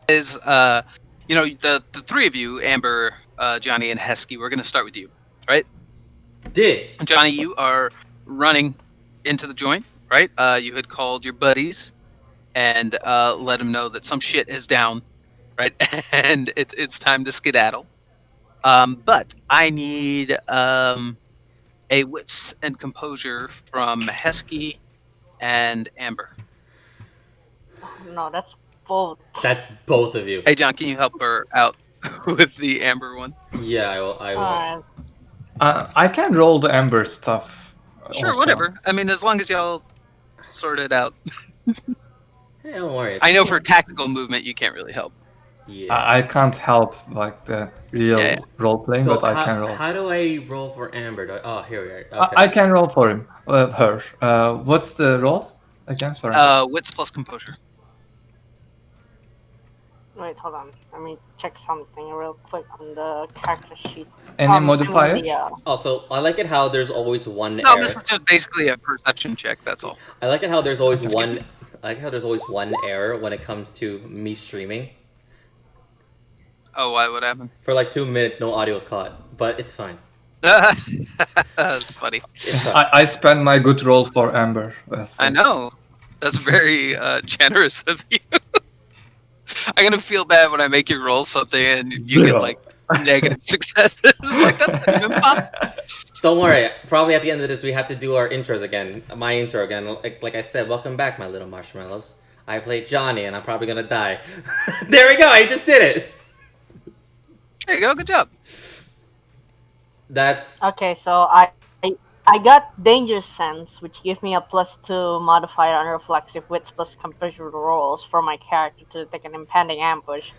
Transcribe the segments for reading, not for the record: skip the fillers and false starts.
Is the three of you, Amber, Johnny, and Hesky. We're going to start with you, right? Johnny, you are running into the joint, right? You had called your buddies and let them know that some shit is down, right? And it's time to skedaddle. But I need a wits and composure from Hesky and Amber. No, that's both. That's both of you. Hey, John, can you help her out with the Amber one? Yeah, I will. Alright. I can roll the Ember stuff. Sure, also. whatever. I mean, as long as y'all sort it out. Hey, don't worry. I know for tactical movement, you can't really help. Yeah. I can't help like the real role playing, So but I can roll. How do I roll for Amber? Oh, here we are. Okay. I can roll for him. Her. What's the roll again? Sorry. Wits plus composure. Wait, hold on. Let me check something real quick on the character sheet. Any modifier? Also, I like it how there's always one No, error. this is just basically a perception check. That's all. I like it how there's always one. I like how there's always one error when it comes to me streaming. Oh, why? What happened? For like 2 minutes, no audio was caught, but it's fine. That's funny. I spent my good roll for Amber. I know. That's very generous of you. I'm gonna feel bad when I make you roll something and you get like negative successes. Like, that's not even fun. Don't worry. Probably at the end of this, we have to do our intros again. My intro again. Like I said, welcome back, my little marshmallows. I played Johnny, and I'm probably gonna die. There we go. I just did it. There you go. Good job. That's okay. So I got Danger Sense, which gives me a +2 modifier on reflexive wits plus composure rolls for my character to detect an impending ambush.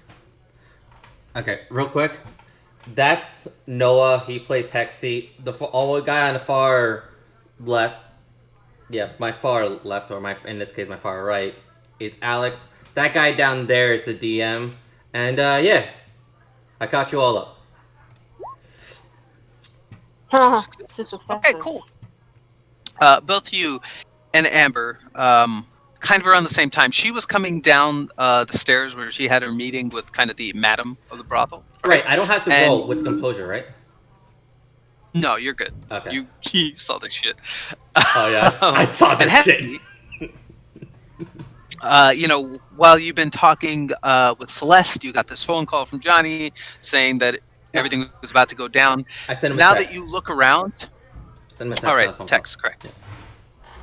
okay. Real quick, that's Noah. He plays Hexy. The guy on the far left, yeah, my far left, or in this case my far right, is Alex. That guy down there is the DM, and yeah, I caught you all up. Okay, cool. Both you and Amber, kind of around the same time. She was coming down the stairs where she had her meeting with kind of the madam of the brothel. Right, I don't have to roll with composure, right? No, you're good. Okay. You saw this shit. Oh yeah, I saw that shit. While you've been talking with Celeste, you got this phone call from Johnny saying that everything was about to go down. I sent him now a text. that you look around, send him a text. all right, text, correct. Yeah.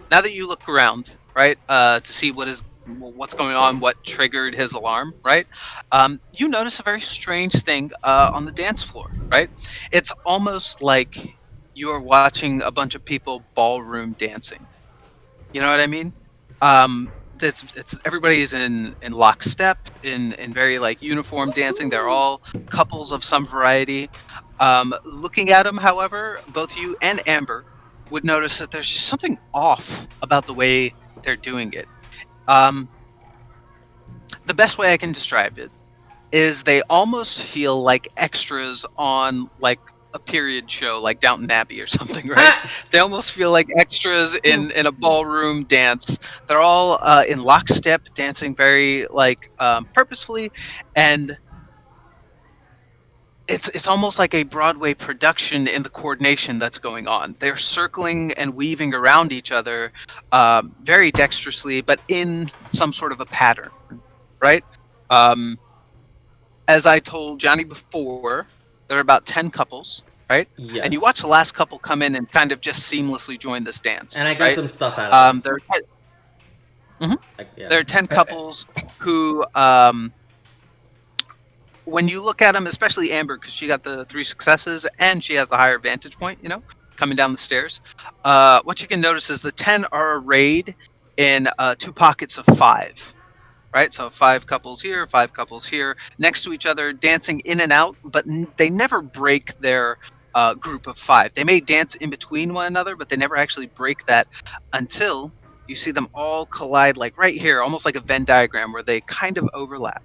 Now that you look around, right, to see what's going on, what triggered his alarm, right, you notice a very strange thing on the dance floor, right? It's almost like you are watching a bunch of people ballroom dancing. You know what I mean? It's everybody's in lockstep, in very like uniform dancing. They're all couples of some variety. Looking at them, however, both you and Amber would notice that there's something off about the way they're doing it. The best way I can describe it is they almost feel like extras on like a period show like Downton Abbey or something, right? They almost feel like extras in a ballroom dance. They're all in lockstep, dancing very like purposefully, and it's almost like a Broadway production in the coordination that's going on. They're circling and weaving around each other very dexterously, but in some sort of a pattern, right? As I told Johnny before, there are about 10 couples, right? Yes. And you watch the last couple come in and kind of just seamlessly join this dance. And I got right? some stuff out of it. There are 10 couples who, when you look at them, especially Amber, because she got the 3 successes and she has the higher vantage point, coming down the stairs. What you can notice is the 10 are arrayed in 2 pockets of 5. Right, so 5 couples here, 5 couples here, next to each other, dancing in and out, but they never break their group of 5. They may dance in between one another, but they never actually break that until you see them all collide, like right here, almost like a Venn diagram, where they kind of overlap.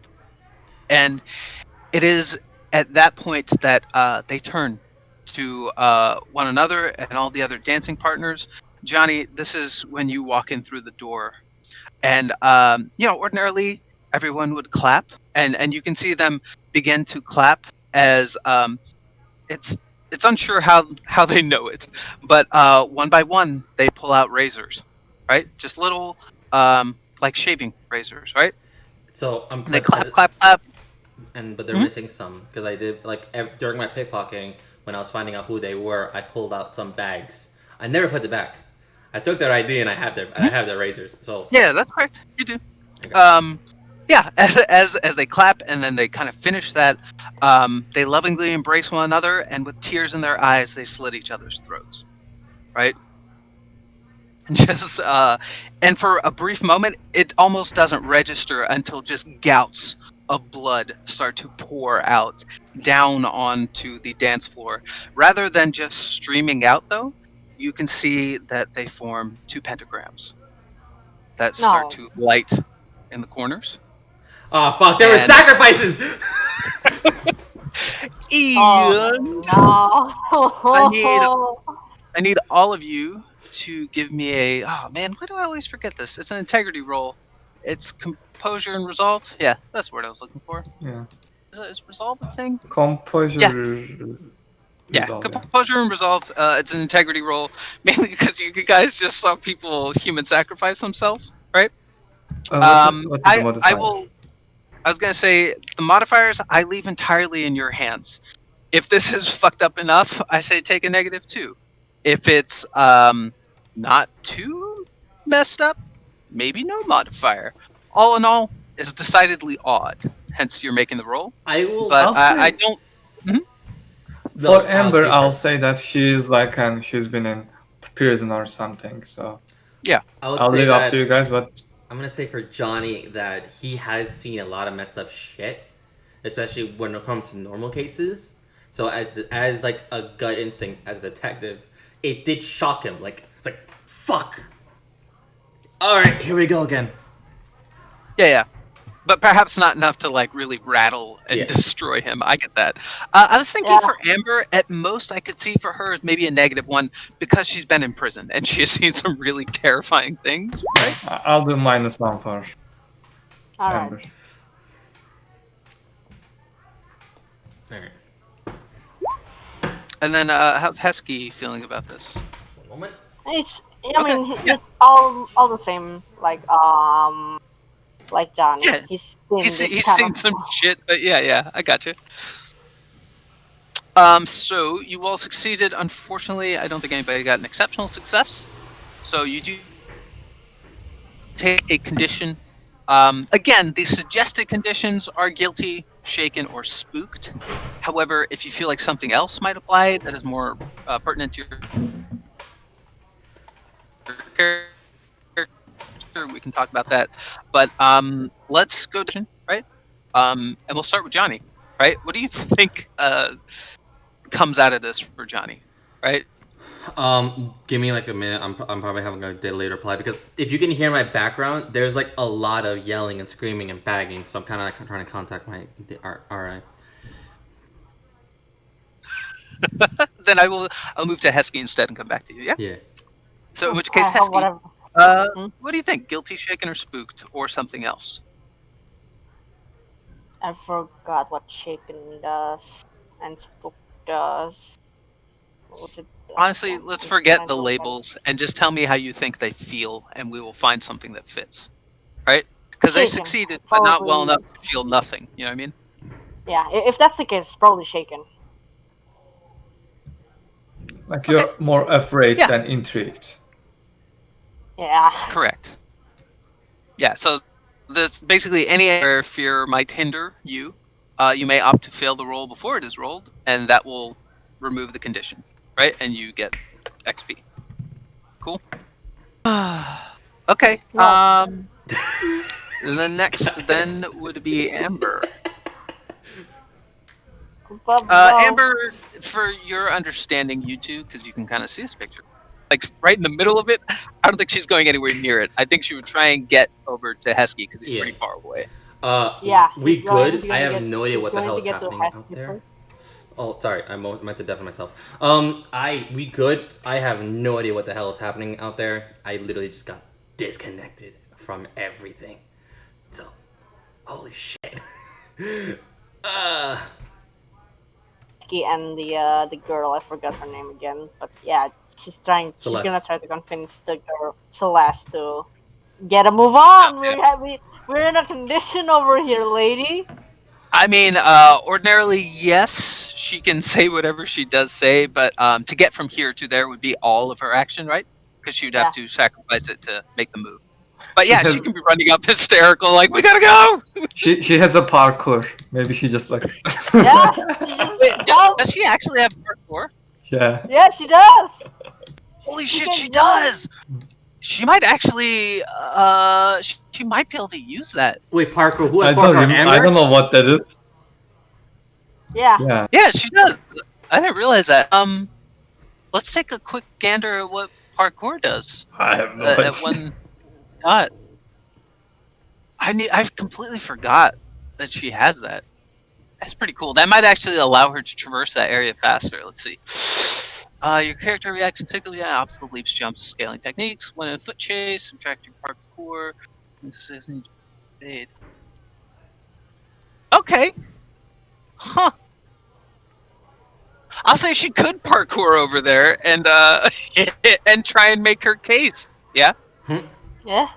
And it is at that point that they turn to one another and all the other dancing partners. Johnny, this is when you walk in through the door. And, ordinarily everyone would clap, and you can see them begin to clap as it's unsure how they know it, but one by one they pull out razors, right? Just little like shaving razors, right? So And they clap, clap, clap. but they're Mhm. missing some because I did like during my pickpocketing when I was finding out who they were, I pulled out some bags. I never put it back. I took their ID and I have their razors. So Yeah, that's correct. You do. okay. Yeah, as they clap and then they kind of finish that, they lovingly embrace one another, and with tears in their eyes, they slit each other's throats, right? Just and for a brief moment, it almost doesn't register until just gouts of blood start to pour out down onto the dance floor. Rather than just streaming out, though, you can see that they form two pentagrams that start No. to light in the corners. Oh fuck! There were And sacrifices. and I need Oh no. I need all of you to give me a oh man, why do I always forget this? It's an integrity roll. It's composure and resolve. Yeah, that's the word I was looking for. Yeah. Is resolve a thing? Composure. Yeah, Resolve, yeah. composure and resolve. It's an integrity roll, mainly because you guys just saw people human sacrifice themselves, right? What is the I modifier? will. I was gonna say the modifiers I leave entirely in your hands. If this is fucked up enough, I say take a -2. If it's not too messed up, maybe no modifier. All in all, it's decidedly odd. Hence, you're making the roll. I will. But I'll I say- don't. For Amber, you I'll first. say that she's been in prison or something. So Yeah. I would I'll say leave that up to you guys. But I'm gonna say for Johnny that he has seen a lot of messed up shit, especially when it comes to normal cases. So as like a gut instinct as a detective, it did shock him. Like it's like fuck. All right, here we go again. Yeah. But perhaps not enough to like really rattle and Yeah. destroy him. I get that. I was thinking Yeah. for Amber, at most I could see for her maybe a -1 because she's been in prison and she has seen some really terrifying things, right? I'll do -1 for All Amber. right. All right. And then how's Hesky feeling about this? One moment. It's, I Okay, mean, yeah. it's all the same. Like Johnny. Yeah, He's seen He's this kind seen of some shit, but yeah, I gotcha. So you all succeeded. Unfortunately, I don't think anybody got an exceptional success. So you do take a condition. Again, the suggested conditions are guilty, shaken, or spooked. However, if you feel like something else might apply that is more pertinent to your character, we can talk about that. But let's go to right, and we'll start with Johnny. Right, what do you think comes out of this for Johnny? Right. Give me like a minute. I'm probably having a delayed reply because if you can hear my background, there's like a lot of yelling and screaming and bagging. So I'm kind of like trying to contact my RI. Then I'll move to Hesky instead and come back to you. Yeah. Yeah. So in which case, I have Hesky, whatever. what do you think? Guilty, shaken, or spooked, or something else? I forgot what shaken does and spook does. What was it? Honestly, let's forget the Mental labels and just tell me how you think they feel, and we will find something that fits. Right? Because they Shaken. succeeded, but not well Probably- enough to feel nothing. You know what I mean? Yeah, if that's the case, it's probably shaken. Like you're more afraid Yeah. than intrigued. Yeah. Correct. Yeah. So this basically any where fear might hinder you. You may opt to fail the roll before it is rolled, and that will remove the condition, right? And you get XP. Cool. Okay. No. The next then would be Amber. But, well, Amber, for your understanding, you two, because you can kind of see this picture, like right in the middle of it. I don't think she's going anywhere near it. I think she would try and get over to Hesky because he's Yeah. pretty far away. Yeah. We he's going- could. he's I gonna have get- no idea he's what the going hell to is get to happening Hesky out there. first. Oh, sorry, I meant to deafen myself. We good. I have no idea what the hell is happening out there. I literally just got disconnected from everything. So, Holy shit. And the girl, I forgot her name again, but yeah, she's gonna Celeste. try to convince the girl Celeste to get a move on. We're in a condition over here, lady. I mean, ordinarily, yes, she can say whatever she does say, but to get from here to there would be all of her action, right? Because she'd have Yeah. to sacrifice it to make the move. But She yeah, has- she can be running up hysterical, like, we gotta go! She has a parkour. Maybe she just like. Yeah, she just Wait, jumps. does she actually have parkour? Yeah. Yeah, she does. Holy She shit, can she jump. does! She might actually, she might be able to use that. Wait, Parker, who I has don't. Parker? Amber? I don't know what that is. Yeah. Yeah. Yeah, she does. I didn't realize that. Let's take a quick gander at what parkour does. I have no idea. At one shot. I completely forgot that she has that. That's pretty cool. That might actually allow her to traverse that area faster. Let's see. Your character reacts instinctively to obstacles, leaps, jumps, scaling techniques. When in a foot chase, subtract your parkour. This is need to fade. Okay. Huh. I'll say she could parkour over there and and try and make her case. Yeah. Yeah.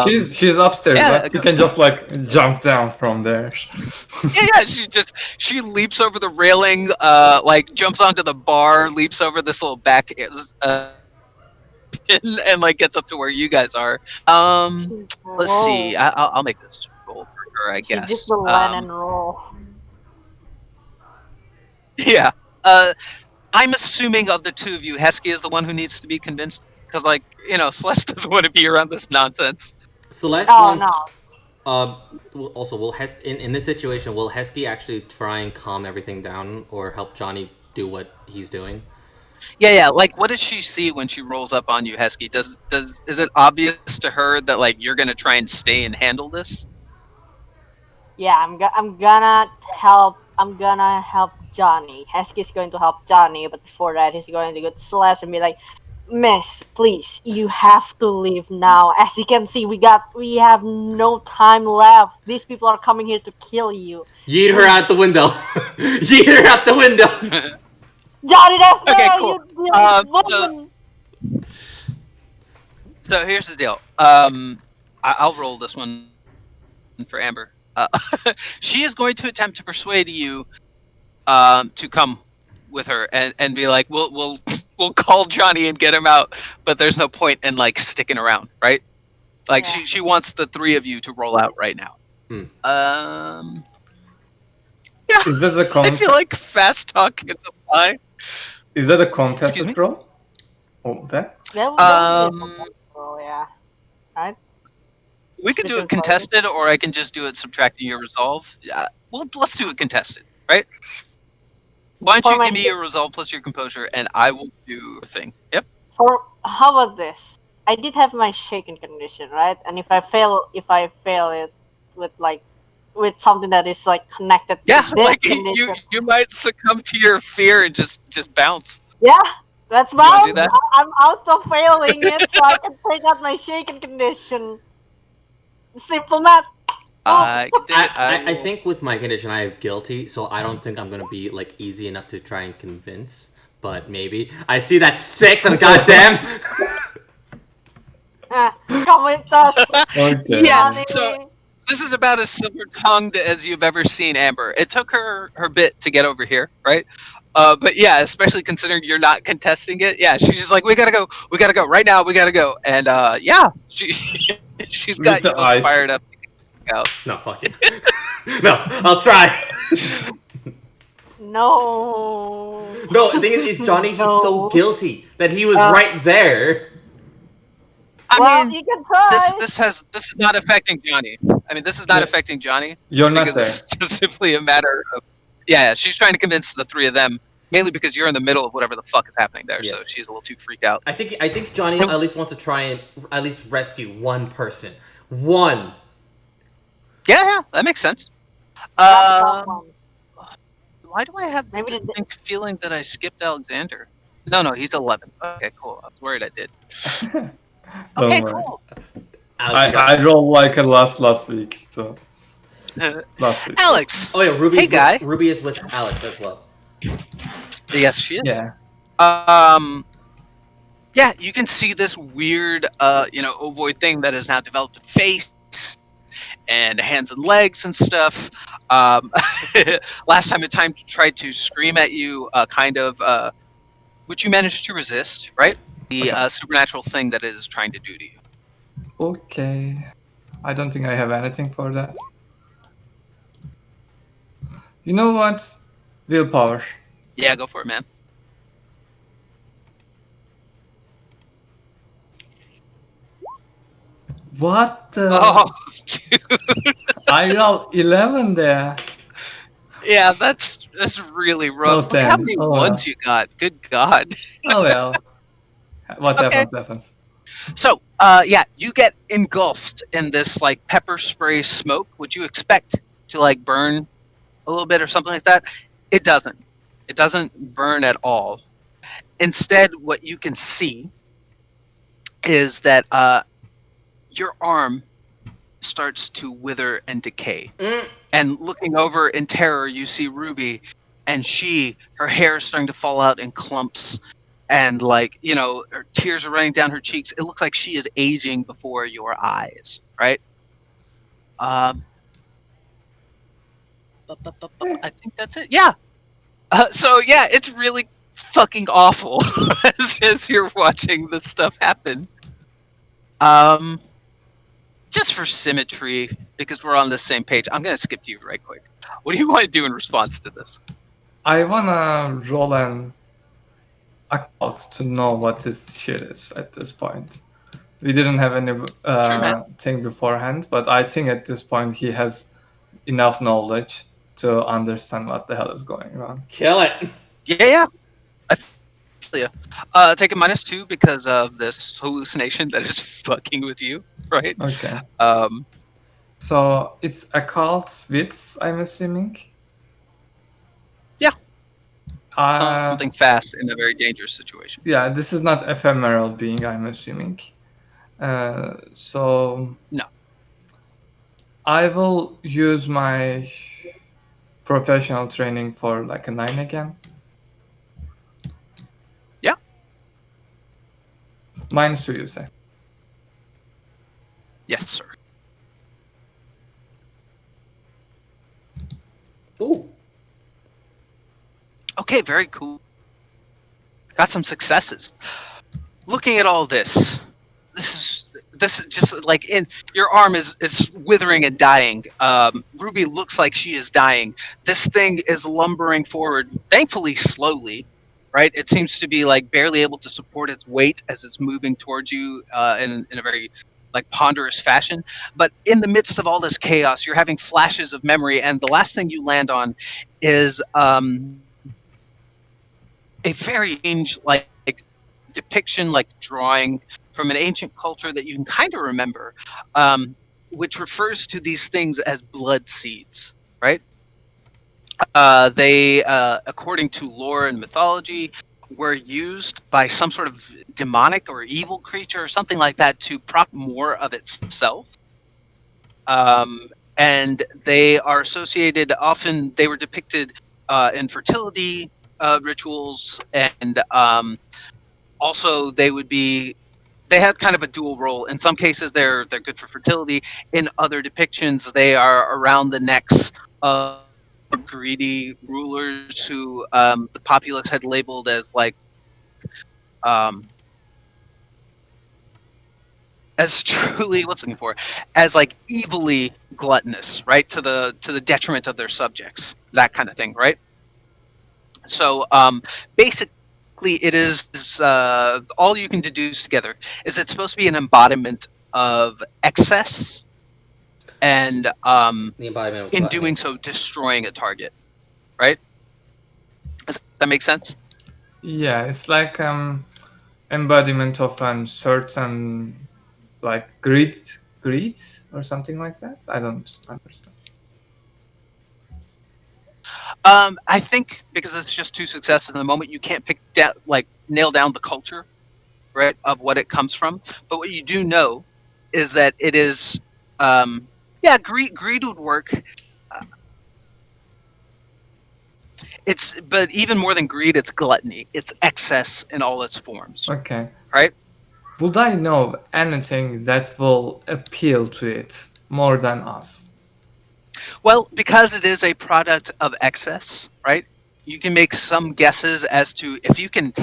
She's upstairs. yeah, Right? You can just like jump down from there. Yeah, she leaps over the railing, like jumps onto the bar, leaps over this little back pin, and like gets up to where you guys are. Let's see. I'll make this roll for her, I She guess. just will land and roll. Yeah. I'm assuming of the two of you, Heskey is the one who needs to be convinced, because like Celeste doesn't want to be around this nonsense. Celeste Oh wants. no. Also, will in this situation, will Heskey actually try and calm everything down or help Johnny do what he's doing? Yeah. Like, what does she see when she rolls up on you, Heskey? Is it obvious to her that like you're gonna try and stay and handle this? Yeah, I'm gonna help. I'm gonna help Johnny. Heskey's going to help Johnny, but before that, he's going to go to Celeste and be like, "Miss, please, you have to leave now. As you can see, we have no time left. These people are coming here to kill you. Yeet her out the window. Yeet her out the window. Johnny, that's Okay, no, cool. you woman." So here's the deal. I'll roll this one for Amber. She is going to attempt to persuade you to come with her and be like, we'll call Johnny and get him out, but there's no point in like sticking around, right? Like Yeah. she wants the three of you to roll out right now. Yeah, Is that a I contest? feel like fast talk can apply. Is that a Excuse me? contested roll? Oh, that. That would be a roll, yeah. Right? We could do Because it contested, or I can just do it subtracting your resolve. Yeah, well, let's do it contested, right? Why For don't you my give me your resolve plus your composure, and I will do a thing. Yep. How about this? I did have my shaken condition, right? And if I fail it with something that is like connected Yeah, to this like condition. you might succumb to your fear and just bounce. Yeah, that's wanna bound. do that? I'm out of failing it, so I can take out my shaken condition. Simple math. I can do it. I will- think with my condition, I have guilty, so I don't think I'm gonna be like easy enough to try and convince. But maybe I see that 6 and goddamn. Come with us. Okay. Yeah. Johnny. So this is about as silver-tongued as you've ever seen Amber. It took her bit to get over here, right? But yeah, especially considering you're not contesting it. Yeah, she's just like, we gotta go right now. We gotta go. And yeah, she's got With the you both eyes. fired up. Out. No, fuck it. No, I'll try. No. No, the thing is Johnny, he's so No. guilty that he was right there. I mean, You can try. this is not affecting Johnny. I mean, this is not Yeah. affecting Johnny You're not because there. it's just simply a matter of she's trying to convince the three of them, mainly because you're in the middle of whatever the fuck is happening there, Yeah. so she's a little too freaked out. I think Johnny at least wants to try and at least rescue one person. One. Yeah, that makes sense. That's not one. Why do I have Maybe this the- distinct feeling that I skipped Alexander? No, he's 11. Okay, cool. I was worried I did. Don't Okay, worry. cool. Alex, I rolled like a last week, so last week. Alex. Oh yeah, Hey, guy. Ruby is with Alex as well. Yes, she is. Yeah. Yeah, you can see this weird, ovoid thing that has now developed a face and hands and legs and stuff. Last time tried to scream at you, which you managed to resist, right? The Okay. supernatural thing that it is trying to do to you. Okay. I don't think I have anything for that. You know what? Willpower. Yeah, go for it, man. What the? Oh, dude. I rolled 11 there. Yeah, that's really rough. Oh, Look at how 10. many Oh, ones you got. Good God. Oh well. What Okay. happens. So, yeah, you get engulfed in this like pepper spray smoke. Would you expect to like burn a little bit or something like that? It doesn't. It doesn't burn at all. Instead, what you can see is that your arm starts to wither and decay. And looking over in terror, you see Ruby, and her hair is starting to fall out in clumps, and her tears are running down her cheeks. It looks like she is aging before your eyes, right? I think that's it. Yeah. So yeah, it's really fucking awful as you're watching this stuff happen. Just for symmetry, because we're on the same page, I'm gonna skip to you right quick. What do you want to do in response to this? I wanna roll an occult to know what this shit is at this point. We didn't have any Sure, man. thing beforehand, but I think at this point he has enough knowledge to understand what the hell is going on. Kill it. Yeah. I feel you. Take a -2 because of this hallucination that is fucking with you, right? Okay. Um, So it's occult wits, I'm assuming? Yeah. Uh, something fast in a very dangerous situation. yeah, this is not ephemeral being, I'm assuming. So No. I will use my professional training for like a 9 again. Yeah. -2, you say? Yes, sir. Ooh. Okay, very cool. Got some successes. Looking at all this is just like in your arm is withering and dying. Ruby looks like she is dying. This thing is lumbering forward, thankfully slowly, right? It seems to be like barely able to support its weight as it's moving towards you in a very like ponderous fashion. But in the midst of all this chaos, you're having flashes of memory, and the last thing you land on is a very strange like depiction, like drawing from an ancient culture that you can kind of remember, which refers to these things as blood seeds, right? They, according to lore and mythology, were used by some sort of demonic or evil creature or something like that to prop more of itself. And they are associated, often they were depicted in fertility rituals, and also they had kind of a dual role. In some cases they're good for fertility. In other depictions they are around the necks of greedy rulers who the populace had labeled as like as truly what's looking for as like evilly gluttonous, right, to the detriment of their subjects, that kind of thing, right? So basically it is all you can deduce together is it's supposed to be an embodiment of excess and The embodiment of in gluttony. doing so destroying a target, right? Does that make sense? Yeah, it's like embodiment of a certain like greed or something like that. I don't understand. I think because it's just 2 successes in the moment, you can't nail down the culture, right, of what it comes from. But what you do know is that it is, greed would work. But even more than greed, it's gluttony. It's excess in all its forms, Okay. right? Would I know anything that will appeal to it more than us? Well, because it is a product of excess, right? You can make some guesses as to if you can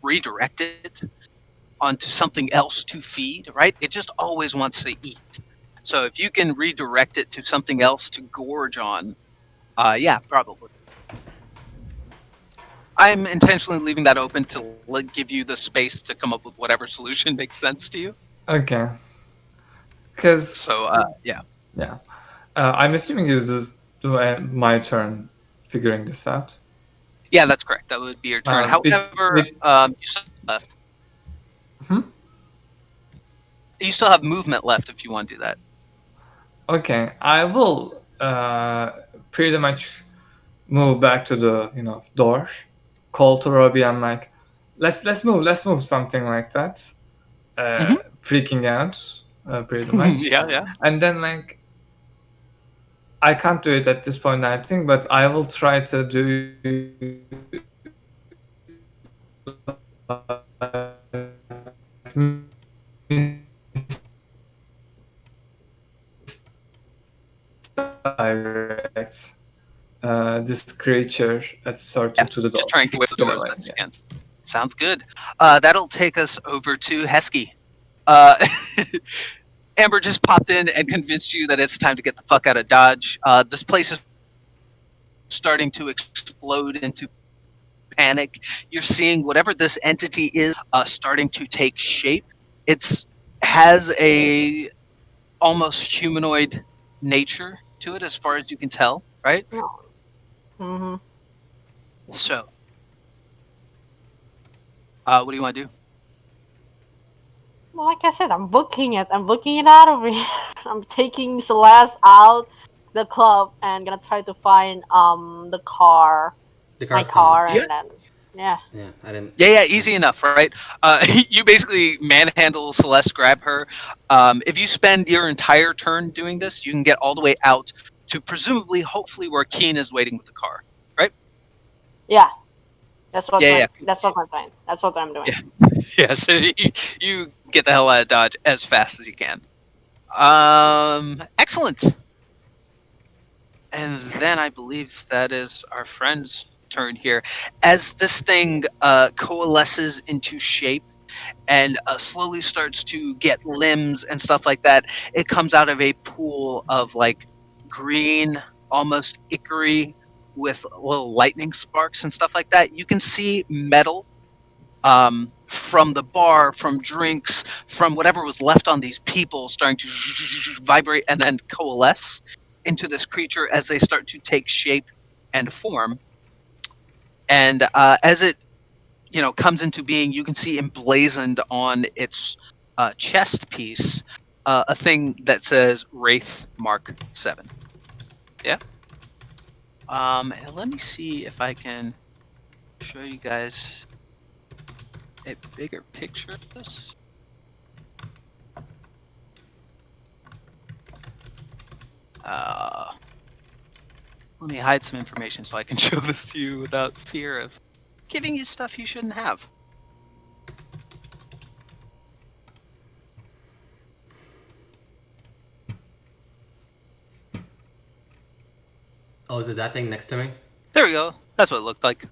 redirect it onto something else to feed, right? It just always wants to eat. So if you can redirect it to something else to gorge on, yeah, probably. I'm intentionally leaving that open to give you the space to come up with whatever solution makes sense to you. Okay. Because, So, yeah. yeah. I'm assuming this is my turn figuring this out. Yeah, that's correct. That would be your turn. However, With you still have left. hmm? You still have movement left if you want to do that. Okay, I will pretty much move back to the door, call to Robbie and like, let's move, something like that. Mhm. Freaking out, pretty much, Yeah, yeah. and then like I can't do it at this point, I think, but I will try to do direct this creature at certain Yeah. to the door. Just try and get the In door a as way, best you yeah. can. Sounds good. That'll take us over to Hesky. Uh, Amber just popped in and convinced you that it's time to get the fuck out of Dodge. This place is starting to explode into panic. You're seeing whatever this entity is starting to take shape. It's has a almost humanoid nature to it, as far as you can tell, right? No. Mm-hmm. So, what do you want to do? Well, like I said, I'm booking it. I'm booking it out of here. I'm taking Celeste out the club and gonna try to find the car, The my car's coming. car, Yeah, and then yeah. Yeah, I didn't. yeah, easy enough, right? You basically manhandle Celeste, grab her. If you spend your entire turn doing this, you can get all the way out to presumably, hopefully, where Keen is waiting with the car, right? Yeah, that's what Yeah, that's what I'm doing. That's what I'm doing. yeah, yeah. So you get the hell out of Dodge as fast as you can. Excellent. And then I believe that is our friend's turn here. As this thing coalesces into shape and slowly starts to get limbs and stuff like that, it comes out of a pool of like green, almost ichor with little lightning sparks and stuff like that. You can see metal from the bar, from drinks, from whatever was left on these people starting to vibrate and then coalesce into this creature as they start to take shape and form. And as it comes into being, you can see emblazoned on its chest piece a thing that says Wraith Mark 7. Yeah. And let me see if I can show you guys a bigger picture of this. Let me hide some information so I can show this to you without fear of giving you stuff you shouldn't have. Oh, is it that thing next to me? There we go. That's what it looked like.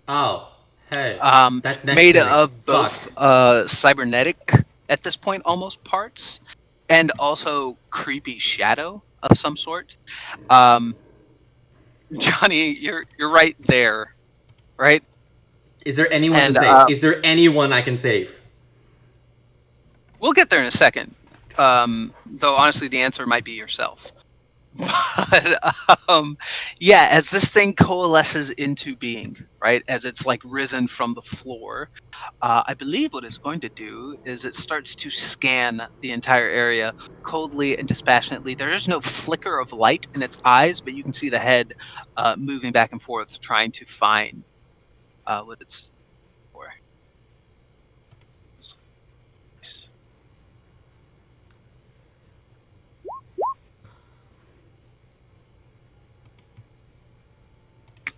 Oh, hey. That's next Made to me. of Fuck. both cybernetic at this point almost parts and also creepy shadow of some sort. Johnny, you're right there, right? Is there anyone to And save? Is there anyone I can save? we'll get there in a second. Though honestly, the answer might be yourself. But yeah, as this thing coalesces into being, right, as it's like risen from the floor, I believe what it's going to do is it starts to scan the entire area coldly and dispassionately. There is no flicker of light in its eyes, but you can see the head moving back and forth, trying to find what it's for.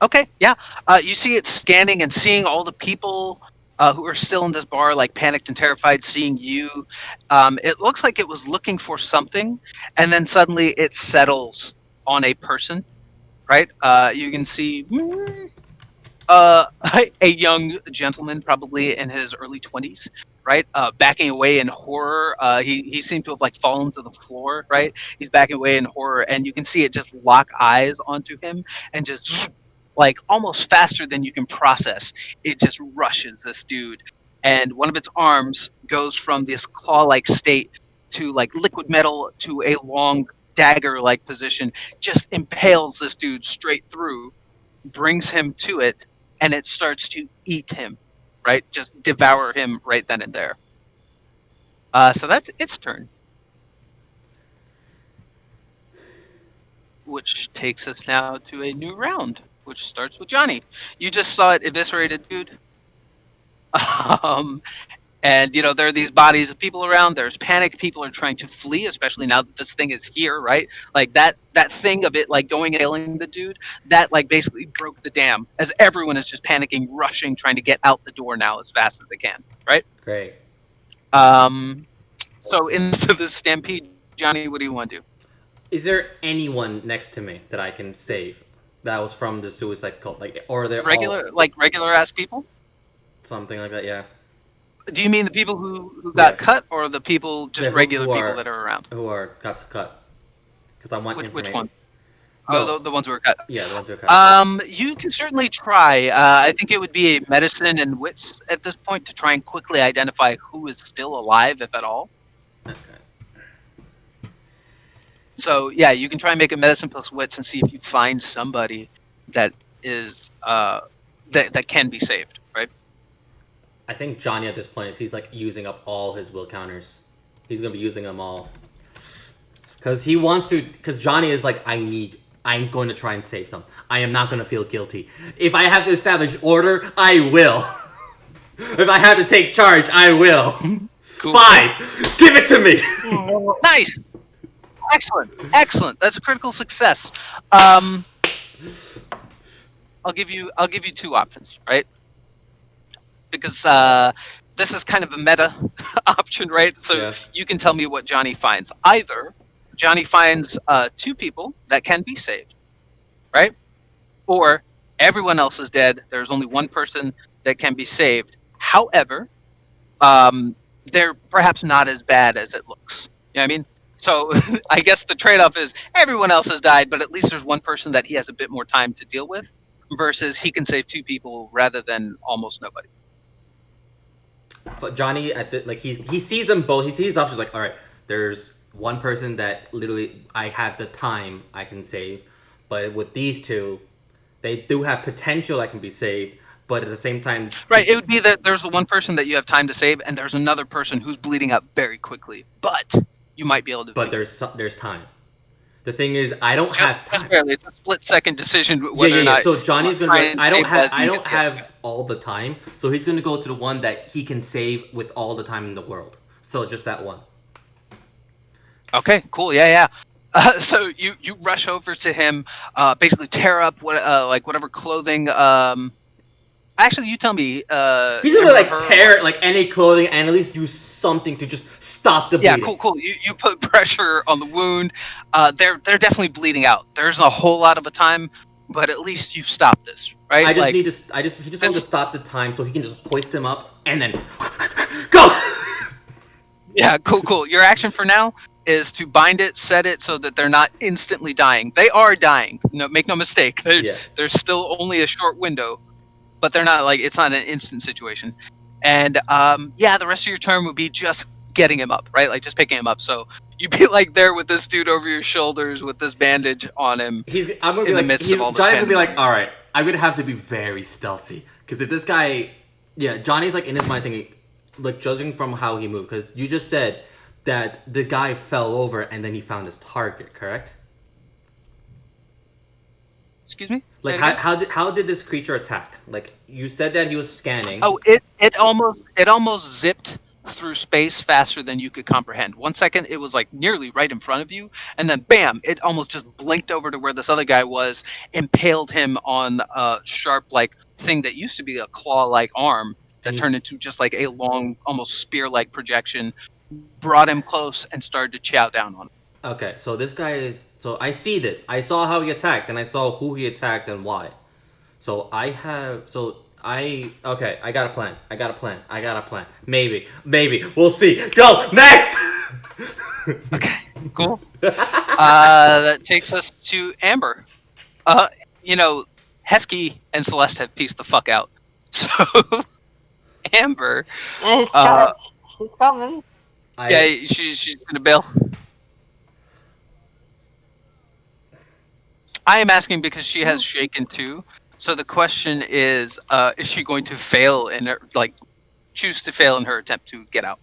Okay, yeah. You see it scanning and seeing all the people who are still in this bar, like panicked and terrified, seeing you. It looks like it was looking for something, and then suddenly it settles on a person, right? You can see uh, a young gentleman, probably in his early 20s, right? Backing away in horror. He seemed to have like fallen to the floor, right? He's backing away in horror, and you can see it just lock eyes onto him and just like almost faster than you can process. It just rushes this dude, and one of its arms goes from this claw-like state to like liquid metal to a long dagger-like position, just impales this dude straight through, brings him to it, and it starts to eat him, right? Just devour him right then and there. So that's its turn. Which takes us now to a new round, which starts with Johnny. You just saw it eviscerate a dude. And you know, there are these bodies of people around. There's panic. People are trying to flee, especially now that this thing is here, right? Like that thing of it like going and killing the dude, that like basically broke the dam as everyone is just panicking, rushing, trying to get out the door now as fast as they can, right? Great. So into this stampede, Johnny, what do you want to do? Is there anyone next to me that I can save? That was from the suicide cult, like, or they're Regular ass people? something like that. Yeah. Do you mean the people who got Yes. cut, or the people just Yeah, regular who people are- that are around? Who are got cut? Because I want Which information. one? Oh, The ones who were cut. yeah, the ones who are cut. You can certainly try. I think it would be a medicine and wits at this point to try and quickly identify who is still alive, if at all. Okay. So yeah, you can try and make a medicine plus wits and see if you find somebody that is that can be saved, right? I think Johnny at this point he's like using up all his will counters. He's gonna be using them all. Because he wants to. Because Johnny is like, I'm going to try and save some. I am not going to feel guilty. If I have to establish order, I will. If I have to take charge, I will. Cool. 5! Give it to me! Nice. Excellent. That's a critical success. I'll give you 2 options, right? Because this is kind of a meta option, right? So Yeah. you can tell me what Johnny finds. Either Johnny finds 2 people that can be saved, right? Or everyone else is dead. There's only 1 person that can be saved. However, they're perhaps not as bad as it looks. You know what I mean? So I guess the trade-off is everyone else has died, but at least there's 1 person that he has a bit more time to deal with, versus he can save 2 people rather than almost nobody. But Johnny, he sees them both. He sees the options like, all right, there's 1 person that literally I have the time I can save. But with these 2, they do have potential that can be saved. But at the same time... Right, it would be that there's the 1 person that you have time to save, and there's another person who's bleeding out very quickly. But you might be able to. But there's time. The thing is, I don't have time. Just barely. It's a split-second decision whether or not. So Johnny's gonna be like, I don't have yeah. all the time. So he's gonna go to the one that he can save with all the time in the world. So just that one. Okay, cool. Yeah. So you rush over to him, basically tear up whatever clothing. Actually, you tell me. He's gonna like tear like any clothing and at least do something to just stop the bleeding. Yeah, cool. You put pressure on the wound. They're definitely bleeding out. There's a whole lot of a time, but at least you've stopped this, right? He just wants to stop the time so he can just hoist him up and then go. Yeah, cool. Your action for now is to bind it, set it so that they're not instantly dying. They are dying. No, make no mistake. There's still only a short window, but they're not like, it's not an instant situation. And the rest of your turn would be just getting him up, right? Like just picking him up. So you'd be like there with this dude over your shoulders with this bandage on him. I'm gonna be midst of all this. Johnny's gonna be like, all right, I'm gonna have to be very stealthy because if this guy, Johnny's like in his mind thinking, like judging from how he moved, because you just said that the guy fell over and then he found his target, correct? Excuse me? Like how did this creature attack? Like you said that he was scanning. Oh, it almost zipped through space faster than you could comprehend. 1 second, it was like nearly right in front of you, and then bam, it almost just blinked over to where this other guy was, impaled him on a sharp like thing that used to be a claw-like arm And that you turned s- into just like a long, almost spear-like projection, brought him close and started to chow down on him. Okay, so this guy is. So I see this. I saw how he attacked, and I saw who he attacked and why. So I have. So I. Okay, I got a plan. I got a plan. I got a plan. Maybe. Maybe. We'll see. Go! Next! Okay, cool. That takes us to Amber. You know, Heskey and Celeste have pieced the fuck out. So, Amber, And he's uh, charged. He's coming. yeah, she's gonna bail. I am asking because she has shaken too. So the question is she going to fail in her, like, choose to fail in her attempt to get out?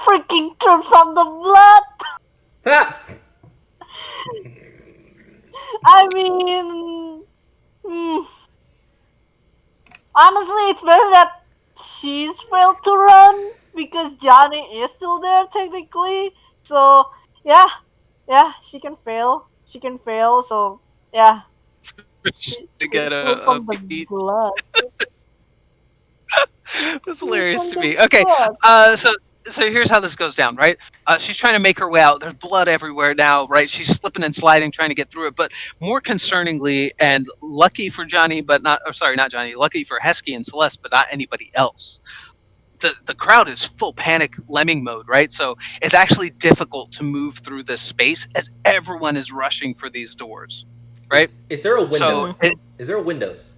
Freaking trips on the blood. Ha! I mean, hmm. Honestly, it's better that she's failed to run because Johnny is still there technically. So yeah, she can fail. She can fail. So yeah, To get trips a on the beat. blood. That's Trips hilarious on to the me. Okay, blood. so here's how this goes down, right? She's trying to make her way out. There's blood everywhere now, right? She's slipping and sliding, trying to get through it. But more concerningly, and lucky for Johnny, but not, or sorry, not Johnny, lucky for Heskey and Celeste, but not anybody else. The crowd is full panic lemming mode, right? So it's actually difficult to move through this space as everyone is rushing for these doors, right? Is there a window? So Is there a windows?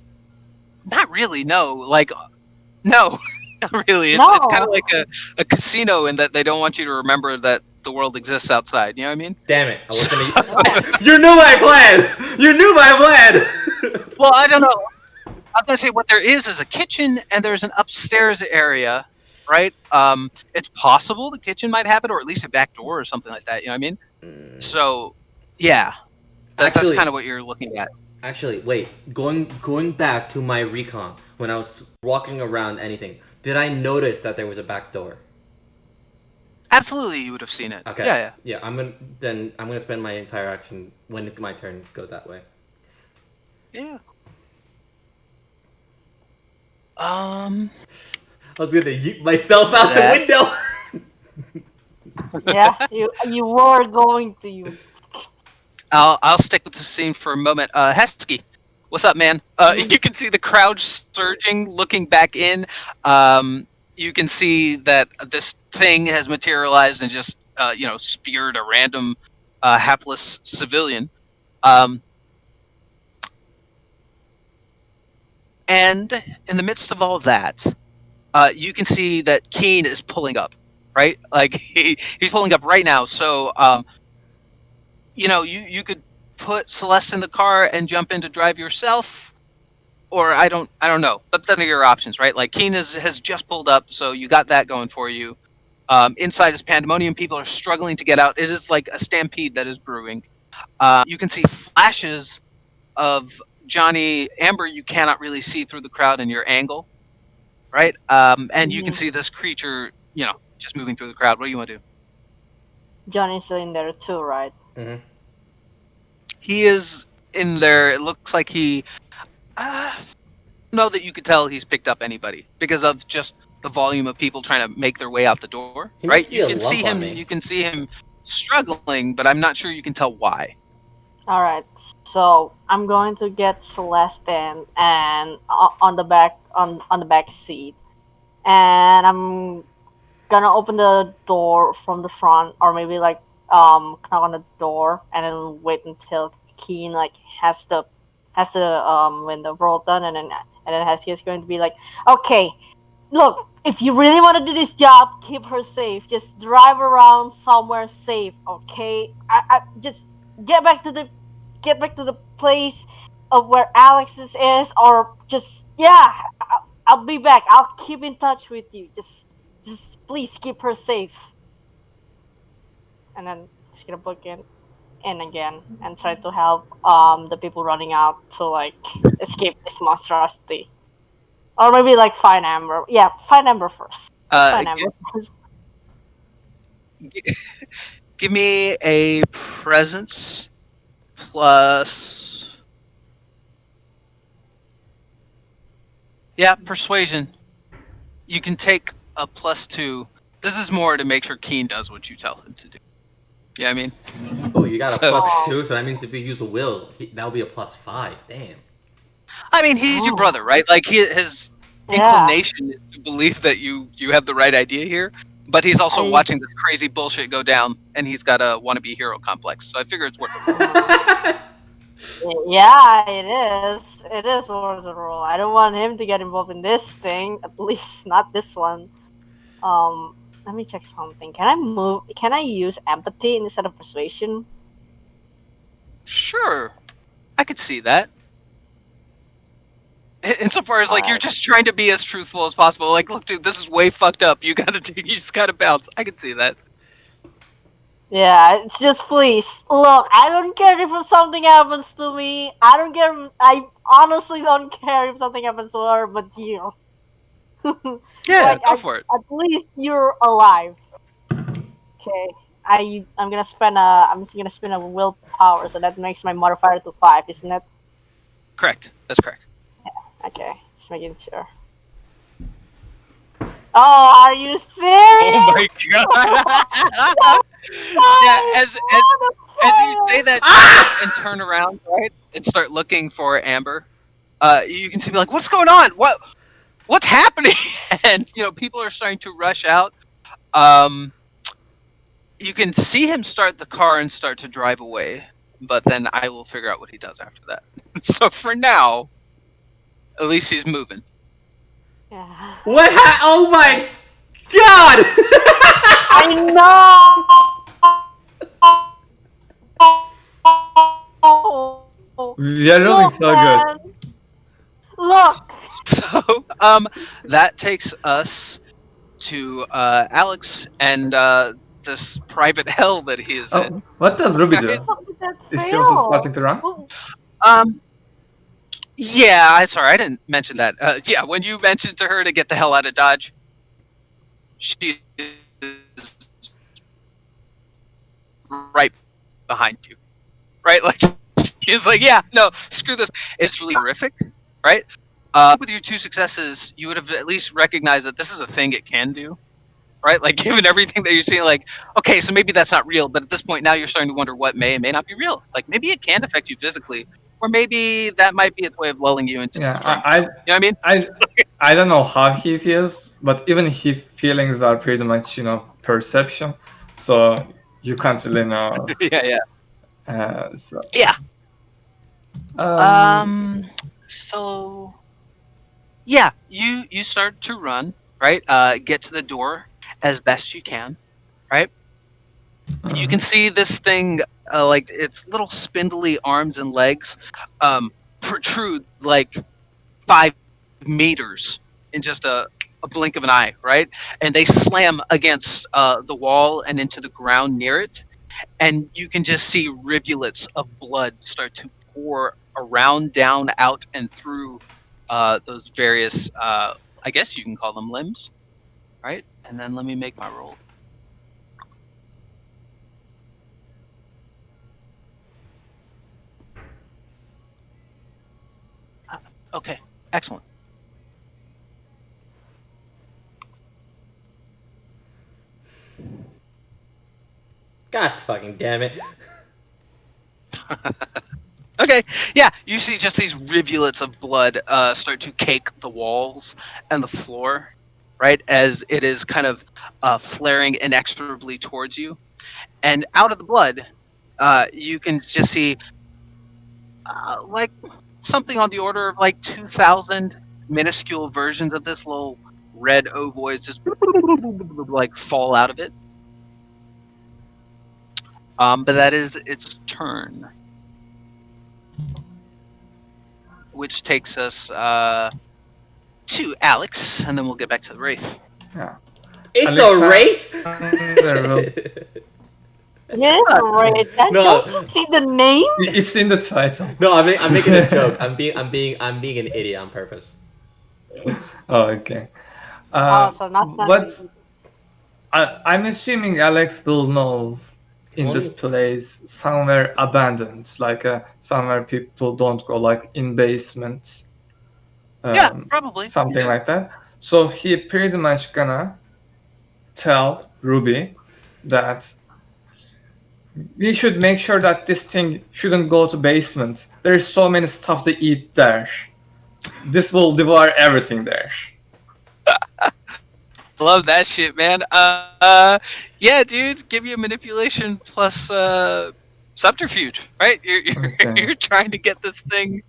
not really, no. Like, no, not really. It's kind of No. like a casino in that they don't want you to remember that the world exists outside. You know what I mean? Damn it! I was gonna. You knew my plan. You knew my plan. Well, I don't know. I was gonna say what there is a kitchen and there's an upstairs area, right? It's possible the kitchen might have it, or at least a back door or something like that. You know what I mean? So, yeah, that's Actually- kind of what you're looking at. Actually, wait. Going back to my recon when I was walking around anything, did I notice that there was a back door? Absolutely, you would have seen it. Okay. Yeah. Yeah. I'm gonna spend my entire action when my turn go that way. Yeah. I was gonna yeet myself out That's- the window. Yeah, you were going to. You. I'll stick with the scene for a moment. Heskey, what's up, man? You can see the crowd surging, looking back in. You can see that this thing has materialized and just speared a random hapless civilian. And in the midst of all of that, you can see that Keen is pulling up, right? Like he's pulling up right now. So you could put Celeste in the car and jump in to drive yourself, or I don't know. But then are your options, right? Like Keen has just pulled up, so you got that going for you. Inside is pandemonium. People are struggling to get out. It is like a stampede that is brewing. You can see flashes of Johnny. Amber, you cannot really see through the crowd in your angle, right? And you can see this creature, just moving through the crowd. What do you want to do? Johnny's still in there too, right? Mm-hmm. He is in there. It looks like he. Know that you could tell he's picked up anybody because of just the volume of people trying to make their way out the door. He Right? might see You a can see lump on him. me. You can see him struggling, but I'm not sure you can tell why. All right. So I'm going to get Celeste in and on the back seat, and I'm gonna open the door from the front, or maybe like knock on the door, and then wait until Keen like has the window rolled down, and then he's going to be like, okay, look, if you really want to do this job, keep her safe. Just drive around somewhere safe, okay? I just get back to the place of where Alex's is, or just I'll be back. I'll keep in touch with you. Just please keep her safe. And then he's gonna book in again and try to help the people running out to like escape this monstrosity. Or maybe like find Amber. Yeah, find Amber first. Fine, gi- Amber. give me a presence plus. Yeah, persuasion. You can take a +2. This is more to make sure Keen does what you tell him to do. Yeah, I mean. Oh, you got a So, +2, so that means if you use a will, that'll be a +5. Damn. I mean, he's your brother, right? Like his Yeah. inclination is to believe that you have the right idea here, but he's also I- watching this crazy bullshit go down, and he's got a wannabe hero complex. So I figure it's worth it. Yeah, it is. It is worth the role. I don't want him to get involved in this thing. At least not this one. Let me check something. Can I move? Can I use empathy instead of persuasion? Sure, I could see that. Insofar as like you're Alright. just trying to be as truthful as possible. Like, look, dude, this is way fucked up. You just gotta bounce. I can see that. Yeah, it's just please look. I don't care if something happens to me. I don't care. I honestly don't care if something happens to her, but you. Yeah, go for it. At least you're alive. Okay, I'm gonna spend a willpower, so that makes my modifier to 5, isn't it? Correct. That's correct. Okay, just making sure. Oh, are you serious? Oh my god! Yeah, as you say that and turn around, right, and start looking for Amber, you can see me like, what's going on? What's happening? And people are starting to rush out. You can see him start the car and start to drive away, but then I will figure out what he does after that. So for now, at least he's moving. Yeah. What? Oh my god! I know. We are rolling Look, so good. man. Look. So that takes us to Alex and this private hell that he is in. Oh, what does Ruby do? Look at that Is she also fail. starting to run? Yeah, sorry, I didn't mention that. Yeah, when you mentioned to her to get the hell out of Dodge, she is right behind you, right? Like she's like, yeah, no, screw this. It's really horrific, right? With your 2 successes, you would have at least recognized that this is a thing it can do, right? Like given everything that you're seeing, like, okay, so maybe that's not real, but at this point now you're starting to wonder what may and may not be real. Like maybe it can affect you physically, or maybe that might be its way of lulling you into Yeah, this dream. I You know what I mean? I don't know how he feels, but even his feelings are pretty much perception, so you can't really know. Yeah. So, Yeah. So yeah, you start to run, right? Get to the door as best you can, right? You can see this thing, like its little spindly arms and legs, protrude like 5 meters in just a blink of an eye, right? And they slam against the wall and into the ground near it, and you can just see rivulets of blood start to pour around, down, out, and through those various, I guess you can call them limbs, right? And then let me make my roll. Okay, excellent. God fucking damn it. Okay, yeah, you see just these rivulets of blood start to cake the walls and the floor, right, as it is kind of flaring inexorably towards you. And out of the blood, you can just see like something on the order of like 2,000 minuscule versions of this little red ovoids just like fall out of it. But that is its turn. Which takes us to Alex, and then we'll get back to the Wraith. yeah. It's Alexa- a wraith? There we go. Yeah, right. And No. don't you see the name? It's in the title. No, I'm making a joke. I'm being an idiot on purpose. Oh, okay. So not But I'm assuming Alex will know in this Only- place somewhere abandoned, like somewhere people don't go, like in basement, Yeah, probably. something Yeah. like that. So he pretty much gonna tell Ruby that we should make sure that this thing shouldn't go to basement. There's so many stuff to eat there. This will devour everything there. Love that shit, man. Yeah, dude, give you a manipulation plus subterfuge, right? Okay. You're trying to get this thing.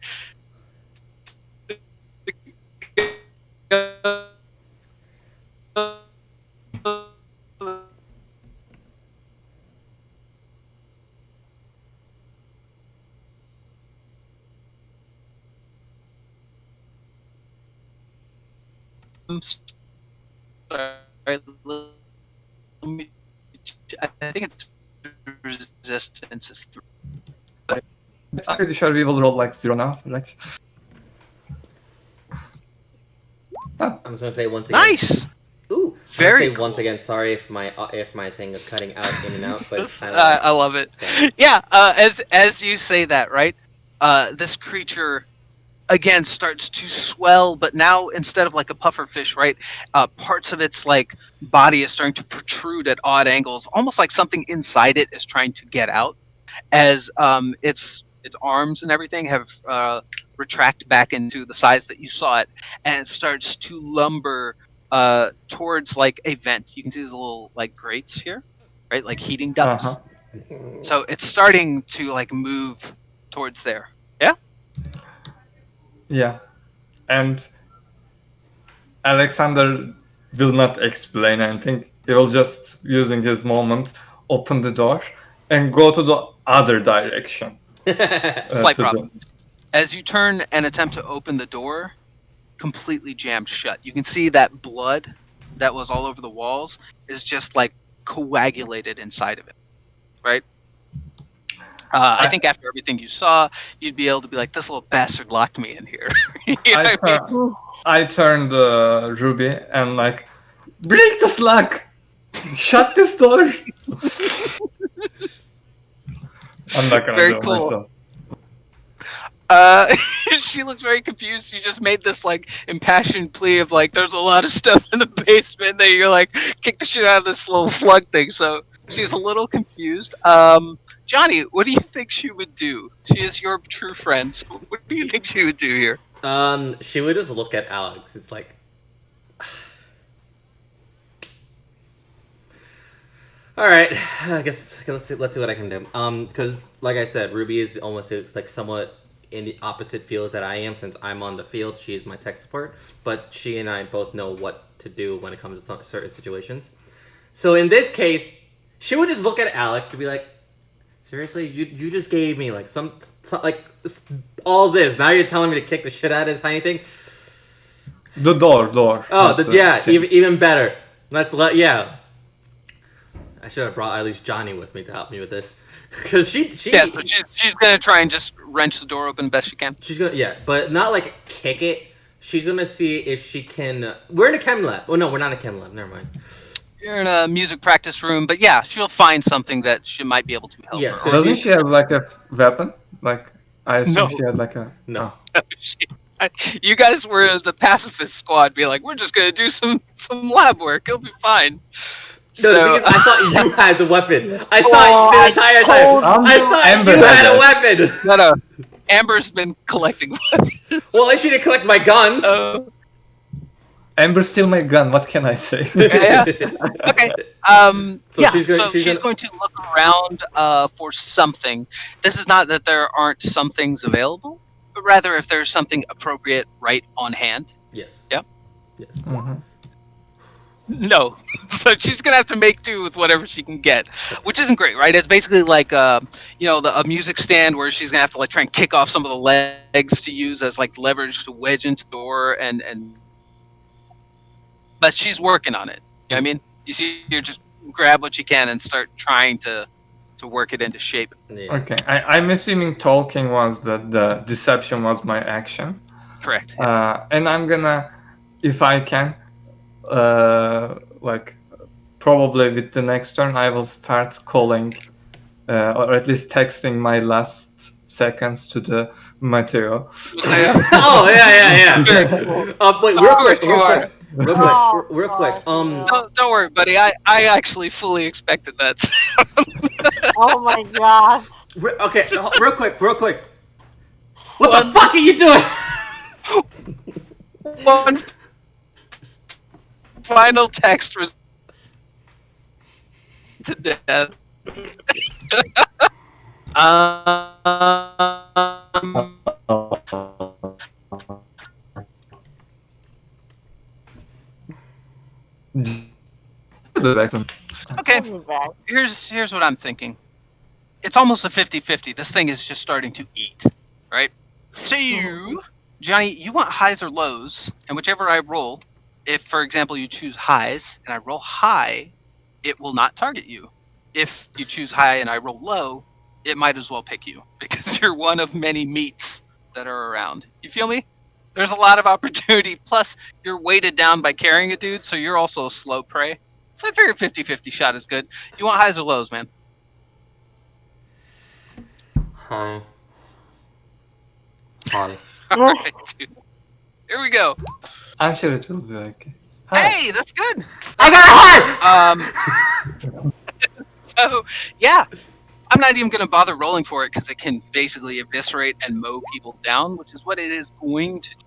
I think it's resistance is 3. I'm pretty sure we will roll like 0 now, right? I'm just gonna say once again. Nice. Ooh, Very I'm gonna say once cool. again. Sorry if my thing is cutting out in and out, but I love it. Yeah, as you say that, right? This creature again starts to swell, but now instead of like a puffer fish, right? Parts of its like body is starting to protrude at odd angles, almost like something inside it is trying to get out. As its arms and everything have retract back into the size that you saw it, and it starts to lumber towards like a vent. You can see these little like grates here, right? Like heating ducts. Uh-huh. So it's starting to like move towards there. Yeah. Yeah. And Alexander will not explain anything. He will just, using his moment, open the door and go to the other direction. Slight to problem. As you turn and attempt to open the door, completely jammed shut. You can see that blood that was all over the walls is just like coagulated inside of it, right? I think after everything you saw, you'd be able to be like, this little bastard locked me in here. You know what I mean? I turned Ruby and like, break this lock! Shut this door! I'm not gonna Very do it cool. myself. She looks very confused. You just made this like impassioned plea of like, there's a lot of stuff in the basement that you're like, kick the shit out of this little slug thing. So she's a little confused. Johnny, what do you think she would do? She is your true friend. So what do you think she would do here? She would just look at Alex. It's like, all right. I guess let's see what I can do. Because like I said, Ruby is almost like somewhat in the opposite fields that I am, since I'm on the field. She is my tech support, but she and I both know what to do when it comes to certain situations. So in this case, she would just look at Alex and be like, seriously, you just gave me like some like all this. Now you're telling me to kick the shit out of this tiny thing. The door. Oh, even better. Yeah. I should have brought at least Johnny with me to help me with this, because she Yes, but she's gonna try and just wrench the door open best she can. She's gonna but not like kick it. She's gonna see if she can. We're in a chem lab. Oh no, we're not in a chem lab. Never mind. You're in a music practice room, but yeah, she'll find something that she might be able to help Yes, her. 'cause Doesn't she have like a weapon? Like, I assume No. she had like a... No. You guys were the pacifist squad, be like, we're just gonna do some lab work. It'll be fine. No, the thing is, I thought you had the weapon. I thought the entire told time. I thought Amber you had had a it. weapon. No. Amber's been collecting weapons. Well, at least she didn't collect my guns. Amber steal my gun, what can I say? Yeah. Okay. So She's going to look around for something. This is not that there aren't some things available, but rather if there's something appropriate right on hand. Yes. Yep. Yes. Mhm. No. So she's gonna have to make do with whatever she can get, which isn't great, right? It's basically like a music stand where she's gonna have to like try and kick off some of the legs to use as like leverage to wedge into the door and but she's working on it. You know what I mean? You see, you just grab what you can and start trying to work it into shape. Yeah. Okay, I'm assuming talking was the deception was my action. Correct. And I'm gonna, if I can, like probably with the next turn, I will start calling, or at least texting my last seconds to the Matteo. Oh yeah. Wait, Of course you are. real quick. Don't worry, buddy. I actually fully expected that. Oh my god. Okay, real quick. What the fuck are you doing? One final text was to death. Okay, Put me back. here's what I'm thinking. It's almost a 50-50. This thing is just starting to eat, right? So, Johnny, you want highs or lows, and whichever I roll, if, for example, you choose highs and I roll high, it will not target you. If you choose high and I roll low, it might as well pick you because you're one of many meats that are around. You feel me? There's a lot of opportunity. Plus, you're weighted down by carrying a dude, so you're also a slow prey. So I figure 50-50 shot is good. You want highs or lows, man? Hi. Alright, dude. Here we go. I'm sure it will be okay. Hi. Hey, that's good. I got hard. So, yeah. I'm not even going to bother rolling for it because it can basically eviscerate and mow people down, which is what it is going to do.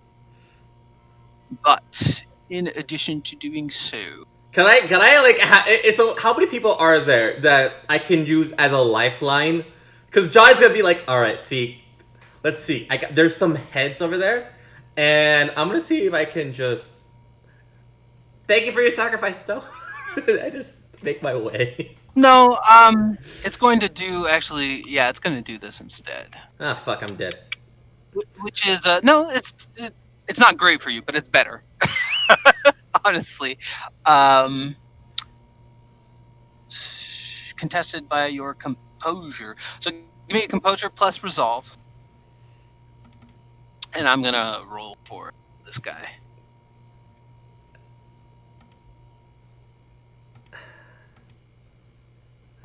But, in addition to doing so... Can I like, so how many people are there that I can use as a lifeline? Because John's gonna be like, alright, let's see. There's some heads over there, and I'm gonna see if I can just... Thank you for your sacrifice, though. I just make my way. No, it's going to do, actually, yeah, it's going to do this instead. Ah, fuck, I'm dead. Which is, no, it's not great for you, but it's better. Honestly. Contested by your composure. So give me a composure plus resolve. And I'm going to roll for this guy.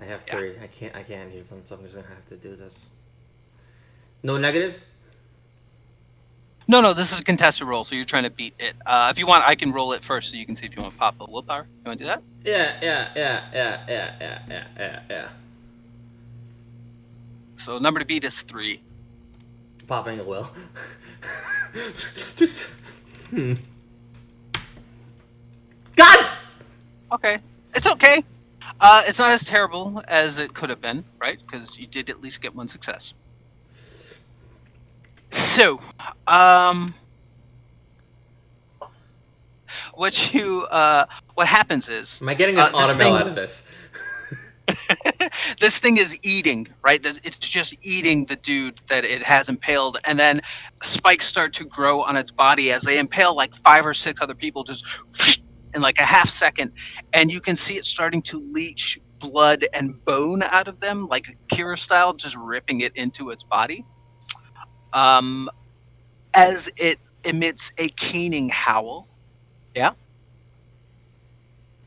I have 3. I can't use them, so I'm just gonna have to do this. No negatives? No, this is a contested roll, so you're trying to beat it. If you want, I can roll it first so you can see if you want to pop a willpower. You want to do that? Yeah. So number to beat is 3. Popping a will. Just... God! Okay. It's okay. It's not as terrible as it could have been, right? Because you did at least get one success. So, what happens is... Am I getting an automail out of this? This thing is eating, right? It's just eating the dude that it has impaled, and then spikes start to grow on its body as they impale like 5 or 6 other people just in like a half second, and you can see it starting to leach blood and bone out of them, like Kira style, just ripping it into its body. As it emits a keening howl. Yeah.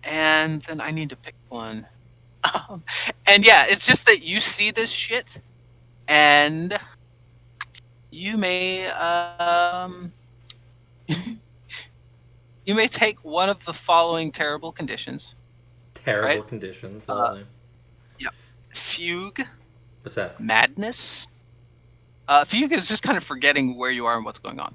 And then I need to pick one. And yeah, it's just that you see this shit, and you may you may take one of the following terrible conditions. Terrible conditions. Yeah. Fugue. What's that? Madness. Fugue is just kind of forgetting where you are and what's going on.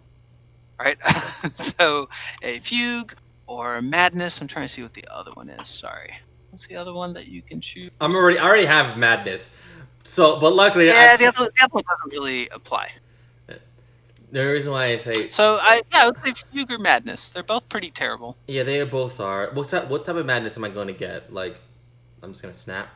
Right? So a fugue or madness. I'm trying to see what the other one is. Sorry. What's the other one that you can choose? I already have madness. So, but luckily, yeah, the other one doesn't really apply. The reason why I say I would say fugue or madness. They're both pretty terrible. Yeah, they both are. What type of madness am I going to get? Like, I'm just gonna snap.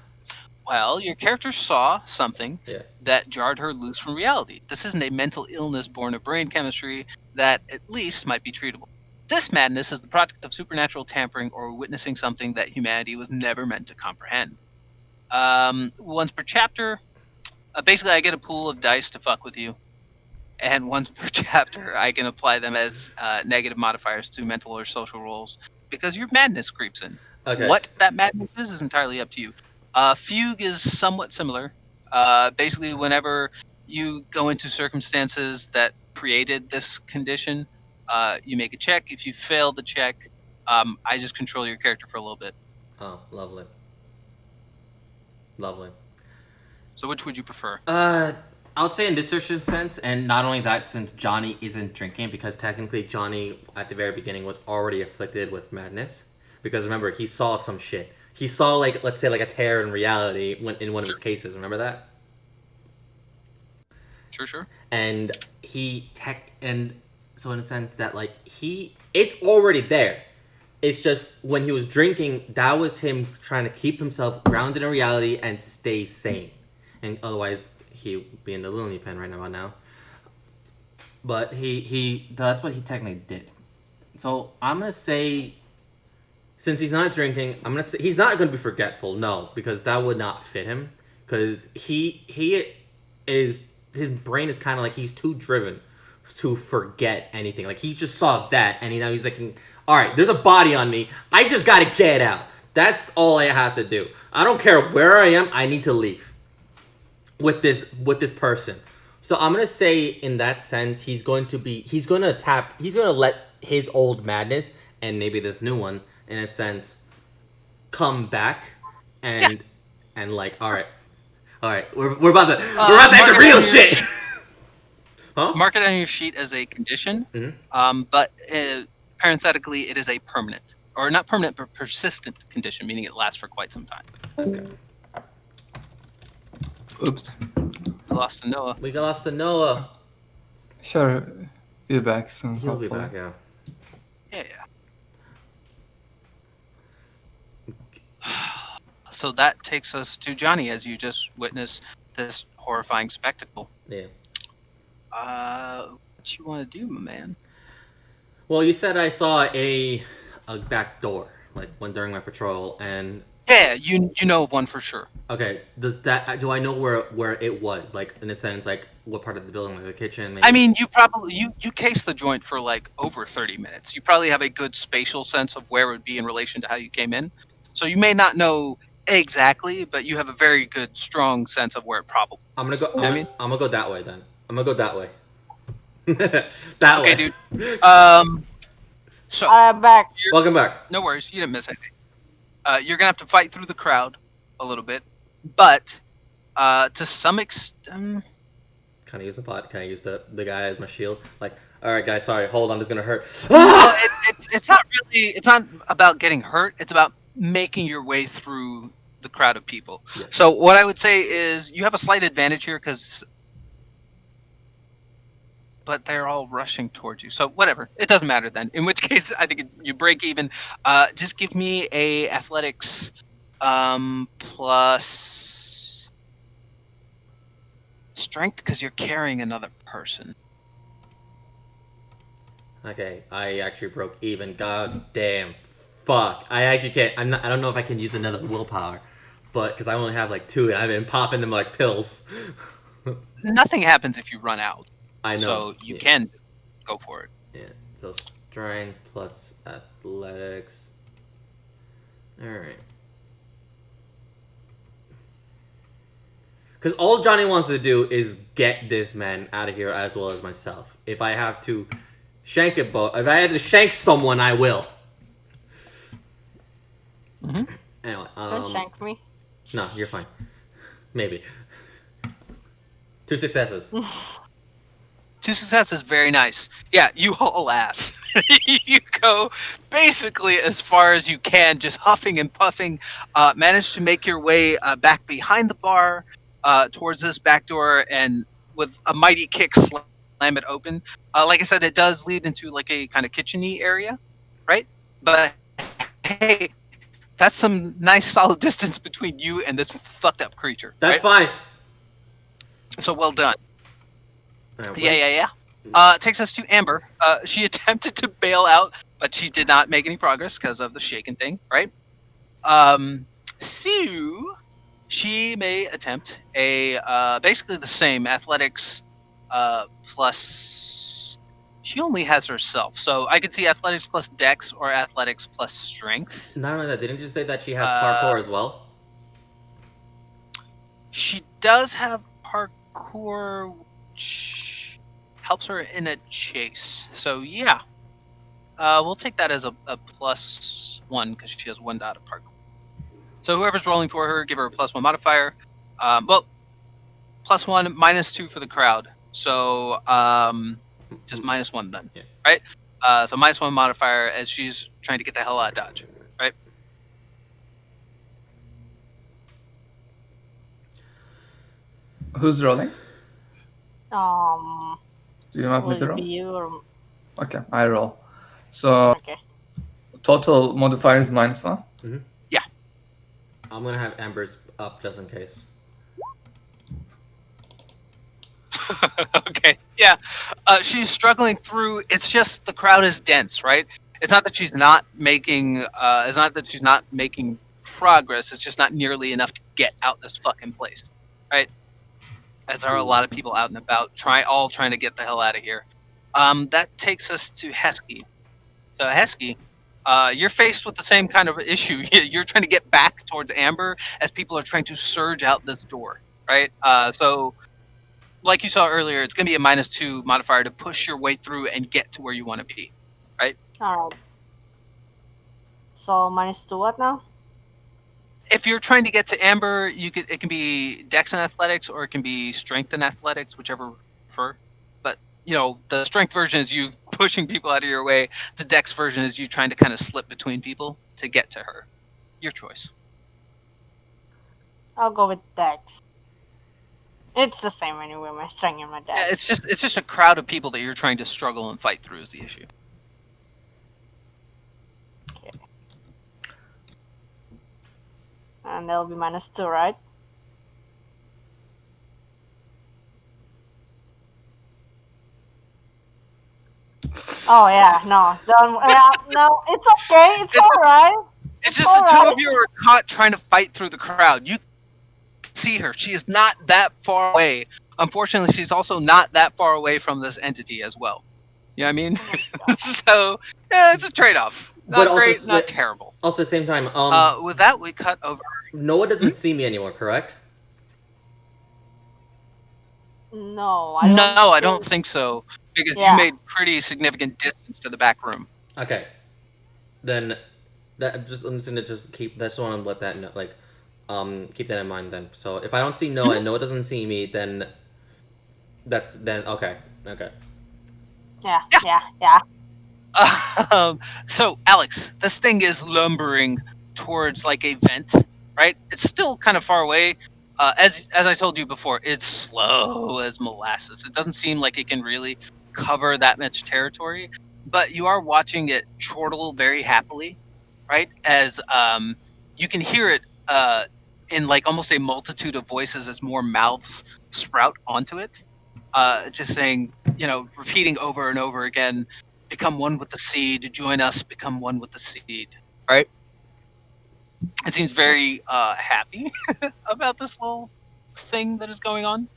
Well, your character saw something that jarred her loose from reality. This isn't a mental illness born of brain chemistry that at least might be treatable. This madness is the product of supernatural tampering or witnessing something that humanity was never meant to comprehend. Once per chapter, basically I get a pool of dice to fuck with you. And once per chapter, I can apply them as negative modifiers to mental or social rolls because your madness creeps in. Okay. What that madness is entirely up to you. Fugue is somewhat similar. Basically, whenever you go into circumstances that created this condition, you make a check. If you fail the check, I just control your character for a little bit. Oh, lovely. Lovely. So which would you prefer? I would say in this certain sense, and not only that, since Johnny isn't drinking, because technically Johnny at the very beginning was already afflicted with madness. Because remember, he saw some shit. He saw, like, let's say, like a tear in reality in one of his cases. Remember that? Sure. And so in a sense that like it's already there. It's just when he was drinking, that was him trying to keep himself grounded in reality and stay sane. And otherwise, he'd be in the loony pen right now. But that's what he technically did. So I'm gonna say, since he's not drinking, I'm gonna say he's not gonna be forgetful. No, because that would not fit him. Because his brain is kind of like he's too driven to forget anything. Like he just saw that, and now he's like, all right, there's a body on me. I just gotta get out. That's all I have to do. I don't care where I am. I need to leave with this person. So I'm gonna say in that sense, he's gonna let his old madness and maybe this new one, in a sense, come back and like, all right, we're about to end the real shit. Huh? Mark it on your sheet as a condition, but parenthetically, it is a permanent, or not permanent, but persistent condition, meaning it lasts for quite some time. Okay. Oops. We lost to Noah. We lost to Noah. Sure, be back soon. He'll be hopefully. back, yeah. So that takes us to Johnny, as you just witnessed this horrifying spectacle. Yeah. What you want to do, my man? Well, you said I saw a back door, like when during my patrol, and Yeah, you know of one for sure. okay, do I know where it was? Like in a sense, like what part of the building, like the kitchen? Maybe? I mean, you probably you cased the joint for like over 30 minutes. You probably have a good spatial sense of where it would be in relation to how you came in. So you may not know exactly, but you have a very good, strong sense of where it probably. I'm gonna go. I mean, I'm gonna go that way then. I'm gonna go that way. that way. okay, dude. So I'm back. Welcome back. no worries, you didn't miss anything. You're gonna have to fight through the crowd a little bit, but to some extent. Can I use the pot? Can I use the guy as my shield? Like, all right, guys, sorry, hold on, this is gonna hurt. Well, it's not really. It's not about getting hurt. It's about making your way through the crowd of people. Yes. So what I would say is you have a slight advantage here but they're all rushing towards you. So whatever, it doesn't matter then. In which case, I think you break even. Just give me a athletics plus strength because you're carrying another person. Okay, I actually broke even. God damn. Fuck. I actually can't. I don't know if I can use another willpower, but because I only have like 2, and I've been popping them like pills. Nothing happens if you run out. I know. So you can go for it. Yeah. So strength plus athletics. All right. Because all Johnny wants to do is get this man out of here, as well as myself. If I have to shank if I have to shank someone, I will. Mm-hmm. Anyway, Don't shank me. No, you're fine. Maybe. 2 successes. 2 successes, very nice. Yeah, you haul ass. You go basically as far as you can, just huffing and puffing. Manage to make your way back behind the bar towards this back door, and with a mighty kick, slam it open. Like I said, it does lead into like a kind of kitchen-y area, right? But hey, that's some nice solid distance between you and this fucked up creature. That's right? fine. So well done. Yeah. Takes us to Amber. She attempted to bail out, but she did not make any progress because of the shaken thing, right? So she may attempt a basically the same athletics plus She only has herself, so I could see athletics plus dex or athletics plus strength. Not only that, didn't you say that she has parkour as well? She does have parkour, which helps her in a chase. So yeah, we'll take that as a +1 because she has 1 dot of parkour. So whoever's rolling for her, give her a +1 modifier. Well, +1, -2 for the crowd. So just -1 then, Yeah. right? So -1 modifier as she's trying to get the hell out of Dodge, right? Who's rolling? Um, Do you want me will to it roll? be you or Okay, I roll. So okay? total modifier is -1. Yeah. I'm gonna have Amber's up just in case. Okay. Yeah. She's struggling through. It's just the crowd is dense, right? It's not that she's not making. It's not that she's not making progress. It's just not nearly enough to get out this fucking place, right? As there are a lot of people out and about, trying to get the hell out of here. That takes us to Heskey. So Heskey, you're faced with the same kind of issue. You're trying to get back towards Amber as people are trying to surge out this door, right? So like you saw earlier, it's going to be a -2 modifier to push your way through and get to where you want to be. All right. So -2 what now? If you're trying to get to Amber, it can be Dex and Athletics, or it can be Strength and Athletics, whichever you prefer. But the Strength version is you pushing people out of your way. The Dex version is you trying to kind of slip between people to get to her. Your choice. I'll go with Dex. It's the same anyway. My strength and my Dex. Yeah, it's just a crowd of people that you're trying to struggle and fight through is the issue. And that'll be -2, right? Oh yeah, no, don't. Yeah, no, it's okay. It's all right. It's just all the two right. of you are caught trying to fight through the crowd. You see her. She is not that far away. Unfortunately, she's also not that far away from this entity as well. You know what I mean? So, yeah, it's a trade-off. Not But also- great, not wait. terrible. Also, at the same time, With that, we cut over. Noah doesn't see me anymore, correct? No, I don't think so. Because Yeah. you made pretty significant distance to the back room. Okay. Then that just I'm just gonna just keep. That's one. I'm let that know. Like, keep that in mind then. So if I don't see Noah and Noah doesn't see me, then okay. Yeah. So, Alex, this thing is lumbering towards like a vent, right? It's still kind of far away. As I told you before, it's slow as molasses. It doesn't seem like it can really cover that much territory, but you are watching it chortle very happily, right? As you can hear it in like almost a multitude of voices as more mouths sprout onto it, just saying, repeating over and over again, become one with the seed, join us, become one with the seed, right? It seems very happy about this little thing that is going on.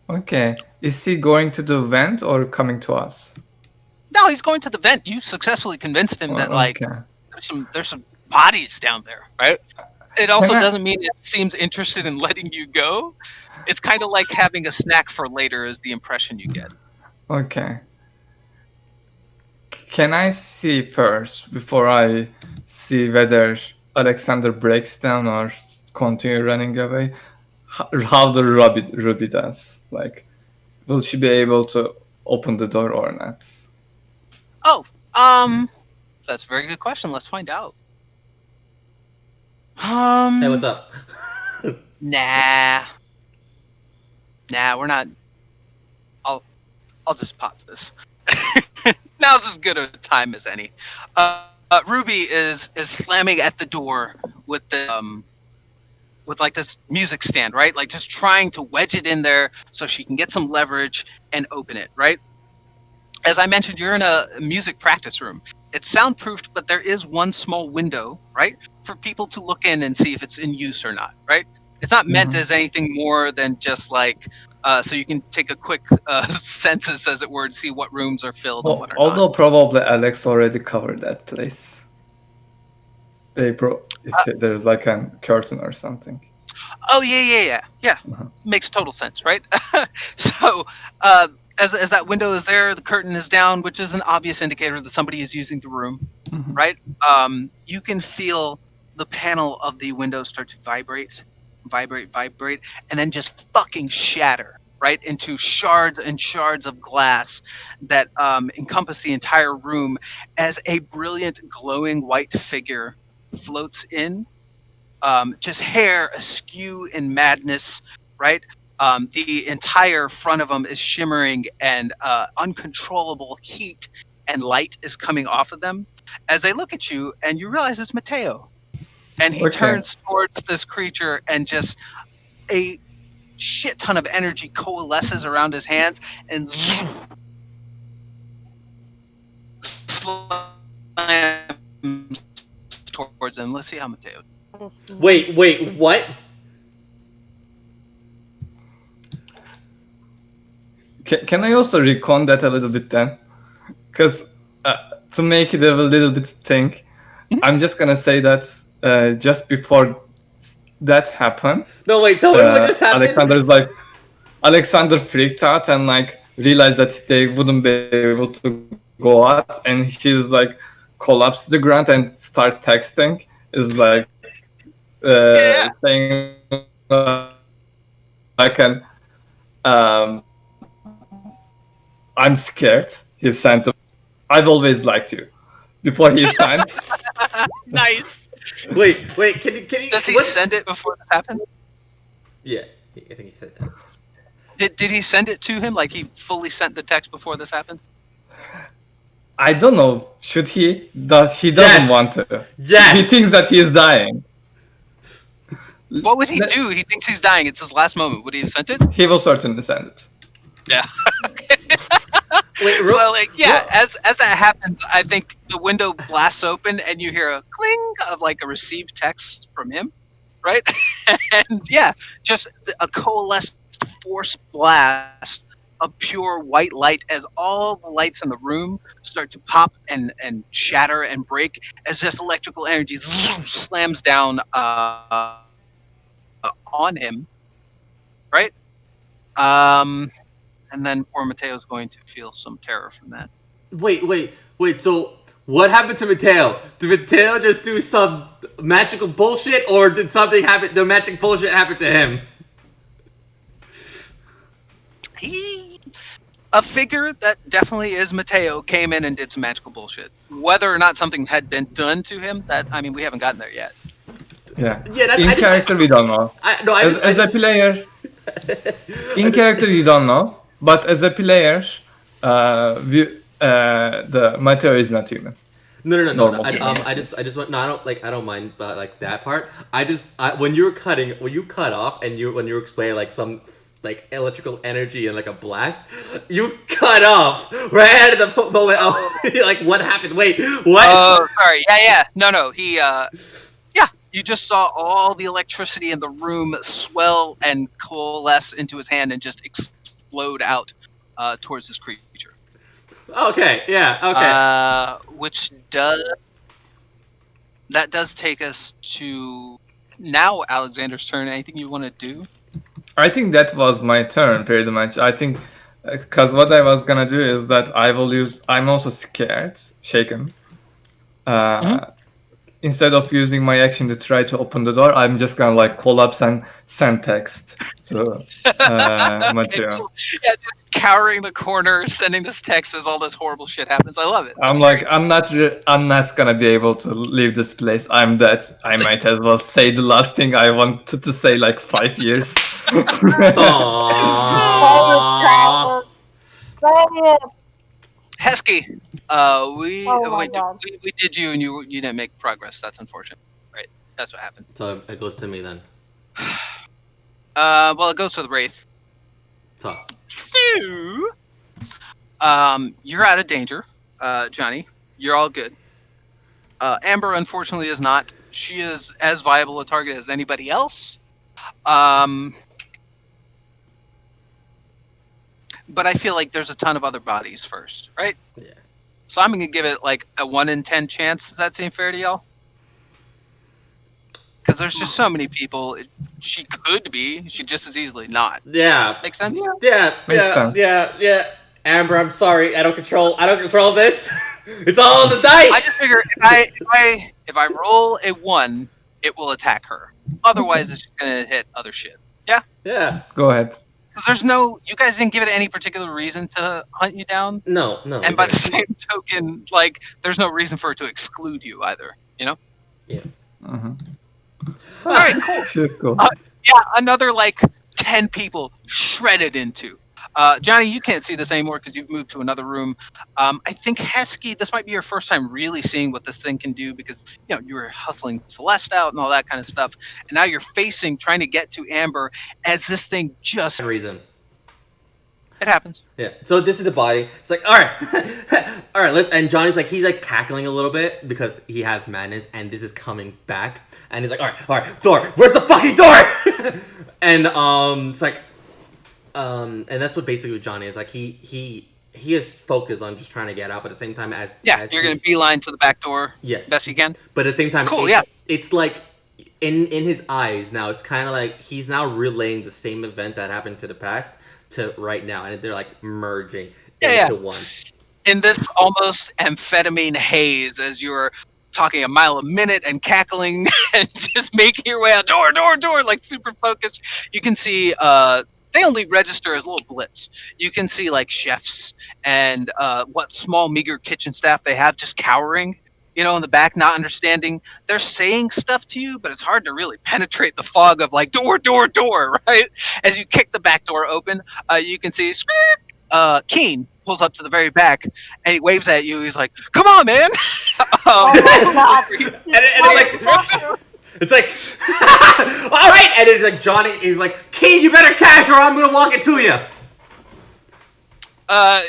Okay. Is he going to the vent or coming to us? No, he's going to the vent. You successfully convinced him that like Okay. there's some bodies down there, right? It also Can I- doesn't mean it seems interested in letting you go. It's kind of like having a snack for later is the impression you get. Okay. Can I see first before I see whether Alexander breaks down or continue running away? How the Ruby does? Like, will she be able to open the door or not? Oh, that's a very good question. Let's find out. Hey, what's up? Nah, we're not. I'll just pop this. Now's as good a time as any. Ruby is slamming at the door with the with like this music stand, right? Like just trying to wedge it in there so she can get some leverage and open it, right? As I mentioned, you're in a music practice room. It's soundproofed, but there is one small window, right, for people to look in and see if it's in use or not, right? It's not meant as anything more than just like So you can take a quick census, as it were, to see what rooms are filled and Well, what are although not. probably Alex already covered that place. If there's like a curtain or something. Oh yeah. Uh-huh. Makes total sense, right? So uh, as that window is there, the curtain is down, which is an obvious indicator that somebody is using the room, Mhm. right? You can feel the panel of the window start to vibrate, and then just fucking shatter, right, into shards and shards of glass that encompass the entire room as a brilliant, glowing white figure floats in, just hair askew in madness, right? The entire front of them is shimmering, and uncontrollable heat and light is coming off of them as they look at you, and you realize it's Mateo. And he Okay. turns towards this creature, and just a shit ton of energy coalesces around his hands and slams towards him. Let's see how Mateo. Wait, what? Can I also recon that a little bit then? Because to make it a little bit think, I'm just gonna say that just before that happened, No, wait, tell me what just happened. Alexander freaked out and like realized that they wouldn't be able to go out, and he's like collapsed to the ground and start texting. Is like Yeah. saying like an I'm scared. He sent to I've always liked you. Before he sends, Nice. Wait, can you Does he what? send it before this happened? Yeah, I think he said that. Did he send it to him? Like he fully sent the text before this happened? I don't know. Should he? He doesn't Yes. want to. Yes. He thinks that he is dying. What would he do? He thinks he's dying. It's his last moment. Would he have sent it? He will certainly send it. Yeah. Wait, So like, yeah, as that happens, I think the window blasts open and you hear a cling of like a received text from him, right? And yeah, just a coalesced force blast of pure white light as all the lights in the room start to pop and shatter and break as just electrical energy slams down on him, right? And then poor Mateo's going to feel some terror from that. wait. So what happened to Mateo? Did Mateo just do some magical bullshit, or did something happen? The magic bullshit happened to him? A figure that definitely is Mateo came in and did some magical bullshit. Whether or not something had been done to him, that I mean, we haven't gotten there yet. Yeah. Yeah, In character, we don't know. As a player, in character, you don't know. But as a player, the Mateo is not human. No. Normal. I just want. No, I don't mind, like that part. When you cut off, and when you were explaining like some like electrical energy and like a blast, you cut off right at the moment. Like what happened? Wait, what? Oh, sorry. Yeah. No. He. Yeah. You just saw all the electricity in the room swell and coalesce into his hand and just explode out towards this creature. Okay. Yeah. Okay. Which does take us to now Alexander's turn. Anything you want to do? I think that was my turn pretty much. I think because what I was gonna do is that I'm also scared, shaken. Instead of using my action to try to open the door, I'm just gonna like collapse and send text to Mateo. Cool. Yeah, just cowering the corner, sending this text as all this horrible shit happens. I love it. I'm like, I'm not gonna be able to leave this place. I'm dead. I might as well say the last thing I wanted to say like 5 years. Aww. Hesky, we did you and you didn't make progress. That's unfortunate. Right. That's what happened. So it goes to me then. Well, it goes to the Wraith. Talk. So, you're out of danger, Johnny. You're all good. Amber, unfortunately, is not. She is as viable a target as anybody else. but I feel like there's a ton of other bodies first, right? Yeah. So I'm gonna give it like a 1 in 10 chance. Does that seem fair to y'all? Because there's just so many people. She could be. She just as easily not. Yeah. Make sense? Yeah. Makes Yeah. sense. Yeah. Amber, I'm sorry. I don't control this. It's all on the dice. I just figure if I roll a 1, it will attack her. Otherwise, it's just gonna hit other shit. Yeah. Go ahead. Because you guys didn't give it any particular reason to hunt you down. No. And by the same token, like, there's no reason for it to exclude you either, you know? Uh-huh. All right, cool. Shit, cool. Yeah, another, like, 10 people shredded into. Johnny, you can't see this anymore because you've moved to another room. I think Hesky, this might be your first time really seeing what this thing can do because, you know, you were hustling Celeste out and all that kind of stuff. And now you're trying to get to Amber as this thing just... reason. It happens. Yeah. So this is the body. It's like, all right, all right. And Johnny's like, he's like cackling a little bit because he has madness, and this is coming back. And he's like, all right, door. Where's the fucking door? And it's like, and that's what basically Johnny is like. He is focused on just trying to get out, but at the same time, as You're gonna beeline to the back door. Yes. Best you can. But at the same time, Cool, it's like in his eyes now. It's kind of like he's now relaying the same event that happened to the past to right now, and they're like merging into one. In this almost amphetamine haze, as you're talking a mile a minute and cackling and just making your way out, door, like super focused, you can see they only register as little blips. You can see like chefs and what small meager kitchen staff they have just cowering, you know, in the back, not understanding. They're saying stuff to you, but it's hard to really penetrate the fog of like door, right? As you kick the back door open, you can see Keen pulls up to the very back and he waves at you. He's like, "Come on, man!" It's like, all right, and it's like Johnny. He's like, Keen, you better catch her. I'm gonna walk it to you. I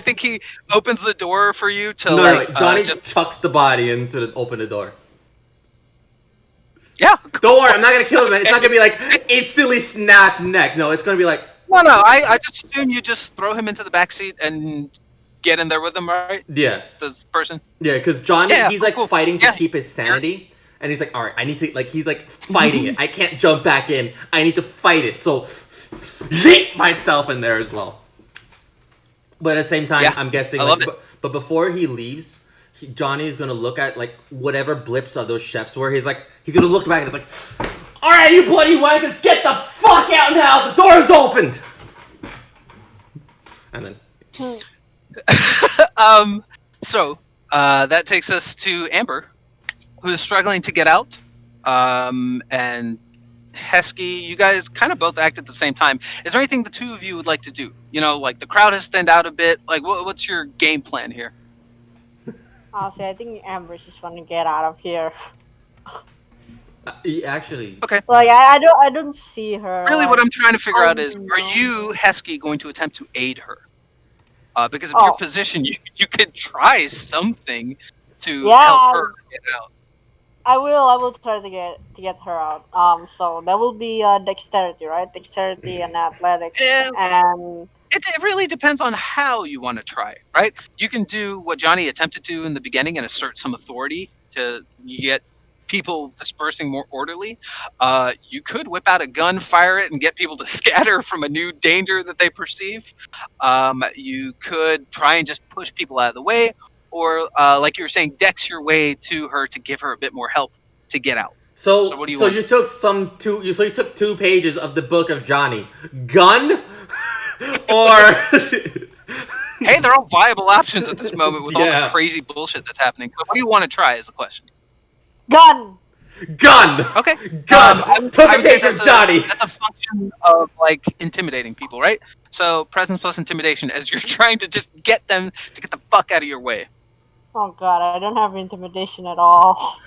think he opens the door for you to Johnny just chucks the body into open the door. Yeah. Don't worry, I'm not gonna kill him. It's not gonna be like instantly snap neck. No, it's gonna be like. No. I just assume you just throw him into the back seat and get in there with him, right? Yeah. This person. Yeah, because Johnny, he's like cool. fighting to keep his sanity. And he's like, all right, I need to, like, he's like fighting it. I can't jump back in. I need to fight it. So, yeet myself in there as well. But at the same time, I'm guessing, I loved it. But before he leaves, Johnny is going to look at, like, whatever blips of those chefs were. He's going to look back and it's like, all right, you bloody wankers, get the fuck out now. The door is opened. And then. So, that takes us to Amber, who is struggling to get out. And Hesky, you guys kind of both act at the same time. Is there anything the two of you would like to do? You know, like the crowd has thinned out a bit. Like, what's your game plan here? Honestly, I think Amber just want to get out of here. Actually. Okay. Like, I don't see her. Really, what I'm trying to figure out is, know. are you, Hesky, going to attempt to aid her? Because of your position, you could try something to help her get out. I will try to get her out. So that will be dexterity, right? Dexterity and athletics, and it really depends on how you want to try, right? You can do what Johnny attempted to in the beginning and assert some authority to get people dispersing more orderly. You could whip out a gun, fire it, and get people to scatter from a new danger that they perceive. You could try and just push people out of the way, or like you were saying, dex your way to her to give her a bit more help to get out. So what do you want? You took 2 pages of the book of Johnny. Gun or Hey, they're all viable options at this moment with all the crazy bullshit that's happening. So what do you want to try is the question. gun. Okay. Gun. Took a page from Johnny. That's a function of like intimidating people, right? So presence plus intimidation as you're trying to just get them to get the fuck out of your way. Oh god, I don't have intimidation at all.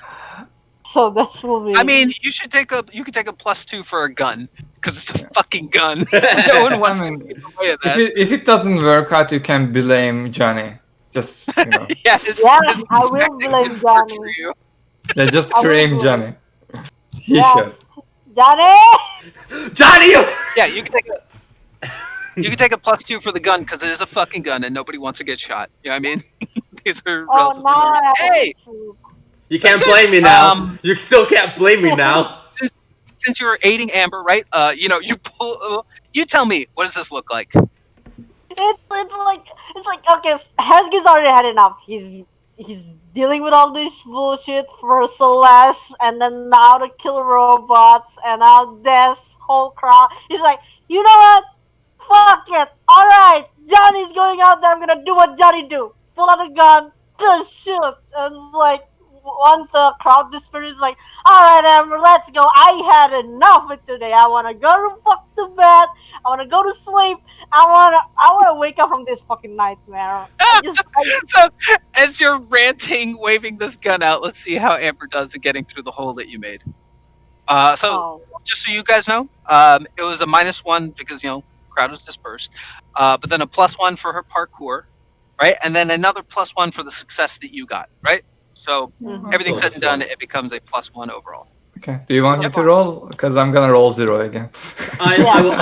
So that's will be. I mean, you could take a +2 for a gun because it's a fucking gun. No one wants to get in the way of that. If it doesn't work out, you can blame Johnny. Just you know. I will blame Johnny. Yeah, just frame Johnny. He should. Johnny. Johnny. Yeah, you can take a. You can take a +2 for the gun because it is a fucking gun and nobody wants to get shot. You know what I mean? These are Oh relatively normal. no! Hey, You can't good. blame me now. Um, You still can't blame me now. since you were aiding Amber, right? You pull. You tell me, what does this look like? It's like okay, Hesky's already had enough. He's dealing with all this bullshit for Celeste, and then now the killer robots, and now this whole crowd. He's like, you know what? Fuck it. All right, Johnny's going out there. I'm gonna do what Johnny do. Pull out a gun, just shoot. And it's like once the crowd disperses, like, all right, Amber, let's go. I had enough of today. I wanna go to fuck to bed. I wanna go to sleep. I wanna wake up from this fucking nightmare. So, as you're ranting, waving this gun out, let's see how Amber does in getting through the hole that you made. Oh, Just so you guys know, it was a -1 because crowd was dispersed, but then a +1 for her parkour, right? And then another +1 for the success that you got, right? So everything So said and done, fun. it becomes a +1 overall. Okay. Do you want me to roll? Because I'm gonna roll 0 again. I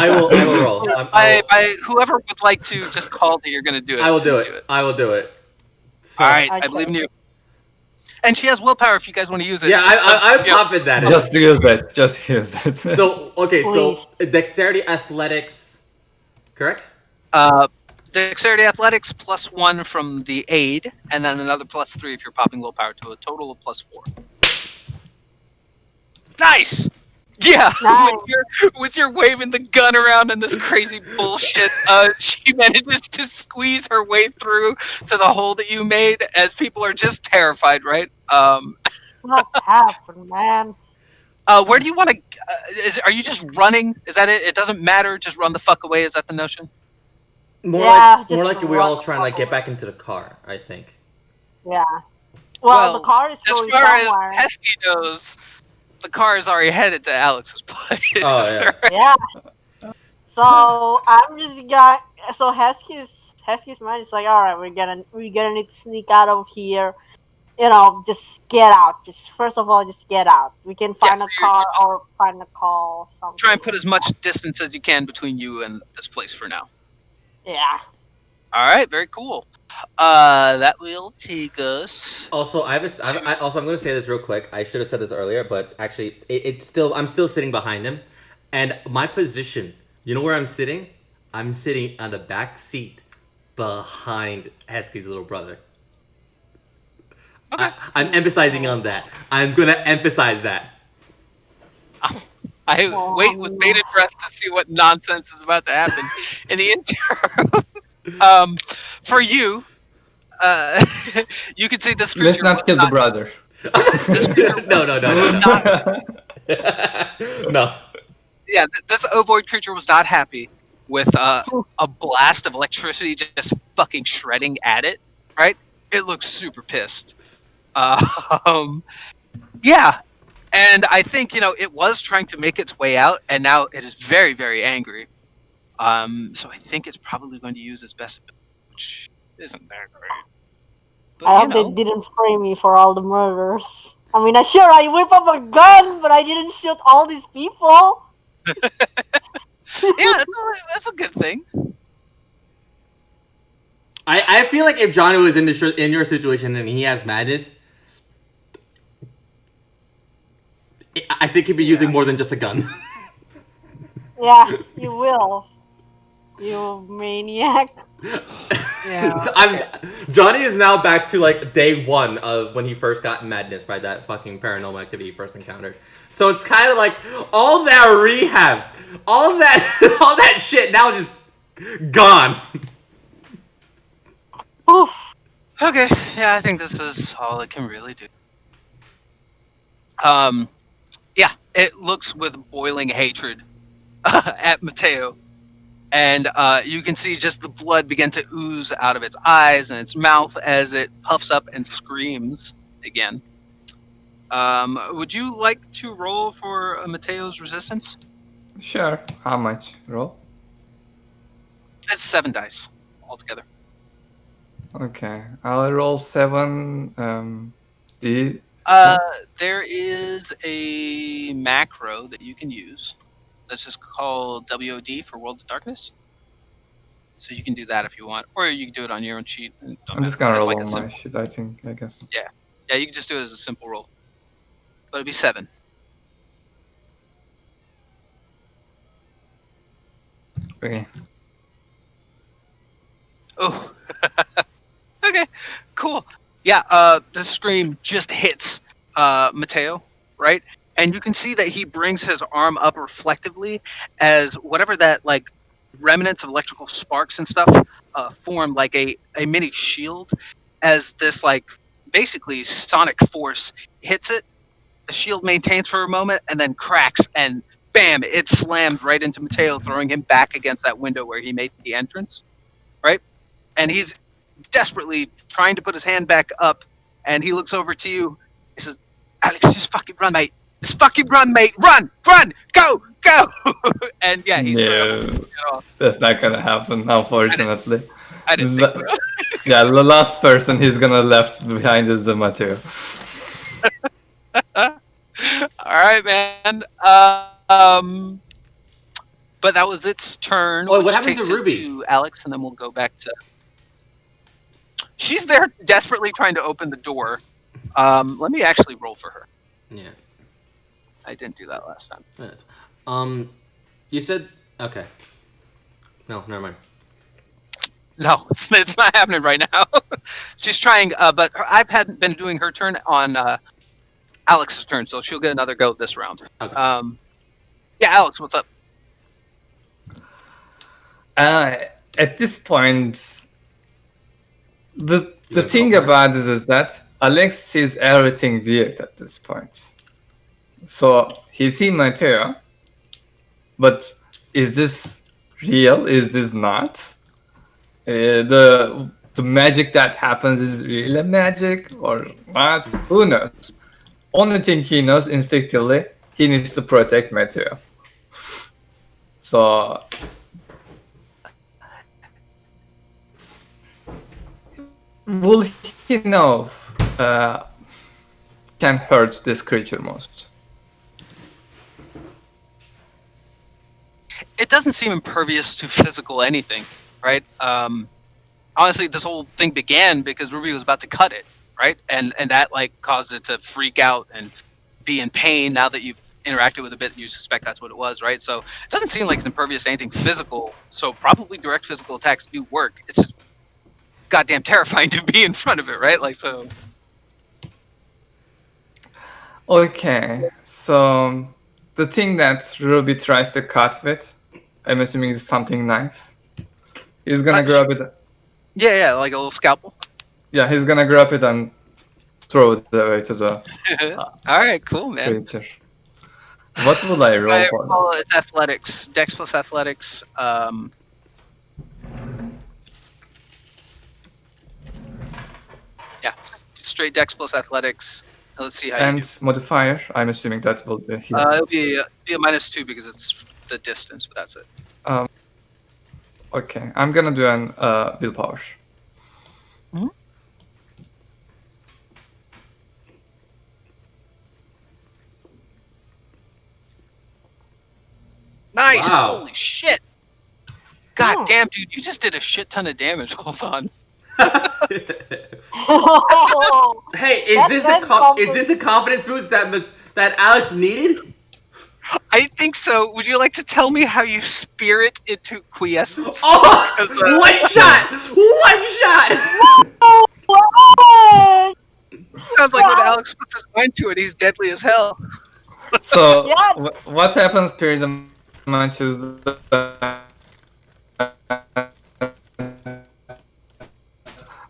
will roll. By whoever would like to just call that you're going to do it. I will do it. I will do it. So, All right, Okay. I believe in you. And she has willpower if you guys want to use it. Yeah, I'm popping that in. Just use it. Just use it. So okay, so Please. dexterity, athletics, correct? Dexterity athletics +1 from the aid, and then another +3 if you're popping willpower to a total of +4. Nice! Yeah, Nice. with your waving the gun around and this crazy bullshit, she manages to squeeze her way through to the hole that you made as people are just terrified, right? what happened, man? Where do you want to? Are you just running? Is that it? It doesn't matter. Just run the fuck away. Is that the notion? More Yeah, more just like we're all run trying to like, get forward. back into the car. I think. Yeah. Well, the Well, car is As going far somewhere. as Hesky knows, the car is already headed to Alex's place. Oh, yeah. right? Yeah. So I'm just got. So Hesky's mind is like, all right, we're gonna need to sneak out of here. Just get out. Just first of all, just get out. We can find so a you're car just or find a call. Something. Try and put as much distance as you can between you and this place for now. Yeah. All right, very cool. That will take us. Also, I'm going to say this real quick. I should have said this earlier, but actually, I'm still sitting behind him, and my position. You know where I'm sitting? I'm sitting on the back seat behind Hesky's little brother. Okay. I'm emphasizing on that. I'm gonna emphasize that. I wait with bated breath to see what nonsense is about to happen in the interim. For you, you can see this Let's creature. not kill the brother. No. No. Yeah, this ovoid creature was not happy with a blast of electricity just fucking shredding at it. Right? It looks super pissed. Yeah, and I think it was trying to make its way out, and now it is very, very angry. So I think it's probably going to use its best, which isn't that great. But I hope they didn't frame me for all the murders. I mean, I whip up a gun, but I didn't shoot all these people. yeah, that's a good thing. I feel like if Johnny was in your situation and he has madness, I think he'd be using more than just a gun. Yeah, you will. You maniac. Yeah. Johnny is now back to like day 1 of when he first got madness by that fucking paranormal activity he first encountered. So it's kind of like all that rehab, all that shit now just gone. Oof. Okay, yeah, I think this is all it can really do. Yeah, it looks with boiling hatred at Mateo. And you can see just the blood begin to ooze out of its eyes and its mouth as it puffs up and screams again. Would you like to roll for Mateo's resistance? Sure. How much? Roll. It's 7 dice altogether. Okay. I'll roll 7. There is a macro that you can use. That's just called WOD for World of Darkness. So you can do that if you want, or you can do it on your own sheet. I'm just gonna It's roll like a on my simple. shit, I think, I guess. Yeah, you can just do it as a simple roll. But it'd be 7. Okay. Oh. Okay, cool. Yeah, the scream just hits Mateo, right? And you can see that he brings his arm up reflectively as whatever that like remnants of electrical sparks and stuff form like a mini shield as this like basically sonic force hits it. The shield maintains for a moment and then cracks and bam, it slams right into Mateo, throwing him back against that window where he made the entrance, right? And he's desperately trying to put his hand back up, and he looks over to you. He says, "Alex, just fucking run, mate. Just fucking run, mate. Run, go, go!" And yeah, he's No, that's not gonna happen, unfortunately. I didn't think so. Yeah, the last person he's gonna left behind is the Mateo. All right, man. But that was its turn. Oh, which what happened takes to it Ruby? to Alex, and then we'll go back to. She's there, desperately trying to open the door. Let me actually roll for her. Yeah. I didn't do that last time. You said okay. No, never mind. No, it's not happening right now. She's trying, but I've been doing her turn on Alex's turn, so she'll get another go this round. Okay. Yeah, Alex, what's up? At this point, the gonna thing help her? about this is that Alex sees everything weird at this point. So he sees Mateo, but is this real? Is this not? The magic that happens is really magic or not? Who knows? Only thing he knows instinctively, he needs to protect Mateo. So will he know can hurt this creature most? It doesn't seem impervious to physical anything, right? Honestly, this whole thing began because Ruby was about to cut it, right? And that like caused it to freak out and be in pain. Now that you've interacted with it a bit, you suspect that's what it was, right? So it doesn't seem like it's impervious to anything physical. So probably direct physical attacks do work. It's just goddamn terrifying to be in front of it, right? Like so. Okay, so the thing that Ruby tries to cut with, I'm assuming it's something knife. He's gonna grab it. Yeah, like a little scalpel. Yeah, he's gonna grab it and throw it away to the All right, cool, man. creature. What will I roll I for? roll it's athletics, Dex plus athletics. Yeah, just straight Dex plus athletics. Let's see how you And do. modifier, I'm assuming that will be here. It'll be a -2 because it's the distance, but that's it. Okay, I'm gonna do an willpower. Mhm. Nice! Wow. Holy shit! God Oh. damn, dude, you just did a shit ton of damage. Hold on. Hey, is this the confidence boost that Alex needed? I think so. Would you like to tell me how you spirit into quiescence? Oh, 'Cause, one shot! One shot! What? sounds like when Alex puts his mind to it, he's deadly as hell. So Yeah. what happens pretty much is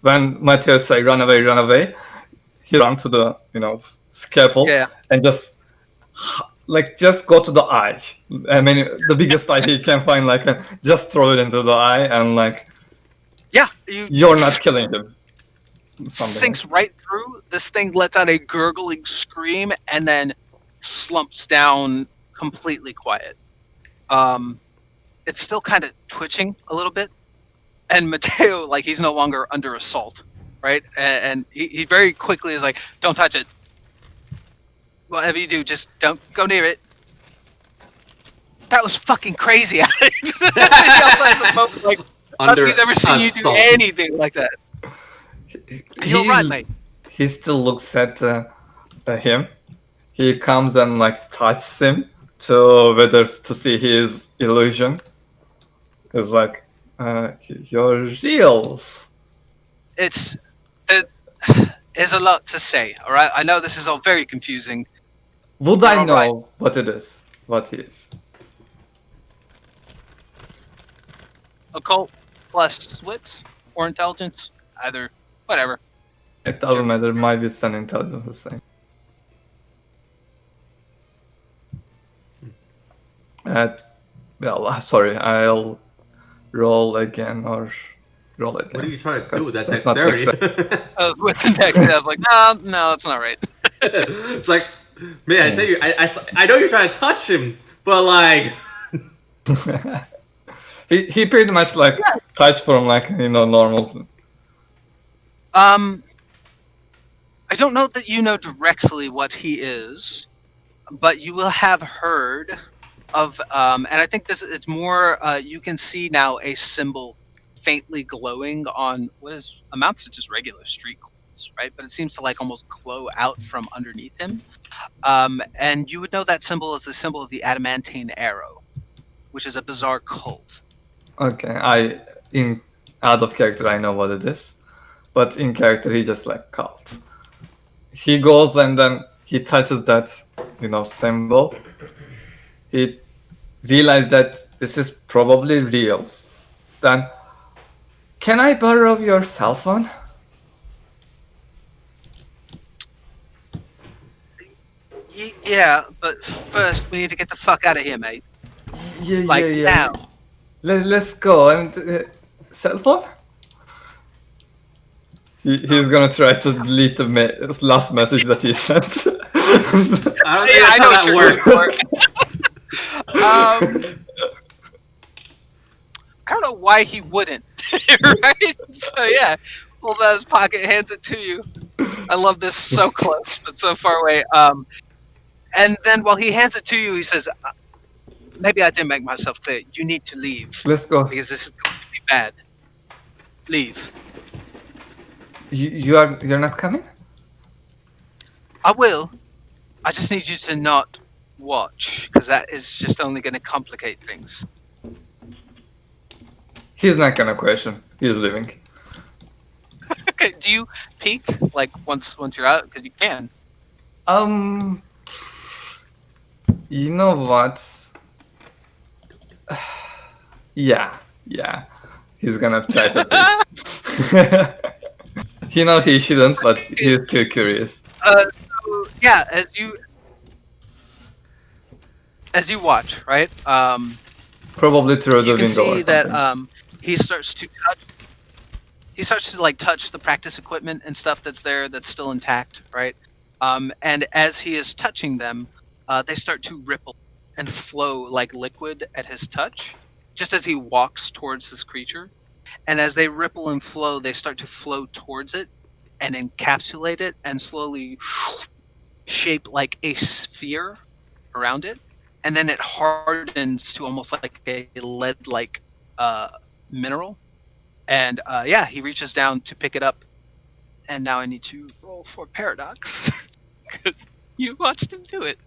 when Mateo say run away, he run to the scalpel Yeah. and just go to the eye. I mean the biggest eye he can find, just throw it into the eye and Yeah, you're not killing him. Something sinks right through. This thing lets out a gurgling scream and then slumps down completely quiet. It's still kind of twitching a little bit, and Mateo, he's no longer under assault, right? And he very quickly is like, "Don't touch it. Whatever you do, just don't go near it." That was fucking crazy, Alex. He also has a moment under I've never seen you do assault. anything like that. You're right, mate. He still looks at him. He comes and like touches him to see his illusion. It's like, you're real. It's there's a lot to say. All right, I know this is all very confusing. Would You're I all know right. what it is? What he is? Occult plus wits or intelligence, either, whatever. It doesn't matter. My wits and intelligence is the same. Well, sorry. I'll roll again or roll again. What are you trying to do with that That's not dexterity? With the next, I was like, no, that's not right. It's like, man, I tell you, I know you're trying to touch him, but like, he pretty much like touched from like normal. I don't know that you know directly what he is, but you will have heard of, and I think it's more, you can see now a symbol faintly glowing on what amounts to just regular street clothes, right? But it seems to like almost glow out from underneath him. And you would know that symbol as the symbol of the adamantine arrow, which is a bizarre cult. Okay, out of character I know what it is, but in character he just like cult. He goes and then he touches that symbol. He realized that this is probably real. Then, can I borrow your cell phone? Yeah, but first we need to get the fuck out of here, mate. Yeah. Now. Let's go. And cell phone? He's gonna try to delete the last message that he sent. I don't think that's how that works. I don't know why he wouldn't, right? So yeah, pulls out his pocket, hands it to you. I love this, so close but so far away. And then while he hands it to you, he says, "Maybe I didn't make myself clear. You need to leave. Let's go. Because this is going to be bad. Leave." You're not coming? I will. I just need you to not watch, because that is just only going to complicate things. He's not gonna question. He's leaving. Okay, do you peek, like, once you're out? Because you can. You know what? Yeah. He's gonna try to peek. He knows he shouldn't, but he's too curious. So, yeah, as you watch, right? Probably through the You window. can see or that something. he starts to like touch the practice equipment and stuff that's there that's still intact, right? And as he is touching them, they start to ripple and flow like liquid at his touch, just as he walks towards this creature. And as they ripple and flow, they start to flow towards it and encapsulate it and slowly shape like a sphere around it. And then it hardens to almost like a lead-like mineral. And yeah, he reaches down to pick it up. And now I need to roll for paradox because you watched him do it.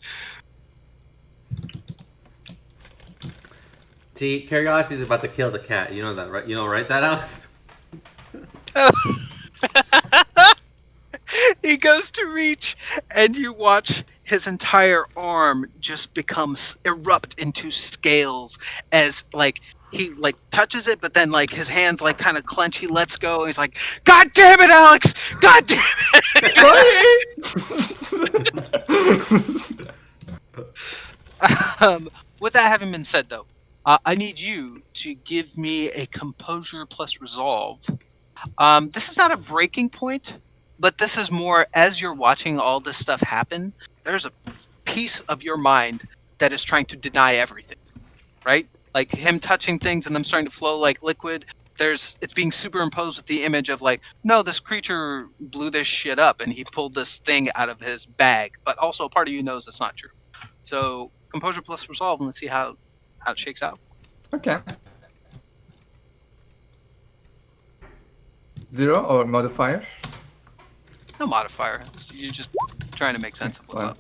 See, curiosity is about to kill the cat. You know that, right? You know, right? That, Alex? He goes to reach, and you watch his entire arm just erupt into scales as like he like touches it, but then like his hands like kind of clench. He lets go, and he's like, "God damn it, Alex! God damn it!" With that having been said, though, I need you to give me a composure plus resolve. This is not a breaking point, but this is more as you're watching all this stuff happen, there's a piece of your mind that is trying to deny everything, right? Like him touching things and them starting to flow like liquid. It's being superimposed with the image of like, no, this creature blew this shit up and he pulled this thing out of his bag. But also a part of you knows that's not true. So composure plus resolve, and let's see how it shakes out. Okay. 0 or modifier? No modifier. You're just trying to make sense of what's Fine. up.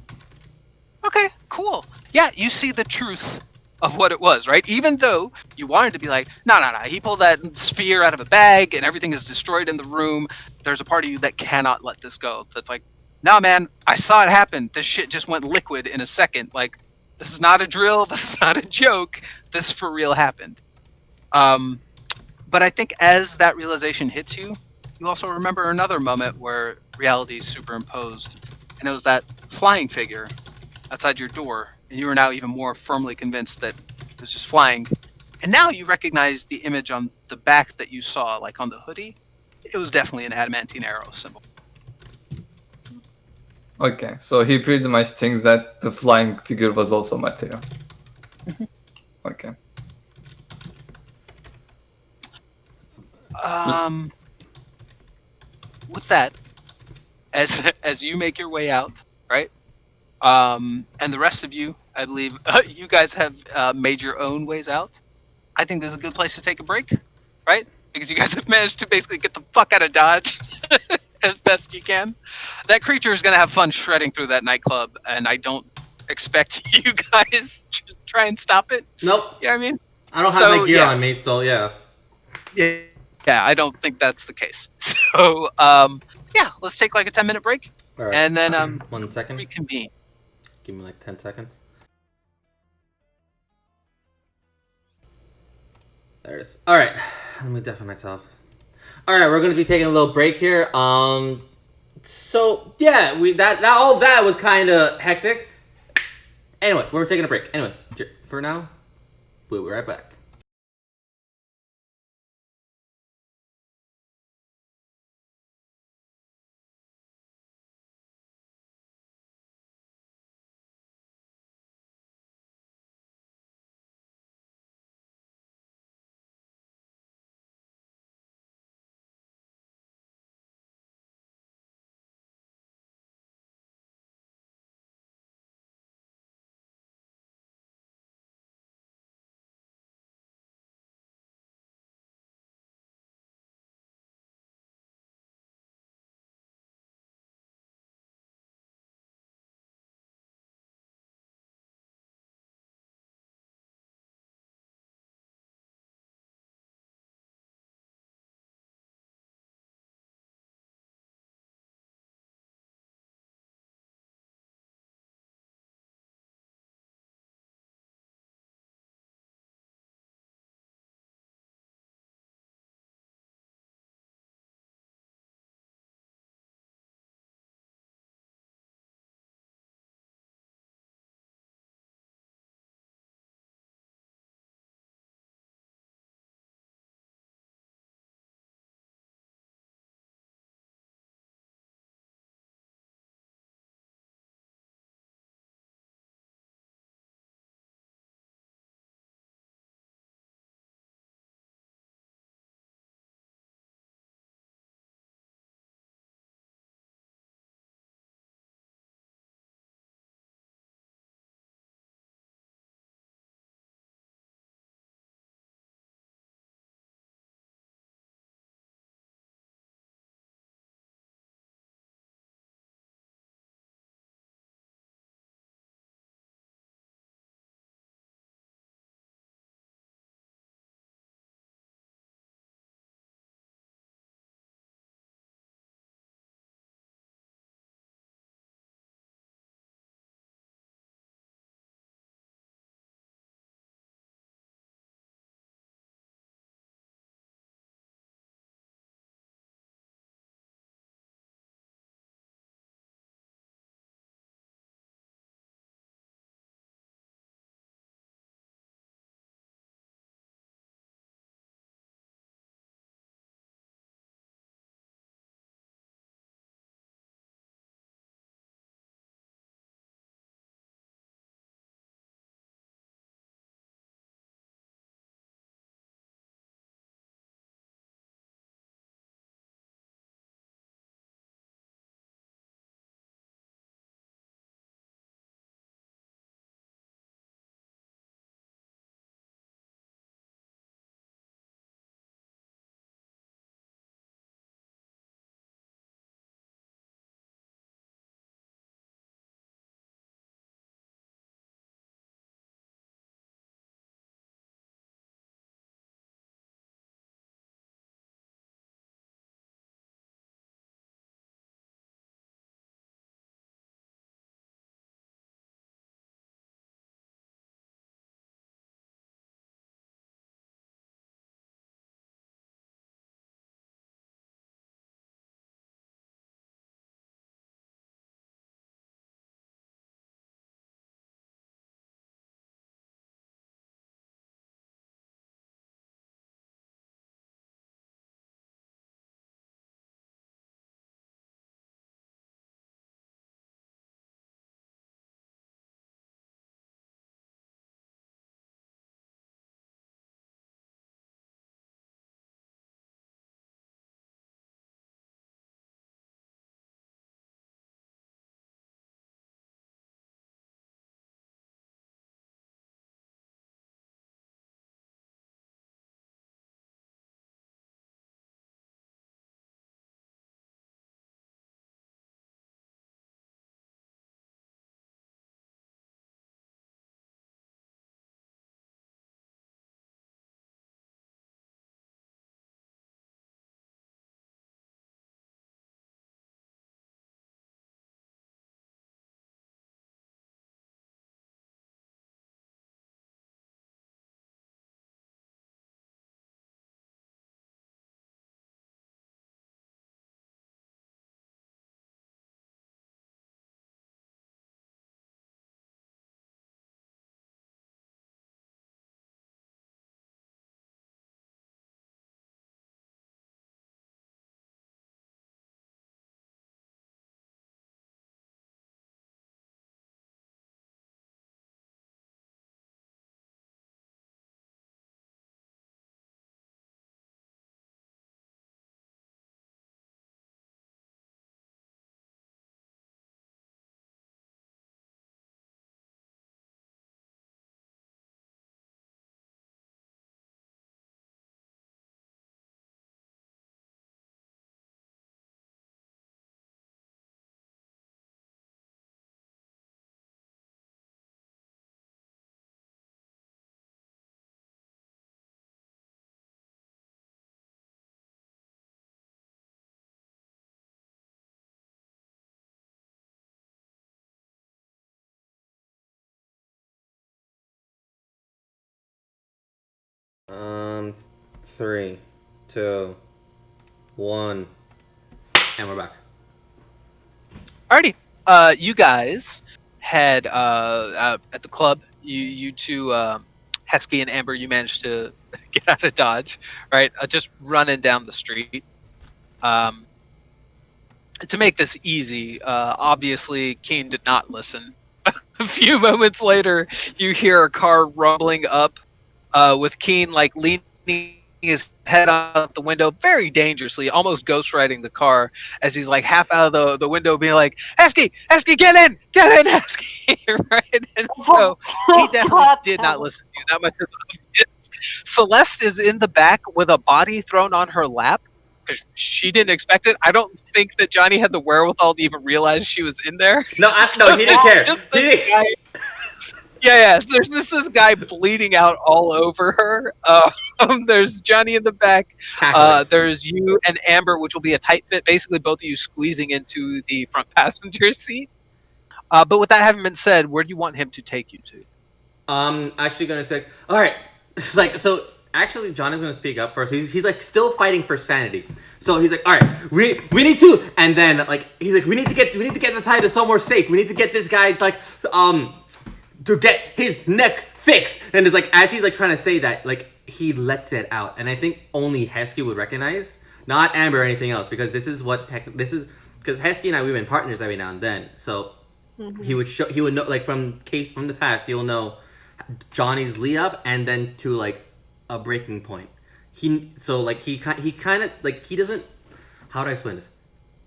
Okay, cool. Yeah, you see the truth of what it was, right? Even though you wanted to be like, no, he pulled that sphere out of a bag and everything is destroyed in the room. There's a part of you that cannot let this go. That's like, nah, man, I saw it happen. This shit just went liquid in a second. Like, this is not a drill. This is not a joke. This for real happened. But I think as that realization hits you, you also remember another moment where reality is superimposed, and it was that flying figure outside your door, and you are now even more firmly convinced that it was just flying. And now you recognize the image on the back that you saw, like on the hoodie. It was definitely an adamantine arrow symbol. Okay, so he pretty much thinks that the flying figure was also material. Okay. With that, as you make your way out, right? And the rest of you, I believe, you guys have made your own ways out. I think this is a good place to take a break, right? Because you guys have managed to basically get the fuck out of Dodge as best you can. That creature is going to have fun shredding through that nightclub, and I don't expect you guys to try and stop it. Nope. You know what I mean? I don't have So, my gear yeah. on me, so yeah. Yeah, I don't think that's the case. So, yeah, let's take like a 10-minute break, All right. and then 1 second. reconvene. Give me like 10 seconds. There it is. All right. Let me deafen myself. All right, we're going to be taking a little break here. So yeah, all that was kind of hectic. Anyway, we're taking a break. Anyway, for now, we'll be right back. 3, 2, 1, and we're back. Alrighty. You guys had at the club. You two, Hesky and Amber. You managed to get out of Dodge, right? Just running down the street. To make this easy, obviously Keen did not listen. A few moments later, you hear a car rumbling up, with Keen like leaning his head out the window very dangerously, almost ghostwriting the car as he's like half out of the window being like, Esky, get in, Esky, right? And so he definitely did not listen to you. That much is obvious. Celeste is in the back with a body thrown on her lap because she didn't expect it. I don't think that Johnny had the wherewithal to even realize she was in there. No, he didn't care. Yeah. So there's just this guy bleeding out all over her. There's Johnny in the back. There's you and Amber, which will be a tight fit. Basically, both of you squeezing into the front passenger seat. But with that having been said, where do you want him to take you to? Actually gonna say, all right. It's like, so actually, John is gonna speak up first. He's like still fighting for sanity. So he's like, all right, we need to, and then like he's like, we need to get the tie to somewhere safe. We need to get this guy like to get his neck fixed. And it's like, as he's like trying to say that, like he lets it out, and I think only Hesky would recognize, not Amber or anything else, because this is because Hesky and I, we've been partners every now and then. So he would know, like from the past, he'll know Johnny's lead up and then to like a breaking point. He kind of like, he doesn't, how do I explain this?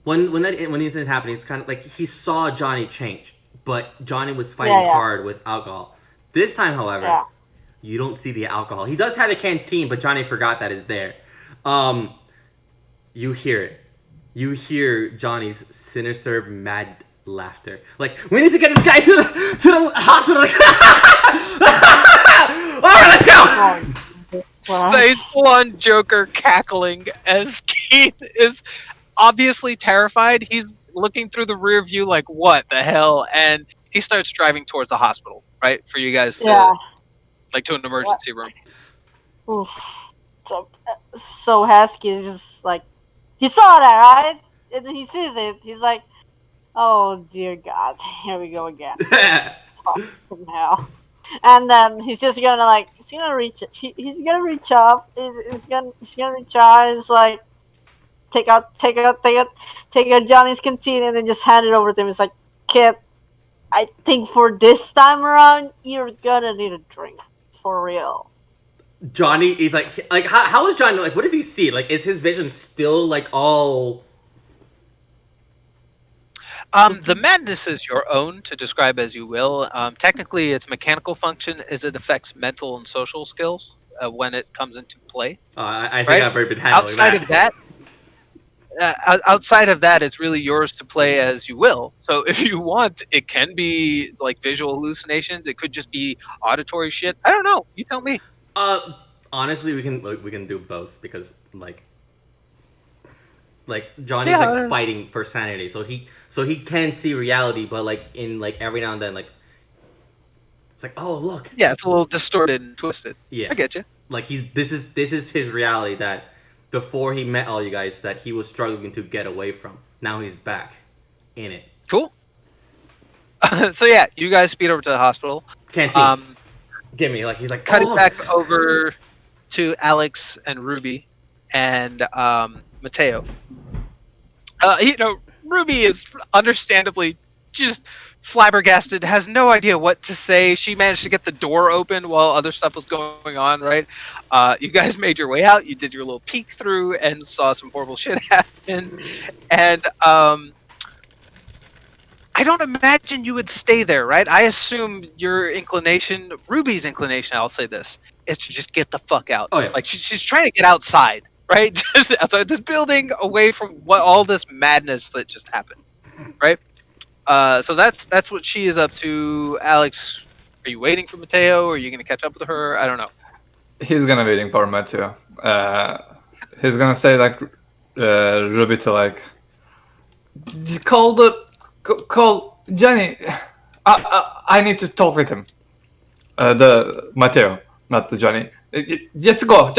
When the incident's happening, it's kind of like he saw Johnny change, but Johnny was fighting hard with alcohol. This time, however, you don't see the alcohol. He does have a canteen, but Johnny forgot that is there. You hear it. You hear Johnny's sinister, mad laughter. Like, we need to get this guy to the hospital. Like, all right, let's go. So he's full on Joker cackling as Keith is obviously terrified. He's looking through the rear view like, what the hell? And he starts driving towards the hospital, right? For you guys to, like, to an emergency room. Oof. So Hesky is just like, he saw that, right? And then he sees it. He's like, oh dear God, here we go again. Fucking hell. And then he's just gonna reach it. He's gonna reach up. He's gonna reach out. And it's like, take out Johnny's canteen and then just hand it over to him. It's like, kid, I think for this time around, you're gonna need a drink for real. Johnny is like how is Johnny, like, what does he see? Like, is his vision still like all? The madness is your own to describe as you will. Technically, its mechanical function is it affects mental and social skills when it comes into play. I think I've already been handling outside of that, it's really yours to play as you will. So if you want, it can be like visual hallucinations. It could just be auditory shit. I don't know. You tell me. Honestly, we can do both, because like Johnny's like fighting for sanity, so he can see reality, but like in like every now and then, like it's like, oh look, it's a little distorted and twisted. I get you. Like this is his reality that before he met all you guys that he was struggling to get away from. Now he's back in it. Cool. So yeah, you guys speed over to the hospital. Canteen. Give me, like, he's like, cut it back over to Alex and Ruby and Mateo. Ruby is understandably just flabbergasted, has no idea what to say. She managed to get the door open while other stuff was going on, right? You guys made your way out. You did your little peek through and saw some horrible shit happen. And I don't imagine you would stay there, right? I assume your inclination, Ruby's inclination, I'll say this, is to just get the fuck out. Oh, yeah. Like, she's trying to get outside, right? Just outside this building, away from all this madness that just happened, right? So that's what she is up to. Alex, are you waiting for Mateo, or are you going to catch up with her? I don't know. He's gonna waiting for Mateo. He's gonna say like Ruby to like, call Johnny. I need to talk with him. The Mateo, not the Johnny. Just go.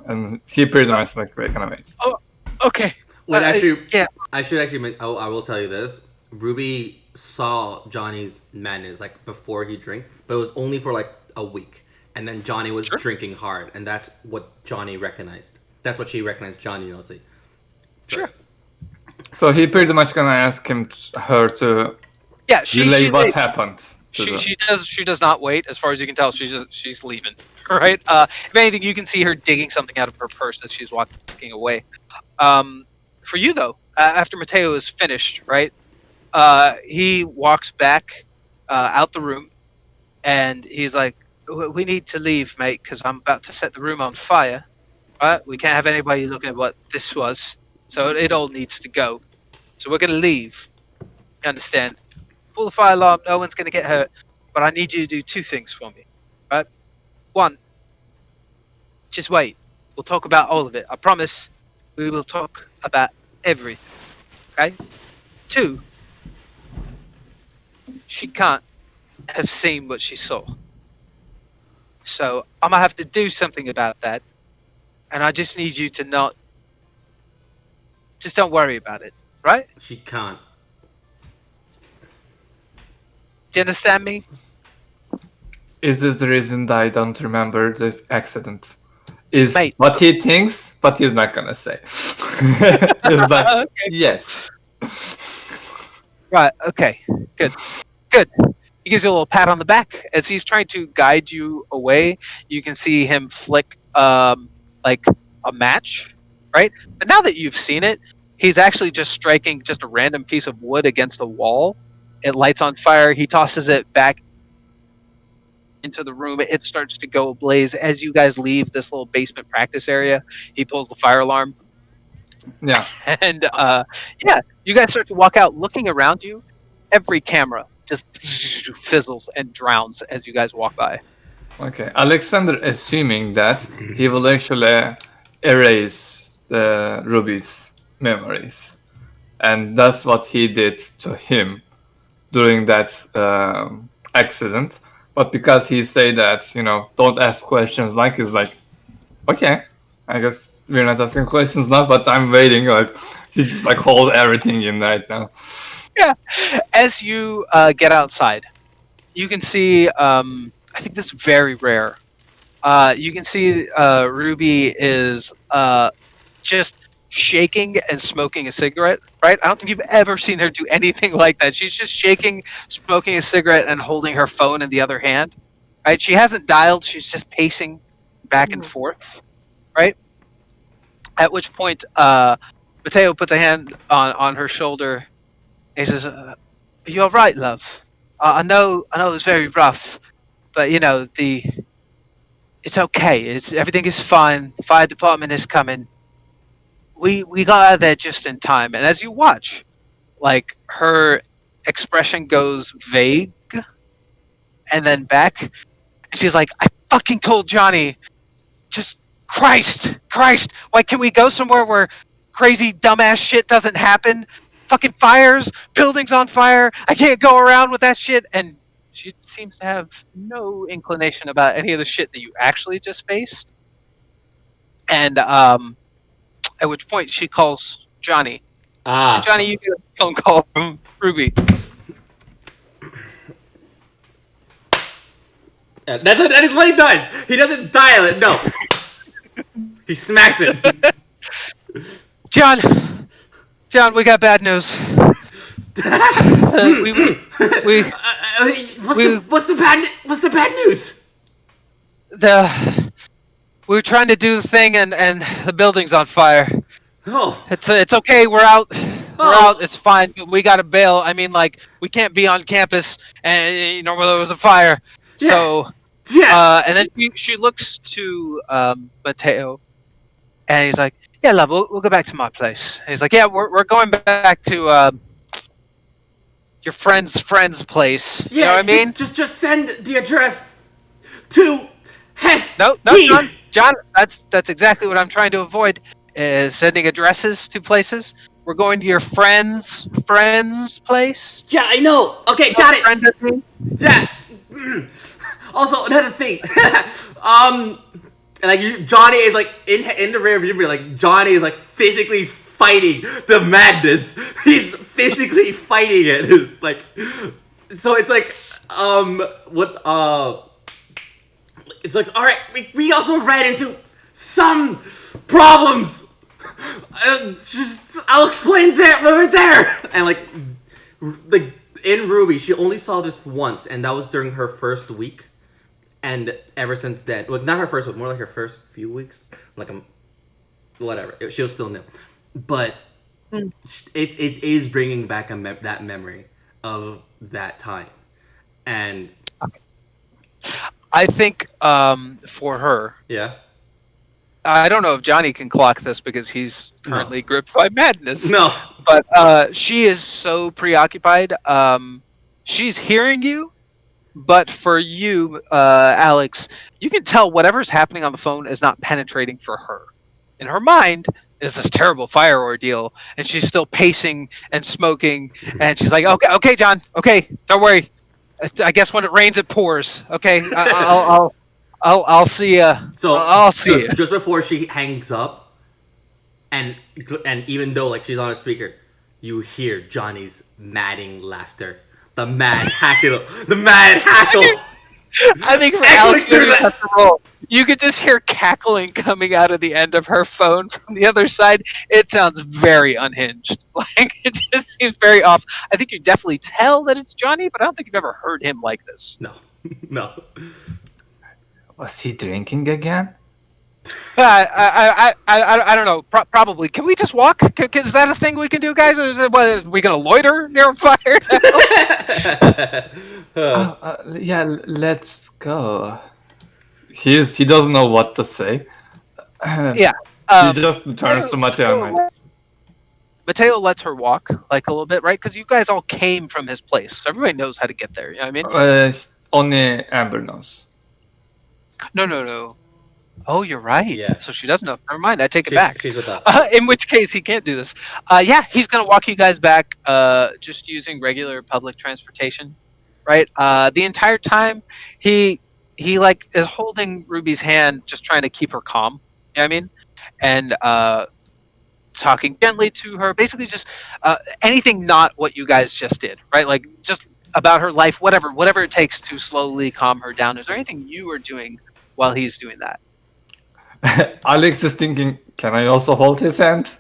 and he pretty much like kind of waits. Oh, okay. Wait, actually, yeah. I should actually. Oh, I will tell you this. Ruby saw Johnny's madness like before he drank, but it was only for like a week, and then Johnny was drinking hard, and that's what Johnny recognized. That's what she recognized Johnny mostly. Sure. So he pretty much gonna ask her to Yeah, relay what happened. She does not wait. As far as you can tell, she's leaving. Right. If anything, you can see her digging something out of her purse as she's walking away. For you though, after Mateo is finished, right? He walks back out the room, and he's like, "We need to leave, mate, because I'm about to set the room on fire. Right? We can't have anybody looking at what this was, so it all needs to go. So we're gonna leave. You understand? Pull the fire alarm. No one's gonna get hurt, but I need you to do two things for me. Right? One, just wait. We'll talk about all of it. I promise. We will talk about everything. Okay? Two, she can't have seen what she saw. So I'm gonna have to do something about that. And I just need you to not... Just don't worry about it. Right? She can't. Do you understand me? Is this the reason that I don't remember the accident? Is Mate. what he thinks, but he's not gonna say. It's like, Okay. yes. Right, okay. Good. He gives you a little pat on the back. As he's trying to guide you away, you can see him flick like a match, right? But now that you've seen it, he's actually just striking just a random piece of wood against a wall. It lights on fire. He tosses it back into the room. It starts to go ablaze. As you guys leave this little basement practice area, he pulls the fire alarm. Yeah. And you guys start to walk out looking around you. Every camera just fizzles and drowns as you guys walk by. Okay. Alexander, assuming that he will actually erase the Ruby's memories, and that's what he did to him during that accident. But because he say that, don't ask questions, like, he's like, okay, I guess we're not asking questions now, but I'm waiting. Like, he just like hold everything in right now. Yeah. As you get outside, you can see, I think this is very rare. You can see Ruby is just shaking and smoking a cigarette, right? I don't think you've ever seen her do anything like that. She's just shaking, smoking a cigarette, and holding her phone in the other hand, right? She hasn't dialed. She's just pacing back and forth, right? At which point, Mateo puts a hand on her shoulder. He says, "You're right, love. I know it was very rough, but it's okay. Everything is fine. The fire department is coming. We got out of there just in time." And as you watch, like, her expression goes vague and then back, and she's like, "I fucking told Johnny. Just Christ, why can't we go somewhere where crazy dumbass shit doesn't happen? Fucking fires, buildings on fire. I can't go around with that shit." And she seems to have no inclination about any of the shit that you actually just faced. And at which point she calls Johnny. And Johnny, you get a phone call from Ruby. Yeah, that is what he does. He doesn't dial it. No, he smacks it. John, we got bad news. What's the bad news? We were trying to do the thing, and the building's on fire. Oh, It's okay. We're out. We're out. It's fine. We got to bail. I mean, like, we can't be on campus, and where there was a fire. Yeah. So, yeah. and then she looks to Mateo, and he's like, "Yeah, love, we'll go back to my place." And he's like, "Yeah, we're going back to your friend's place." Yeah, you know what I mean? Just send the address to Hess. No, John. That's exactly what I'm trying to avoid. Is sending addresses to places. We're going to your friend's place. Yeah, I know. Okay, got it. Friend of me? Yeah. Also, another thing. And like Johnny is like in the rear view mirror, like Johnny is like physically fighting the madness. He's physically fighting it. It's like, so it's like what it's like, all right, we also ran into some problems. I'll explain that when we're there. And like in Ruby, she only saw this once, and that was during her first week. And ever since then, well, not her first week, more like her first few weeks. Like whatever, she was still new, but it is bringing back that memory of that time, and I think for her, yeah. I don't know if Johnny can clock this because he's currently gripped by madness. No. But she is so preoccupied. She's hearing you, but for you, Alex, you can tell whatever's happening on the phone is not penetrating for her. In her mind, is this terrible fire ordeal, and she's still pacing and smoking, and she's like, "Okay, John. Okay, don't worry. I guess when it rains, it pours. Okay, I'll see you. So I'll see you." Just before she hangs up, and even though like she's on a speaker, you hear Johnny's madding laughter, the mad hackle, the mad hackle. I think for Alex, you could just hear cackling coming out of the end of her phone from the other side. It sounds very unhinged. Like it just seems very off. I think you definitely tell that it's Johnny, but I don't think you've ever heard him like this. No. Was he drinking again? I don't know. Probably. Can we just walk? Is that a thing we can do, guys? Are we gonna loiter near a fire? Yeah, let's go. He doesn't know what to say. Yeah. He just turns to Mateo and like, Mateo lets her walk like a little bit, right? Because you guys all came from his place, so everybody knows how to get there. You know what I mean? only Amber knows. No. Oh, you're right. Yeah. So she doesn't know. Never mind. I take it back. She's with us. In which case, he can't do this. Yeah, he's gonna walk you guys back, just using regular public transportation, right? The entire time, he like is holding Ruby's hand, just trying to keep her calm. You know what I mean? And talking gently to her, basically just anything not what you guys just did, right? Like just about her life, whatever it takes to slowly calm her down. Is there anything you are doing while he's doing that? Alex is thinking, can I also hold his hand?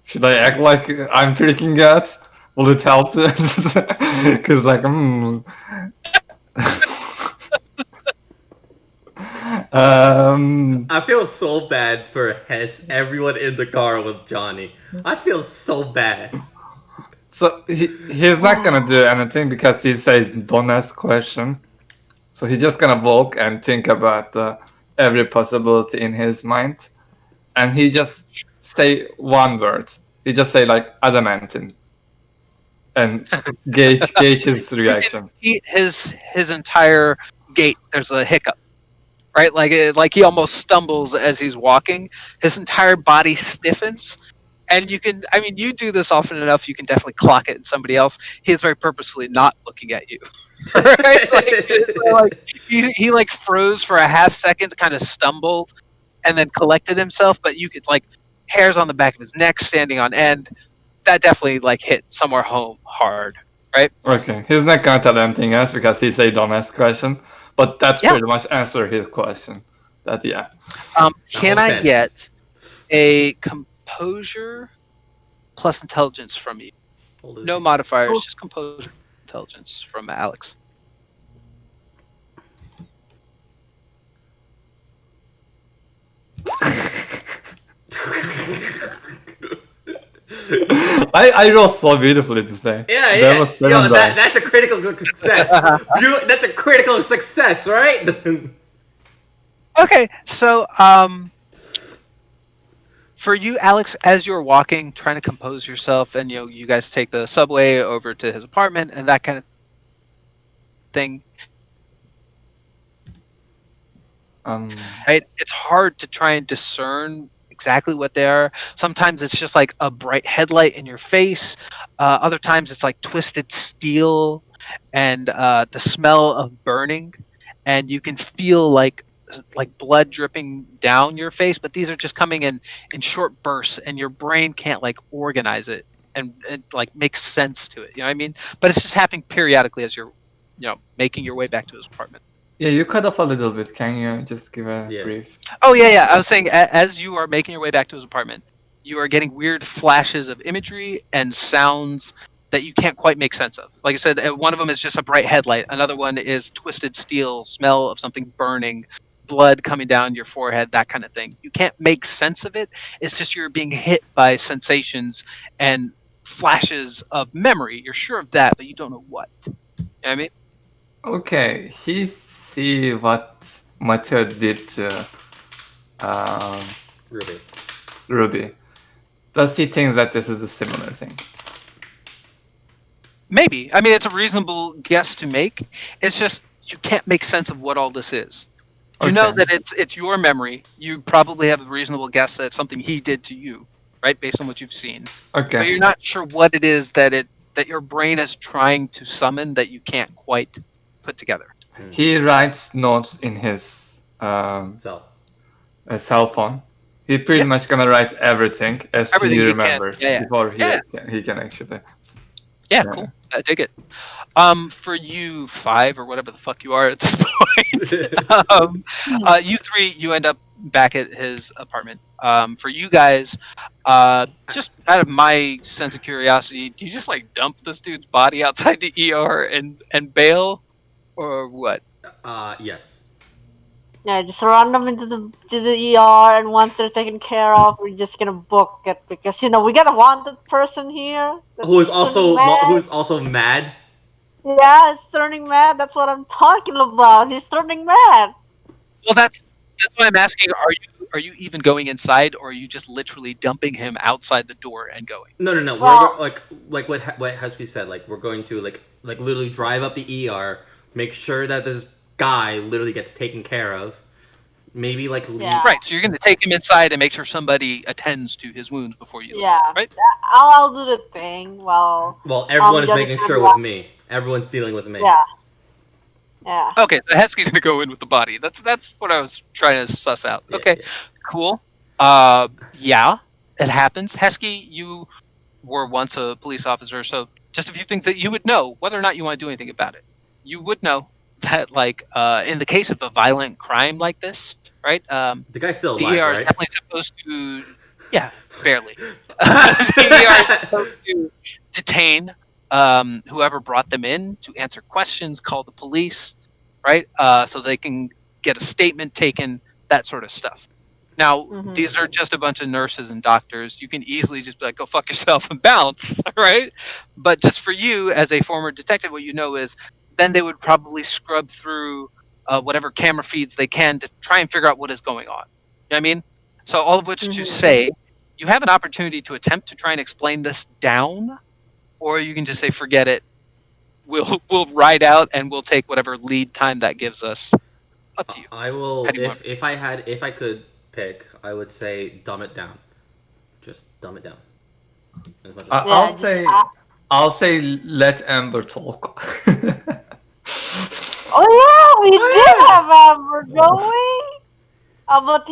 Should I act like I'm freaking out? Will it help? Because like, I feel so bad for everyone in the car with Johnny. I feel so bad. So he's not gonna do anything because he says don't ask question. So he's just gonna walk and think about every possibility in his mind, and he just say one word. He just say like adamantine, and gauge his reaction. His entire gait, there's a hiccup, right? Like he almost stumbles as he's walking. His entire body stiffens. And you can, I mean, you do this often enough, you can definitely clock it in somebody else. He is very purposefully not looking at you. Right? He like froze for a half second, kind of stumbled, and then collected himself. But you could, like, hairs on the back of his neck standing on end. That definitely, like, hit somewhere home hard, right? Okay, he's not gonna tell anything else because he say don't ask question. But that's pretty much answer his question. That Can I get a composure plus intelligence from you? No modifiers, just composure intelligence from Alex. I roll so beautifully to say. Yeah. Yo, that's a critical success. That's a critical success, right? Okay, so for you, Alex, as you're walking, trying to compose yourself, and you guys take the subway over to his apartment and that kind of thing. Right? It's hard to try and discern exactly what they are. Sometimes it's just like a bright headlight in your face. Other times it's like twisted steel and the smell of burning, and you can feel like like blood dripping down your face, but these are just coming in short bursts, and your brain can't like organize it and like make sense to it. You know what I mean? But it's just happening periodically as you're, making your way back to his apartment. Yeah, you cut off a little bit. Can you just give a Yeah. brief? Oh yeah. I was saying as you are making your way back to his apartment, you are getting weird flashes of imagery and sounds that you can't quite make sense of. Like I said, one of them is just a bright headlight. Another one is twisted steel, smell of something burning, blood coming down your forehead, that kind of thing. You can't make sense of it. It's just you're being hit by sensations and flashes of memory. You're sure of that, but you don't know what. You know what I mean? Okay, he see what Mateo did to um, Ruby. Does he think that this is a similar thing? Maybe. I mean, it's a reasonable guess to make. It's just you can't make sense of what all this is. You know Okay. that it's your memory. You probably have a reasonable guess that it's something he did to you, right? Based on what you've seen. But Okay. you're not sure what it is that your brain is trying to summon that you can't quite put together. He writes notes in his So cell phone. He pretty Yeah. much gonna write everything as Everything he he can. remembers Yeah. before Yeah. he can actually. Yeah, Yeah. cool. I dig it. For you 5 or whatever the fuck you are at this point, you 3, you end up back at his apartment. For you guys, just out of my sense of curiosity, do you just like dump this dude's body outside the ER and bail, or what? yes. Yeah, just run them into the ER, and once they're taken care of, we're just gonna book it because we got a wanted person here. that's Who's turning mad. also mad? Yeah, it's turning mad. That's what I'm talking about. He's turning mad. Well, that's why I'm asking. Are you even going inside, or are you just literally dumping him outside the door and going? No. Well- We're like what Husky said. Like we're going to like literally drive up the ER, make sure that this guy literally gets taken care of. Maybe like leave. Yeah. Right. So you're going to take him inside and make sure somebody attends to his wounds before you leave. Yeah. Right. I'll do the thing. Well, Everyone is Johnny making said sure what- with me. Everyone's dealing with me. Yeah. Yeah. Okay, so Hesky's gonna go in with the body. That's what I was trying to suss out. Yeah, Okay, yeah. cool. Yeah, it happens. Hesky, you were once a police officer, so just a few things that you would know, whether or not you want to do anything about it. You would know that, like, in the case of a violent crime like this, right? The guy's still The alive, ER is right? definitely supposed to, yeah, barely. The ER is supposed to detain whoever brought them in to answer questions, call the police, right? So they can get a statement taken, that sort of stuff. Now, Mhm. these are just a bunch of nurses and doctors. You can easily just be like, go fuck yourself and bounce, right? But just for you, as a former detective, what you know is then they would probably scrub through whatever camera feeds they can to try and figure out what is going on. You know what I mean? So all of which to Mhm. say, you have an opportunity to attempt to try and explain this down, or you can just say, forget it. We'll ride out and we'll take whatever lead time that gives us. Up to you. I will How do you want- if I could pick, I would say dumb it down. Just dumb it down. As much as Yeah, I'll just say a- I'll say let Amber talk. Oh yeah, we did have Amber, don't we? But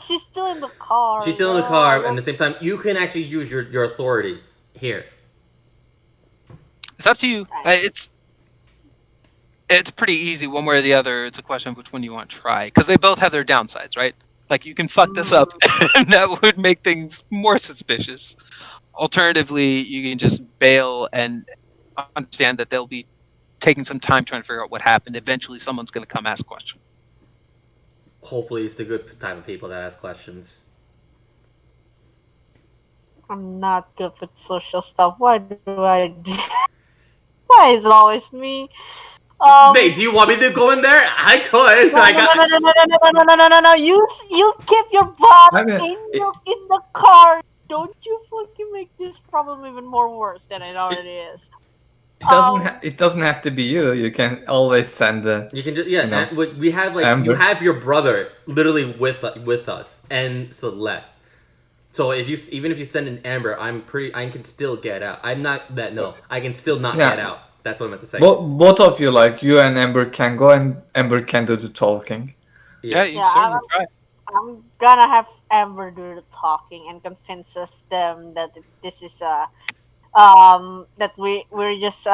she's still in the car. She's still in the yeah. car, and at the same time, you can actually use your authority here. It's up to you. It's pretty easy one way or the other. It's a question of which one you want to try, because they both have their downsides, right? Like you can fuck this up, and that would make things more suspicious. Alternatively, you can just bail and understand that they'll be taking some time trying to figure out what happened. Eventually, someone's going to come ask a question. Hopefully, it's the good type of people that ask questions. I'm not good with social stuff. Why do I do? Why is it always me? Mate, do you want me to go in there? I could. No, I no, got. no, no, no, no, no, no, no, no, no, no! You keep your butt I mean, in the car. Don't you fucking make this problem even more worse than it already is. It doesn't have to be you. You can always send the. You can just know, we have like Amber. you have your brother literally with us and Celeste. So if you send an Amber, I can still get out. I'm not that I can still not Yeah. get out. That's what I meant to say. Both of you, like you and Amber, can go, and Amber can do the talking. Yeah, you Yeah, certainly try. I'm gonna have Amber do the talking and convinces them that this is that we're just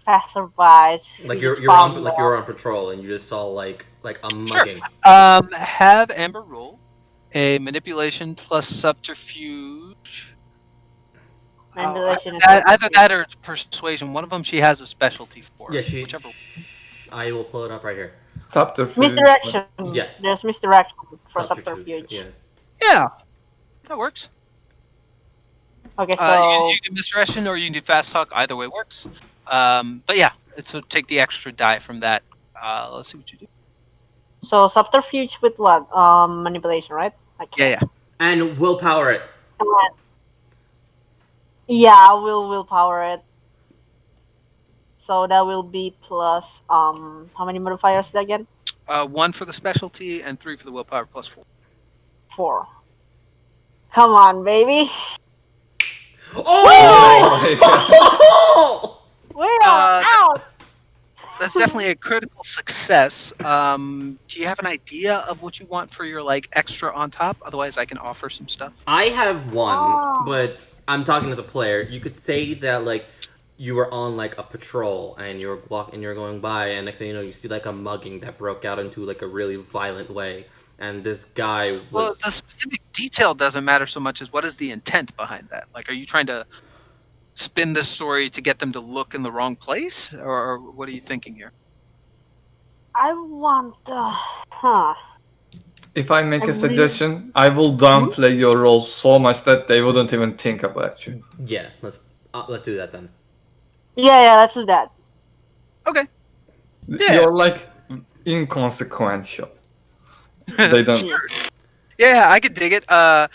passerbys. We Like just you're on found like them. you're on patrol and you just saw like a Sure. mugging. Have Amber roll a manipulation plus subterfuge. Manipulation is Either subterfuge. that or it's persuasion. One of them she has a specialty for. Yeah, Whichever. I will pull it up right here. Subterfuge. Misdirection. Yes. There's misdirection for Subterfuge. subterfuge. Yeah. Yeah, that works. Okay, You, so you can misdirection or you can do fast talk. Either way works. But yeah, it's take the extra die from that. Let's see what you do. subterfuge with what? Manipulation, right? Okay. Yeah. And willpower it. Yeah, I will willpower it. So that will be plus how many modifiers again? 1 for the specialty and 3 for the willpower plus 4. 4. Come on, baby. Oh! We are out. That's definitely a critical success. Do you have an idea of what you want for your like extra on top? Otherwise, I can offer some stuff. I have one, Oh. but I'm talking as a player. You could say that like you were on like a patrol and you're going by, and next thing you know, you see like a mugging that broke out into like a really violent way, and this guy was. Well, the specific detail doesn't matter so much as what is the intent behind that. Like, are you trying to spin this story to get them to look in the wrong place, or what are you thinking here? I want. If I make I a really- suggestion, I will downplay your role so much that they wouldn't even think about you. Yeah, let's do that then. Yeah, let's do that. Okay. Yeah. You're like inconsequential. They don't. Yeah, I could dig it. Yeah,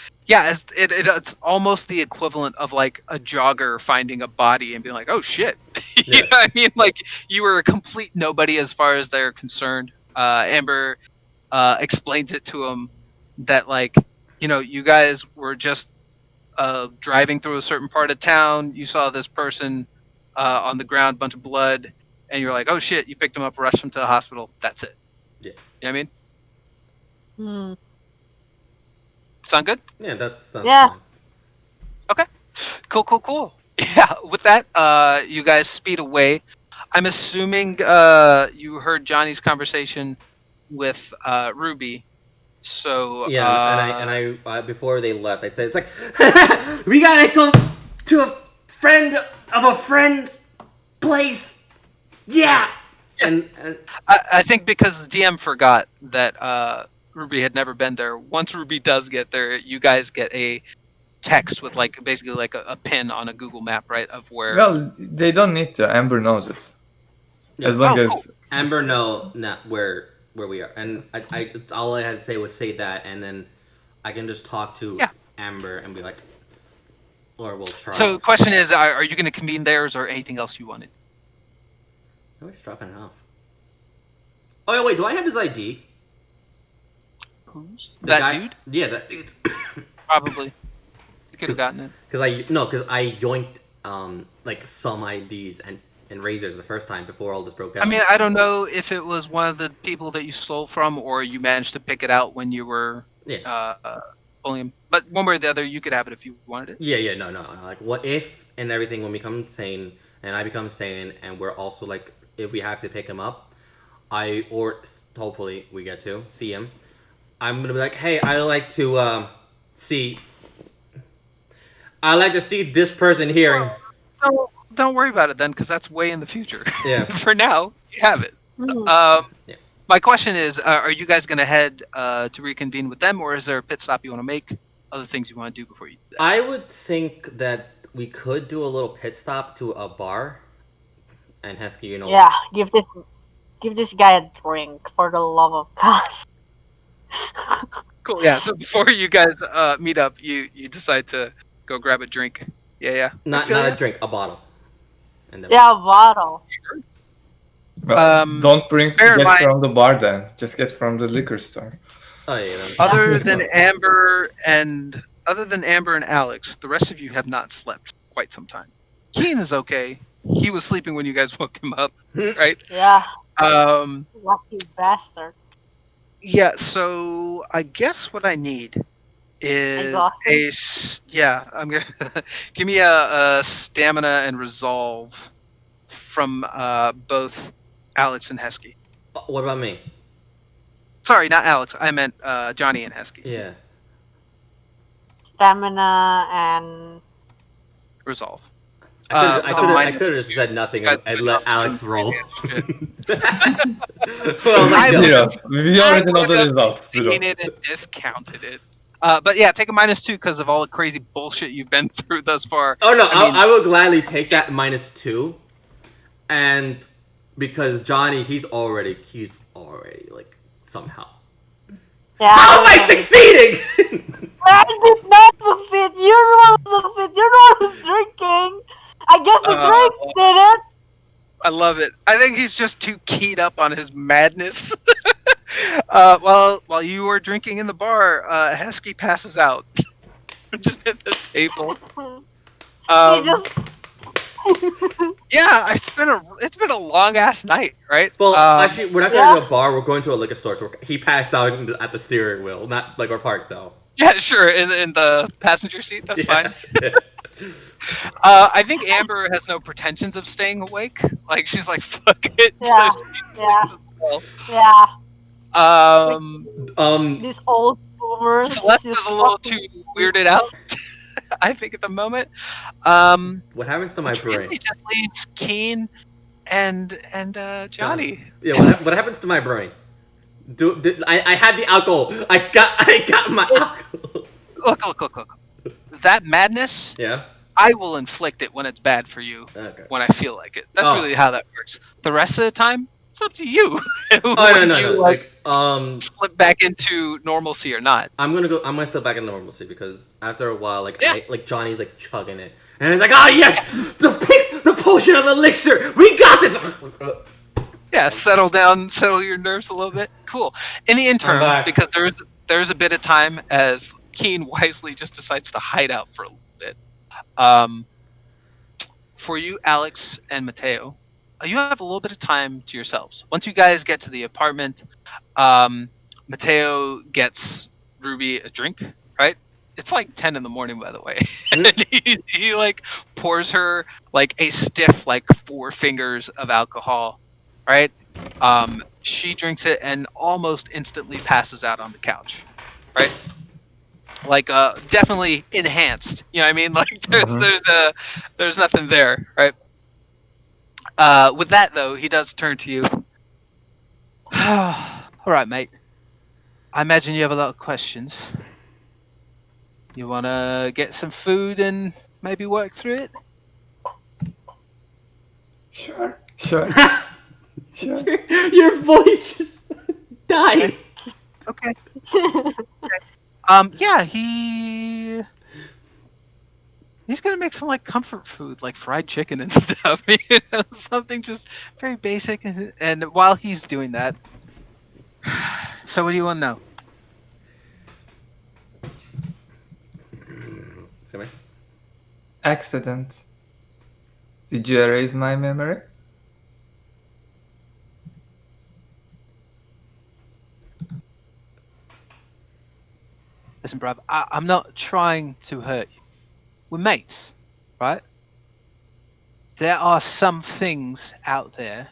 it's almost the equivalent of like a jogger finding a body and being like, "Oh shit!" You know what I mean? Like you were a complete nobody as far as they're concerned. Amber explains it to him that like, you guys were just driving through a certain part of town. You saw this person on the ground, bunch of blood, and you're like, "Oh shit!" You picked him up, rushed him to the hospital. That's it. Yeah. You know what I mean? Hmm. Sound good? Yeah, that's Yeah. fine. Cool. Yeah, with that, you guys speed away. I'm assuming you heard Johnny's conversation with Ruby. So Yeah, and I before they left, I'd say it's like we gotta go to a friend of a friend's place. Yeah. And I think because the DM forgot that Ruby had never been there. Once Ruby does get there, you guys get a text with like basically like a pin on a Google map, right, of where. Well, they don't need to. Amber knows it. Yeah. As long Oh, as cool. Amber not where we are, and I all I had to say was say that, and then I can just talk to Amber and be like, or we'll try. So the question is, are you going to convene theirs or anything else you wanted? I'm just dropping it off. Oh yeah, wait, do I have his ID? That dude? Yeah, that dude. Probably. You could have gotten it. Because I yoinked like some IDs and razors the first time before all this broke out. I mean, I don't know if it was one of the people that you stole from or you managed to pick it out when you were pulling him. But one way or the other, you could have it if you wanted it. Yeah, no. Like, what if and everything when we become sane and I become sane and we're also like, if we have to pick him up, hopefully we get to see him. I'm gonna be like, hey, I like to see this person here. Well, don't worry about it then, because that's way in the future. Yeah. For now, you have it. My question is, are you guys going to head to reconvene with them, or is there a pit stop you want to make? Other things you want to do before you do that? I would think that we could do a little pit stop to a bar, and Hesky, Yeah, give this guy a drink for the love of God. Cool. Yeah. So before you guys meet up, you decide to go grab a drink. Yeah. Not a drink, a bottle. And then Yeah, a bottle. well, don't bear in get mind- from the bar then. Just get from the liquor store. Oh yeah. Then. Other than Amber and Alex, the rest of you have not slept quite some time. Keen is okay. He was sleeping when you guys woke him up, right? Yeah, Um, lucky bastard. Yeah, so I guess what I need is Exhaustion. I'm gonna give me a stamina and resolve from both Alex and Heskey. What about me? Sorry, not Alex. I meant Johnny and Heskey. Yeah. Stamina and Resolve. I With a could have minus just two. said nothing You guys and good let enough to Alex do roll. shit. Well, like, I no. Zero. We I already know would the have results. Zero. seen it and discounted it. But yeah, take a -2 because of all the crazy bullshit you've been through thus far. Oh no, I mean, I will gladly take that -2, and because Johnny, he's already like somehow. yeah. How am I Okay. succeeding? I did not succeed. You're the one who succeed. You're the one who's drinking. I guess the uh, drink did it. I love it. I think he's just too keyed up on his madness. While you were drinking in the bar, Heskey passes out just at the table. He Um, just. yeah, it's been a long ass night, right? Well, actually, we're not going Yeah. to a bar. We're going to a liquor store. So he passed out at the steering wheel, not like our park though. Yeah, sure. In the passenger seat, that's fine. Yeah. I think Amber has no pretensions of staying awake. Like she's like, fuck it. Yeah. So she Yeah. sleeps as well. Um. These old boomers. Celeste just is a little fucking- too weirded out. I think at the moment. What happens to my Which brain? really just leaves Keen and Johnny. Yeah. What happens to my brain? I had the alcohol. I got my alcohol. Look. That madness, Yeah. I will inflict it when it's bad for you. Okay. When I feel like it. That's Oh. really how that works. The rest of the time, it's up to you. Oh When no. you, Like slip back into normalcy or not. I'm gonna step back into normalcy because after a while, like Yeah. Johnny's like chugging it, and he's like, "Ah, yes, the potion of elixir, we got this." Yeah, settle down, settle your nerves a little bit. Cool. In the interim, back. because there's a bit of time as Keen wisely just decides to hide out for a little bit. For you, Alex and Mateo, you have a little bit of time to yourselves. Once you guys get to the apartment, Mateo gets Ruby a drink, right? It's like 10 in the morning, by the way. And he like pours her like a stiff like 4 fingers of alcohol, right? She drinks it and almost instantly passes out on the couch, right? Like definitely enhanced. You know what I mean? Like there's nothing there, right? With that though, he does turn to you. All right, mate. I imagine you have a lot of questions. You want to get some food and maybe work through it? Sure. Sure. Your voice just died. Okay. Yeah, he's gonna make some like comfort food, like fried chicken and stuff. You know, something just very basic. And while he's doing that, so what do you want to know? Excuse me. Accident. Did you erase my memory? Listen, bruv, I'm not trying to hurt you. We're mates, right? There are some things out there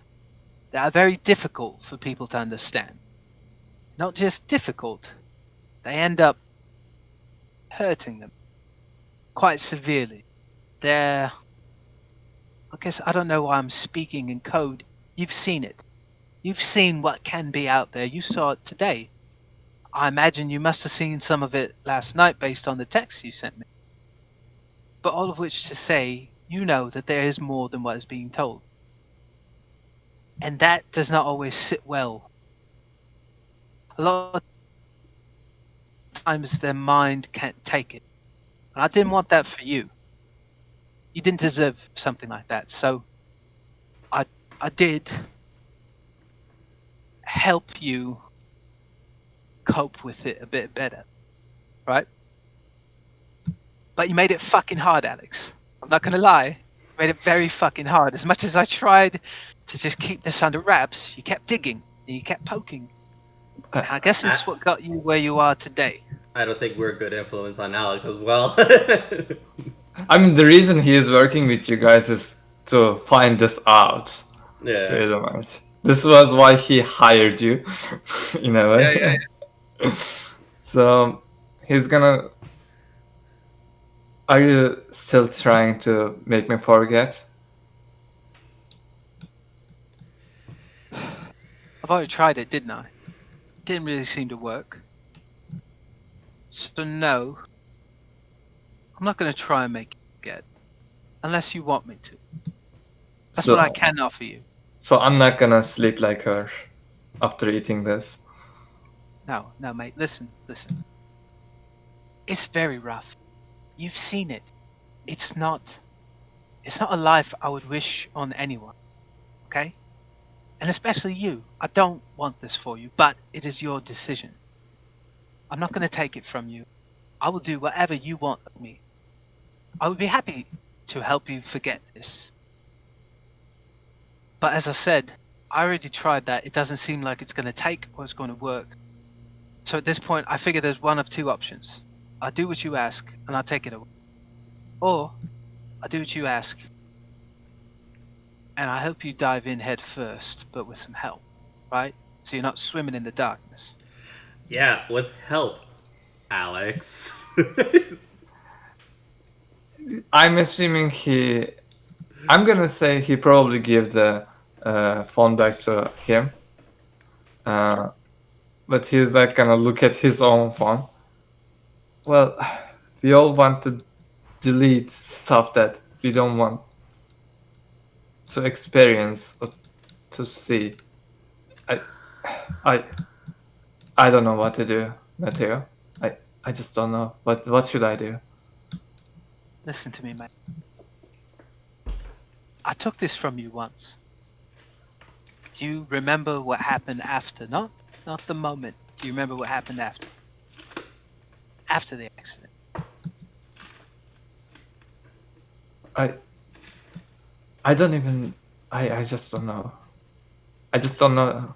that are very difficult for people to understand. Not just difficult, they end up hurting them quite severely. They're... I guess I don't know why I'm speaking in code. You've seen it. You've seen what can be out there. You saw it today. I imagine you must have seen some of it last night based on the text you sent me. But all of which to say, you know that there is more than what is being told. And that does not always sit well. A lot of times their mind can't take it. And I didn't want that for you. You didn't deserve something like that. So I did help you cope with it a bit better, right? But you made it fucking hard, Alex. I'm not gonna lie. You made it very fucking hard. As much as I tried to just keep this under wraps, you kept digging and you kept poking. And I guess it's what got you where you are today. I don't think we're a good influence on Alex as well. I mean, the reason he is working with you guys is to find this out. Yeah. Pretty much. This was why he hired you, in a way. Yeah. So he's gonna. Are you still trying to make me forget? I've already tried it, didn't I? Didn't really seem to work. So no, I'm not going to try and make you forget, unless you want me to. That's what I can offer you. So I'm not gonna sleep like her after eating this. No, mate. Listen. It's very rough. You've seen it. It's not a life I would wish on anyone. Okay? And especially you. I don't want this for you, but it is your decision. I'm not going to take it from you. I will do whatever you want of me. I would be happy to help you forget this. But as I said, I already tried that. It doesn't seem like it's going to take or it's going to work. So at this point, I figure there's one of two options. I'll do what you ask, and I'll take it away. Or, I'll do what you ask, and I hope you dive in head first, but with some help, right? So you're not swimming in the darkness. Yeah, with help, Alex. I'm assuming I'm gonna say he probably gave the phone back to him. But he's like gonna look at his own phone. Well, we all want to delete stuff that we don't want to experience or to see. I don't know what to do, Matteo. I just don't know. What should I do? Listen to me, mate. I took this from you once. Do you remember what happened after? Not the moment. Do you remember what happened after? After the accident. I don't even. I just don't know. I just don't know.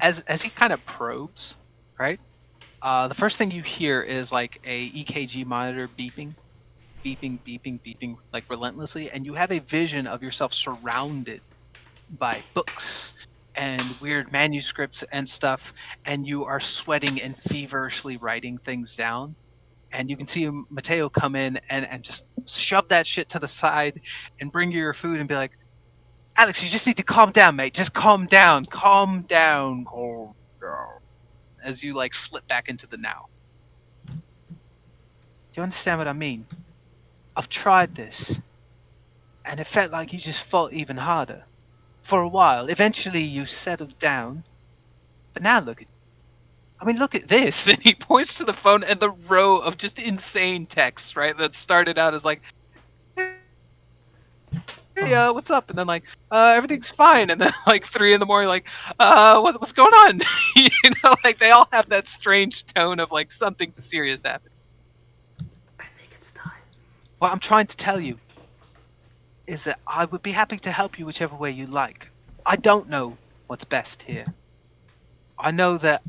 As he kind of probes, right? The first thing you hear is like a EKG monitor beeping, like relentlessly, and you have a vision of yourself surrounded by books and weird manuscripts and stuff, and you are sweating and feverishly writing things down. And you can see Mateo come in and just shove that shit to the side and bring you your food and be like, Alex, you just need to calm down, mate. Just calm down. Calm down. As you like slip back into the now. Do you understand what I mean? I've tried this, and it felt like you just fought even harder. For a while, eventually you settled down, but now look at this. And he points to the phone and the row of just insane texts, right? That started out as like, hey, what's up? And then like, everything's fine. And then like 3 a.m, like, what's going on? You know, like they all have that strange tone of like something serious happening. I think it's time. What I'm trying to tell you is that I would be happy to help you whichever way you like. I don't know what's best here. I know that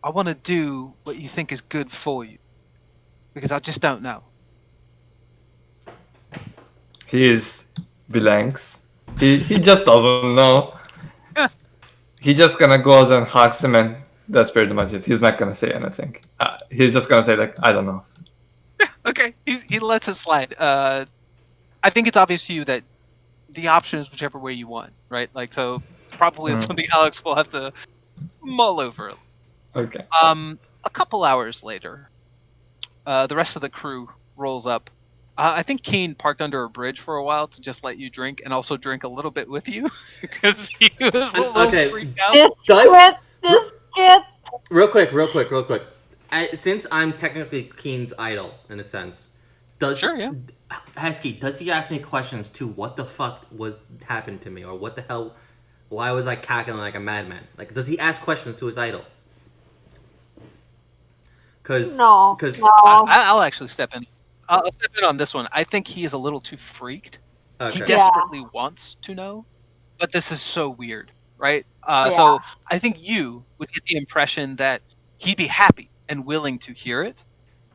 I want to do what you think is good for you, because I just don't know. He is blanks. He just doesn't know. Yeah. He just gonna goes and hugs him, and that's pretty much it. He's not gonna say anything. He's just gonna say like, I don't know. Yeah, okay. He lets it slide. I think it's obvious to you that the option is whichever way you want, right? Like, so probably it's something Alex will have to mull over. Okay. A couple hours later, the rest of the crew rolls up. I think Keen parked under a bridge for a while to just let you drink and also drink a little bit with you because he was a little Okay. freaked out. This kid. Real quick. Since I'm technically Keen's idol, in a sense, Sure, yeah. Hesky, does he ask me questions to what the fuck happened to me, or what the hell, why was I cackling like a madman? Like, does he ask questions to his idol? No. I'll actually step in. I'll step in on this one. I think he is a little too freaked. Okay. He desperately wants to know, but this is so weird. right? Yeah. So I think you would get the impression that he'd be happy and willing to hear it,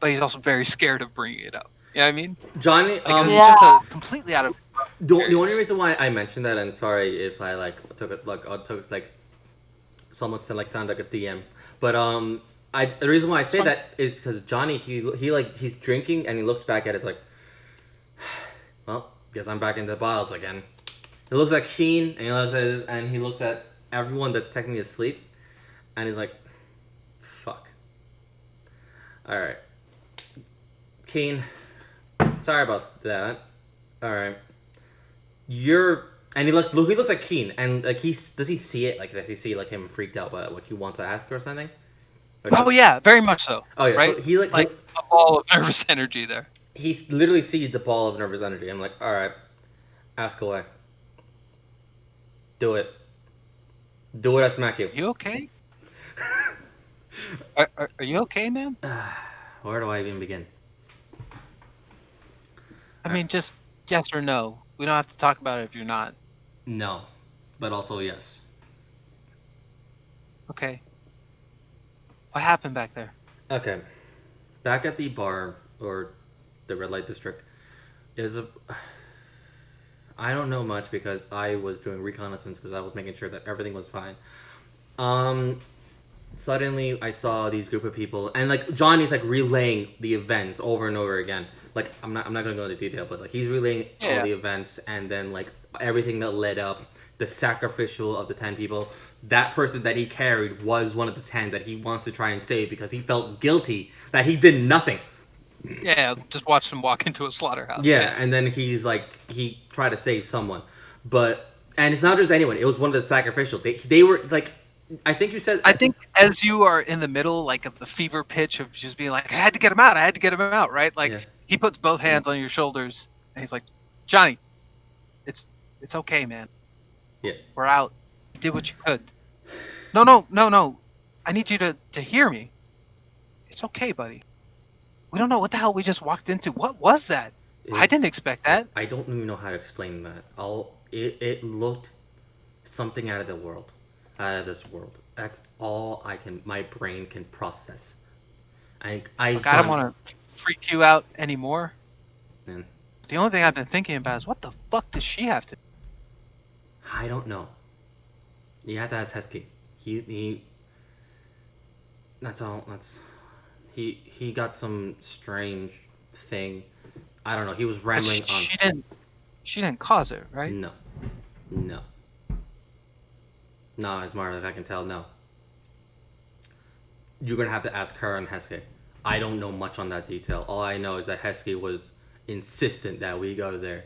but he's also very scared of bringing it up. You know what I mean? Johnny, Like this is Yeah. just a completely out of the only experience. reason why I mentioned that, and sorry if I took it somewhat to sound like a DM, but the reason why I say that is because Johnny he's drinking and he looks back at it like, well, guess I'm back in the bottles again. He looks at Sheen and he looks at everyone that's technically asleep, and he's like, fuck. All right, Keen, sorry about that. All right, and he looks like Keen, and like does he see it? Like, does he see like him freaked out by what he wants to ask or something? Oh yeah, very much so. Oh yeah, right? so he Like a ball of nervous energy there. he literally sees the ball of nervous energy. I'm like, all right, ask away. Do it. Do it, I smack you. You okay? Are you okay, man? Where do I even begin? I mean, just yes or no. We don't have to talk about it if you're not. No, but also yes. Okay. What happened back there? Okay, back at the bar or the red light district I don't know much because I was doing reconnaissance because I was making sure that everything was fine. Suddenly I saw these group of people, and like Johnny's like relaying the events over and over again. Like I'm not gonna go into detail, but like he's relaying all the events, and then like everything that led up, the sacrificial of the 10 people. That person that he carried was one of the 10 that he wants to try and save because he felt guilty that he did nothing. Yeah, just watched him walk into a slaughterhouse. Yeah, and then he tried to save someone, and it's not just anyone. It was one of the sacrificial. They were like, I think you said. I think as you are in the middle, like of the fever pitch of just being like, I had to get him out. I had to get him out. Right? Like he puts both hands on your shoulders and he's like, Johnny, it's okay, man. Yeah. We're out. You did what you could. No. I need you to hear me. It's okay, buddy. We don't know what the hell we just walked into. What was that? I didn't expect that. I don't even know how to explain that. It looked something out of the world. Out of this world. That's all my brain can process. I don't want to freak you out anymore. Man. The only thing I've been thinking about is what the fuck does she have to? I don't know. You have to ask Hesky. He. That's all. He got some strange thing. I don't know. He was rambling on. She didn't cause it, right? No. As far as I can tell, no. You're gonna have to ask her and Hesky. I don't know much on that detail. All I know is that Hesky was insistent that we go there,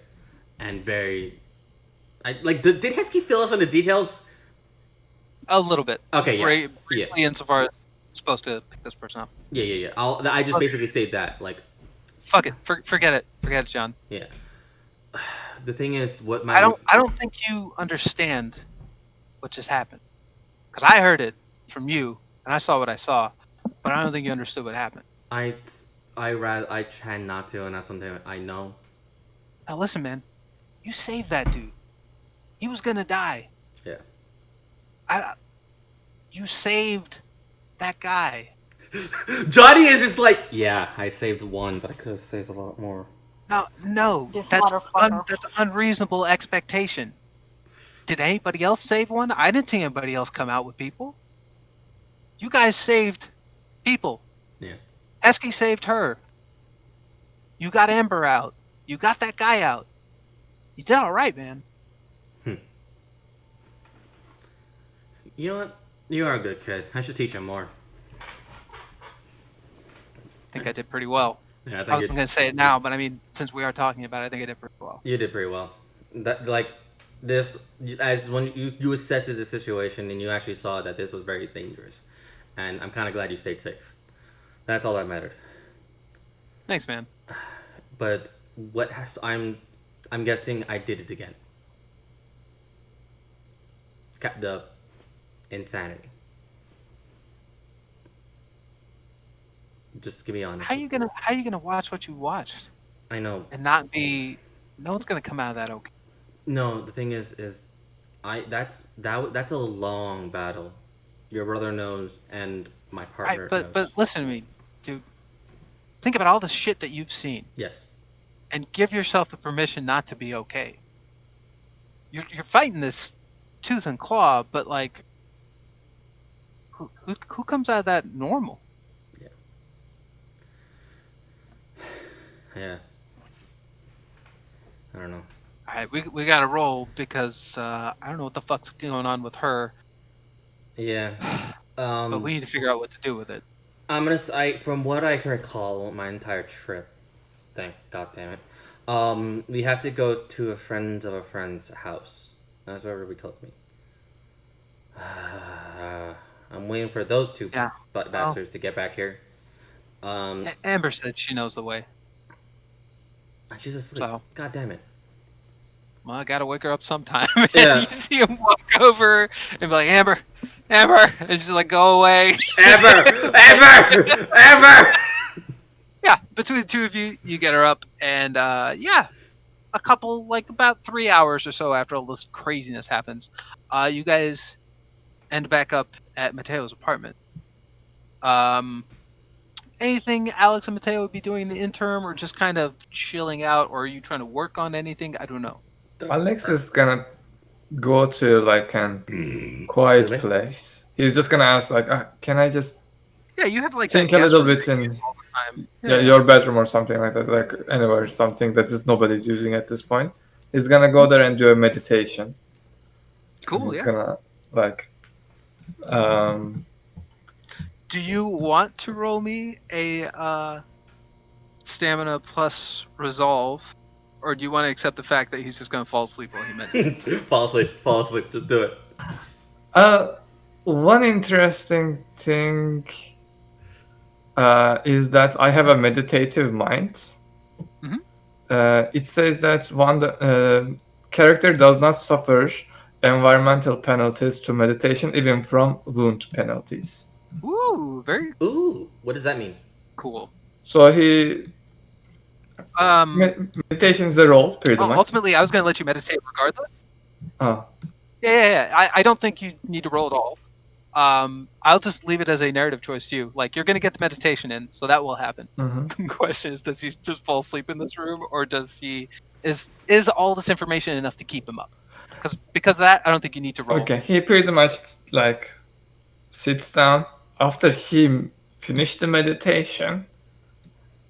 and very. Did Hesky fill us on the details? A little bit. Okay, yeah. Briefly, insofar as supposed to pick this person up. Yeah. I just basically say that, like. Fuck it. Forget it, John. Yeah. The thing is, I don't think you understand what just happened, because I heard it from you and I saw what I saw, but I don't think you understood what happened. I tend not to, and that's something I know. Now listen, man. You saved that dude. He was gonna die. Yeah. You saved that guy. Johnny is just like, yeah, I saved one, but I could have saved a lot more. No, that's unreasonable expectation. Did anybody else save one? I didn't see anybody else come out with people. You guys saved people. Yeah. Hesky saved her. You got Amber out. You got that guy out. You did all right, man. You know what? You are a good kid. I should teach him more. I think I did pretty well. Yeah, I wasn't going to say it now, but I mean, since we are talking about it, I think I did pretty well. You did pretty well. As when you assessed the situation and you actually saw that this was very dangerous, and I'm kind of glad you stayed safe. That's all that mattered. Thanks, man. But I'm guessing I did it again. The insanity. Just give me honest. How you gonna watch what you watched? I know. And not be. No one's gonna come out of that okay. No, the thing is That's a long battle. Your brother knows, and my Right, partner but knows. listen to me, dude. Think about all the shit that you've seen, Yes. and give yourself the permission not to be okay. You're fighting this tooth and claw, but like, who comes out of that normal? Yeah. Yeah. I don't know. All right, we gotta roll because I don't know what the fuck's going on with her, Yeah. but we need to figure out what to do with it. I'm gonna. From what I can recall, my entire trip. God damn it. We have to go to a friend of a friend's house. That's what everybody told me. I'm waiting for those two Yeah. bastards to get back here. Amber said she knows the way, She's asleep. so God damn it. well, I gotta wake her up sometime. Yeah. You see him walk over and be like, Amber, and she's like, go away. Ever. Yeah, between the two of you, you get her up, and yeah, a couple, like about 3 hours or so after all this craziness happens, you guys end back up at Mateo's apartment. Anything Alex and Mateo would be doing in the interim, or just kind of chilling out, or are you trying to work on anything? I don't know. Alex is gonna go to like an quiet place. He's just gonna ask like, can I just Yeah, you have like think that a guest little room bit that you in use all the time. your bedroom or something like that, like anywhere, something that is nobody's using at this point. He's gonna go there and do a meditation. Cool, He's yeah. gonna like Do you want to roll me a stamina plus resolve, or do you want to accept the fact that he's just going to fall asleep while he meditates? Fall asleep. Just do it. one interesting thing is that I have a meditative mind. Mhm. It says that one character does not suffer environmental penalties to meditation, even from wound penalties. Ooh, very Ooh, what does that mean? cool. So he meditation is the role, pretty much. Ultimately, I was going to let you meditate regardless. Oh. Yeah. I don't think you need to roll at all. I'll just leave it as a narrative choice to you. Like, you're going to get the meditation in, so that will happen. Mhm. Question is, does he just fall asleep in this room, or does he is all this information enough to keep him up? Because of that, I don't think you need to roll. Okay, he pretty much like sits down after he finished the meditation.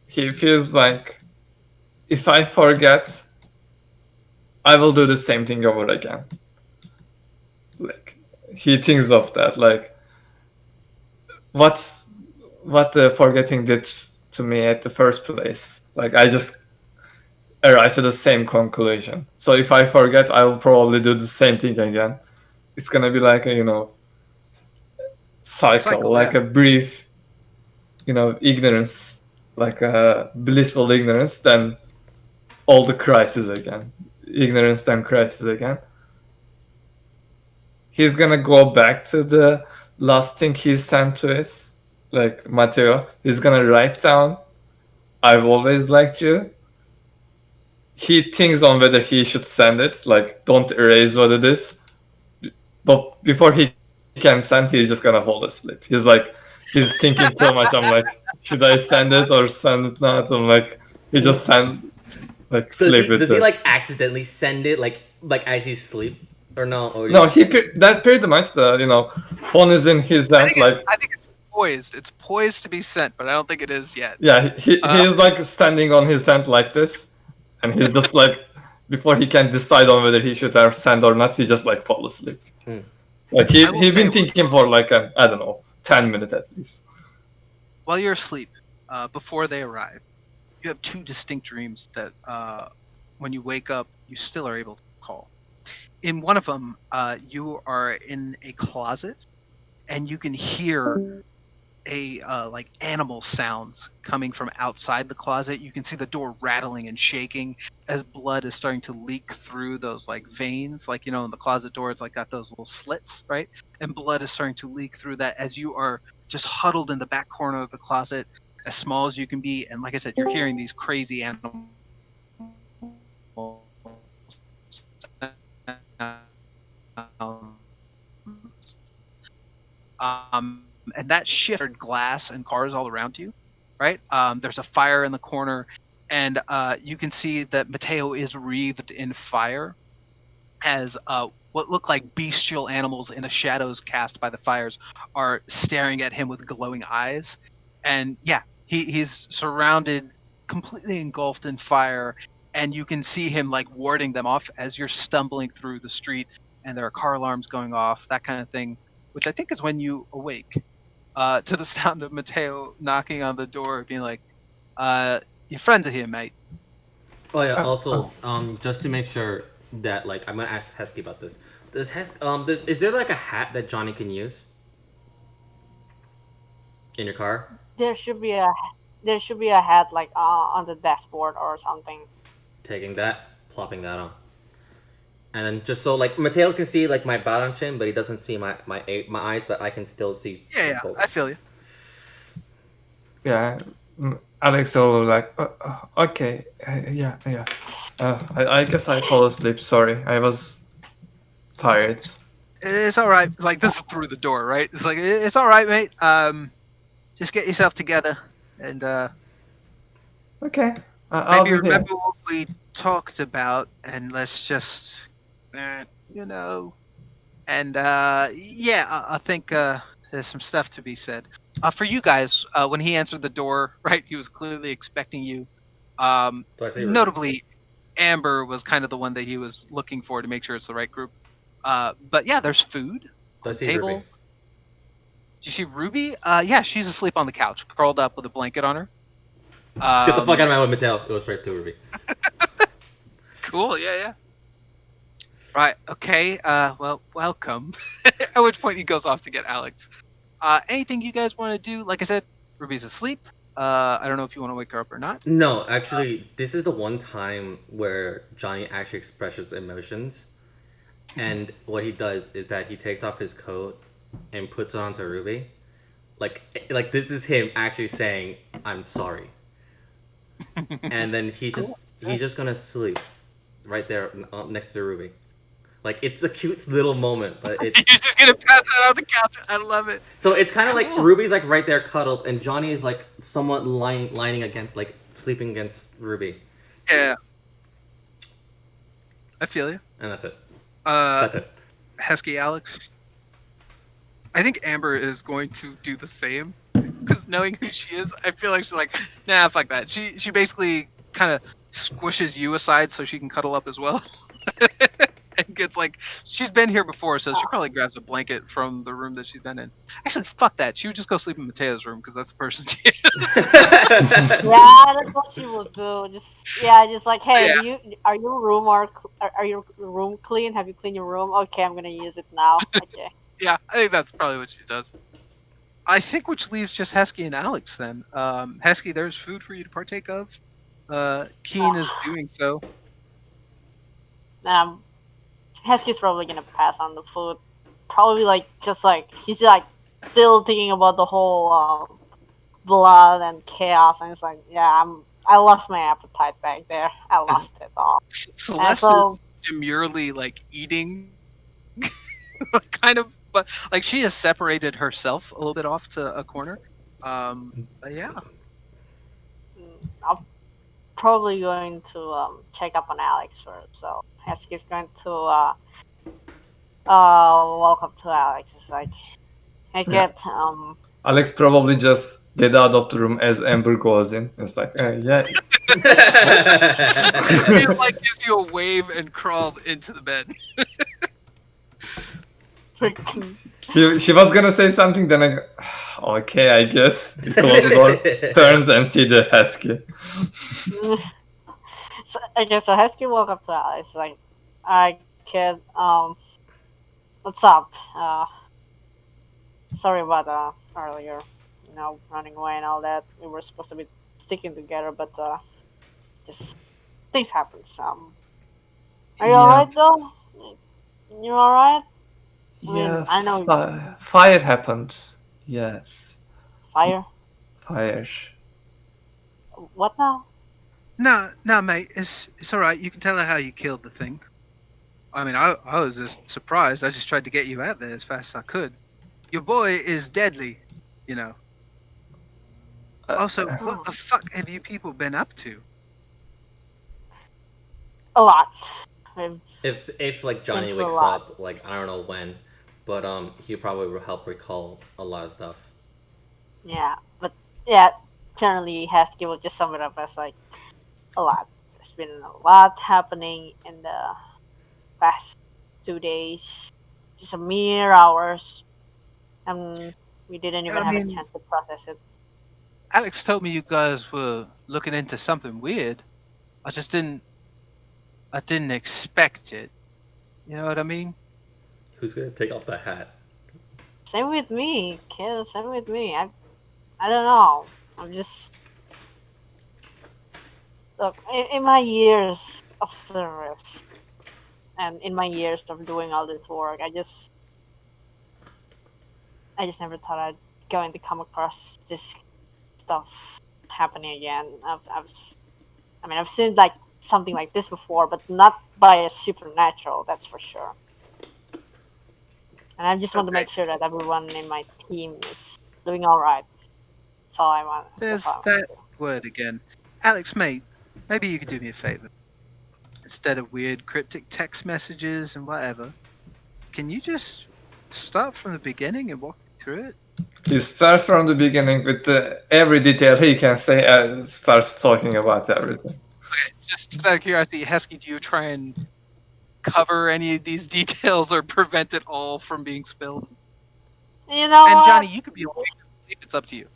He feels like, if I forget, I will do the same thing over again. Like, he thinks of that, like what the forgetting did to me at the first place. Like, I just arrived to the same conclusion. So if I forget, I will probably do the same thing again. It's gonna be like a cycle, like yeah. a brief ignorance, like a blissful ignorance, then all the crisis again, ignorance, then crisis again. He's gonna go back to the last thing he sent to us, like Matteo. He's gonna write down, I've always liked you. He thinks on whether he should send it, like, don't erase what it is. But before he can send, he's just gonna fall asleep. He's thinking so much. I'm like, should I send it or send it not? I'm like, he just sleep with it. Does he like accidentally send it like as you sleep or no? Or No, that pretty much the phone is in his hand. I think it's poised. It's poised to be sent, but I don't think it is yet. Yeah, he's like standing on his hand like this, and he's just like, before he can decide on whether he should send or not, he just like fall asleep. Like he's been thinking for like I don't know, 10 minutes at least. While you're asleep, before they arrive, you have two distinct dreams that when you wake up, you still are able to recall. In one of them, you are in a closet, and you can hear a like animal sounds coming from outside the closet. You can see the door rattling and shaking as blood is starting to leak through those like veins, like in the closet door, it's like got those little slits, right? And blood is starting to leak through that as you are just huddled in the back corner of the closet, as small as you can be. And like I said, you're hearing these crazy animal and that shifted glass and cars all around you, right? There's a fire in the corner, and you can see that Mateo is wreathed in fire as what look like bestial animals in the shadows cast by the fires are staring at him with glowing eyes. And yeah, he's surrounded, completely engulfed in fire, and you can see him like warding them off as you're stumbling through the street, and there are car alarms going off, that kind of thing, which I think is when you awake to the sound of Mateo knocking on the door, being like, "Your friends are here, mate." Oh yeah. Oh, Also, just to make sure that like I'm gonna ask Hesky about this. Is there like a hat that Johnny can use in your car? There should be a hat like on the dashboard or something. Taking that, plopping that on, and then just so like Mateo can see like my bottom chin, but he doesn't see my eyes, but I can still see. Yeah, I feel you. yeah. Alex will like, okay, yeah. I guess I fall asleep. Sorry, I was tired. It's all right. Like, this is through the door, right? It's like, it's all right, mate. Just get yourself together, and Okay, I'll maybe be here. remember what we talked about, and let's just, you know, and yeah, I think there's some stuff to be said. For you guys, when he answered the door, right, he was clearly expecting you. Do I say Ruby? Notably, Amber was kind of the one that he was looking for to make sure it's the right group. But yeah, there's food Do I on the see table. Ruby? Do you see Ruby? Yeah, she's asleep on the couch, curled up with a blanket on her. Get the fuck out of my way, Mateo. Go straight to Ruby. Cool, yeah. Right, okay, well, welcome. At which point he goes off to get Alex. Anything you guys want to do? Like I said, Ruby's asleep. I don't know if you want to wake her up or not. No, actually, this is the one time where Johnny actually expresses emotions. And what he does is that he takes off his coat and puts it onto Ruby. Like this is him actually saying, "I'm sorry." And then he's just gonna sleep right there next to Ruby. Like, it's a cute little moment, but it's You're just gonna pass out on the couch. I love it. so it's kind of like Cool. Ruby's like right there cuddled, and Johnny is like somewhat lining against, like sleeping against Ruby, Yeah. I feel you. and that's it. That's it. Hesky, Alex. I think Amber is going to do the same, because knowing who she is, I feel like she's like, nah, fuck that. She basically kind of squishes you aside so she can cuddle up as well. And gets like, she's been here before, so she probably grabs a blanket from the room that she's been in. Actually, fuck that. She would just go sleep in Mateo's room because that's the person she is. Yeah, that's what she will do. Just like, hey, Yeah. are your room clean? Have you cleaned your room? Okay, I'm gonna use it now. Okay. Yeah, I think that's probably what she does. I think which leaves just Hesky and Alex then. Hesky, there's food for you to partake of. Keen is doing so. Hesky's probably gonna pass on the food. Probably he's like still thinking about the whole blood and chaos, and it's like, yeah, I lost my appetite back there. I lost it all. Celeste so- is demurely like eating, kind of, but like she has separated herself a little bit off to a corner. But yeah, I'm probably going to check up on Alex first. So Hesky's going to welcome to Alex. It's like, hey Yeah. kid, Alex probably just get out of the room as Amber goes in. It's like, yeah. he like gives you a wave and crawls into the bed. She was gonna say something, then I go, okay, I guess. He closes the door, turns and see the Hesky. so Hesky woke up to Alex. Like, alright, kid, what's up? Sorry about earlier, running away and all that. We were supposed to be sticking together, but just things happen. Are you alright though? You alright? Yeah, I know. Fire happened. Yes, Fire? fire. What now? No, mate, it's all right. You can tell her how you killed the thing. I mean, I was just surprised. I just tried to get you out there as fast as I could. your boy is deadly, you know. Also, Uh, what the fuck have you people been up to? A lot. We've If like been Johnny through a wakes lot. up, like I don't know when, but he'll probably help recall a lot of stuff. Yeah, but yeah, generally Hesky will just sum it up as like a lot. There's been a lot happening in the past 2 days. Just a mere hours, and we didn't even I have a mean, chance to process it. Alex told me you guys were looking into something weird. I just I didn't expect it. You know what I mean? Who's gonna take off that hat? Same with me, kid. Same with me. I don't know. I'm just look in my years of service and in my years of doing all this work. I just never thought I'd going to come across this stuff happening again. I mean, I've seen like something like this before, but not by a supernatural. That's for sure. And I just want to Okay. make sure that everyone in my team is doing all right. That's all I want. That's There's all I that want word again. Alex, mate, maybe you could do me a favor. Instead of weird cryptic text messages and whatever, can you just start from the beginning and walk me through it? He starts from the beginning with every detail he can say and starts talking about everything. Just out of curiosity, Hesky, do you try and cover any of these details or prevent it all from being spilled? to. You know And what? Johnny, you could be awake. It's up to you.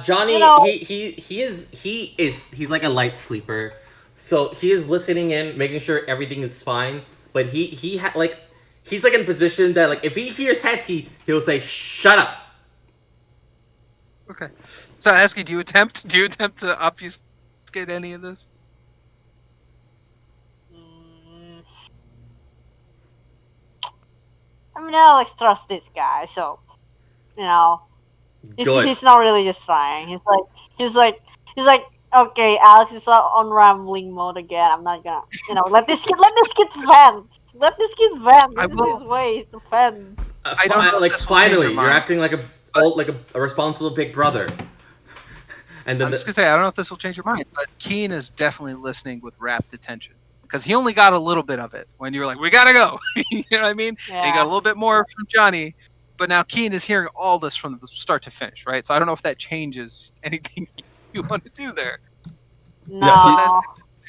Johnny, You know- he's like a light sleeper, so he is listening in, making sure everything is fine. But he's like in a position that like if he hears Hesky, he'll say shut up. Okay. So, Hesky, do you attempt to obfuscate any of this? Mm, I mean, Alex trusts this guy, so you know, Good. he's not really just trying. He's like, okay, Alex is on rambling mode again. I'm not gonna, let this kid vent. Let this kid vent. I This is will- his way to vent. I don't know if Like this will change your finally, you're mind, acting like a responsible big brother. And then I'm just gonna say I don't know if this will change your mind, but Keen is definitely listening with rapt attention because he only got a little bit of it when you were like, "We gotta go," you know what I mean? And you got a little bit more from Johnny, but now Keen is hearing all this from the start to finish, right? So I don't know if that changes anything you want to do there. No. Yeah,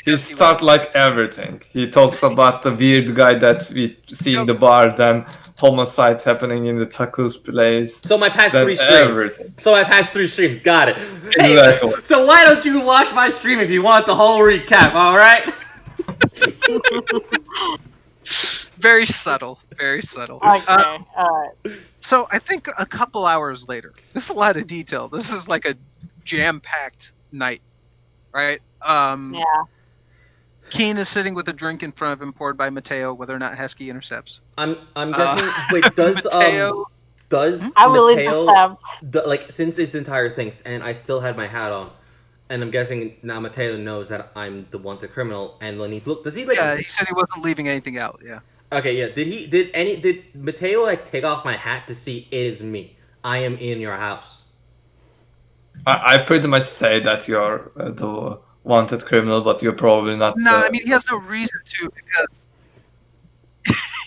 he starts like everything. He talks about the weird guy that we see in the bar, then homicide happening in the tacos place. so my past Then 3 streams. everything. So my past 3 streams. Got it. Hey, Exactly. so why don't you watch my stream if you want the whole recap? All right. Very subtle, very subtle. Okay. All right. So I think a couple hours later, this is a lot of detail. This is like a jam-packed night, right? Yeah. Keen is sitting with a drink in front of him, poured by Mateo. Whether or not Hesky intercepts. I'm guessing. Wait, does Mateo- I will Mateo intercept. like since it's entire things, and I still had my hat on, and I'm guessing now Mateo knows that I'm the wanted criminal. And when he look, does he like? Yeah, he said he wasn't leaving anything out. Yeah. Okay, yeah. Did Mateo like take off my hat to see it is me? I am in your house. I pretty much say that you're the wanted criminal, but you're probably not. No, I mean he has no reason to because.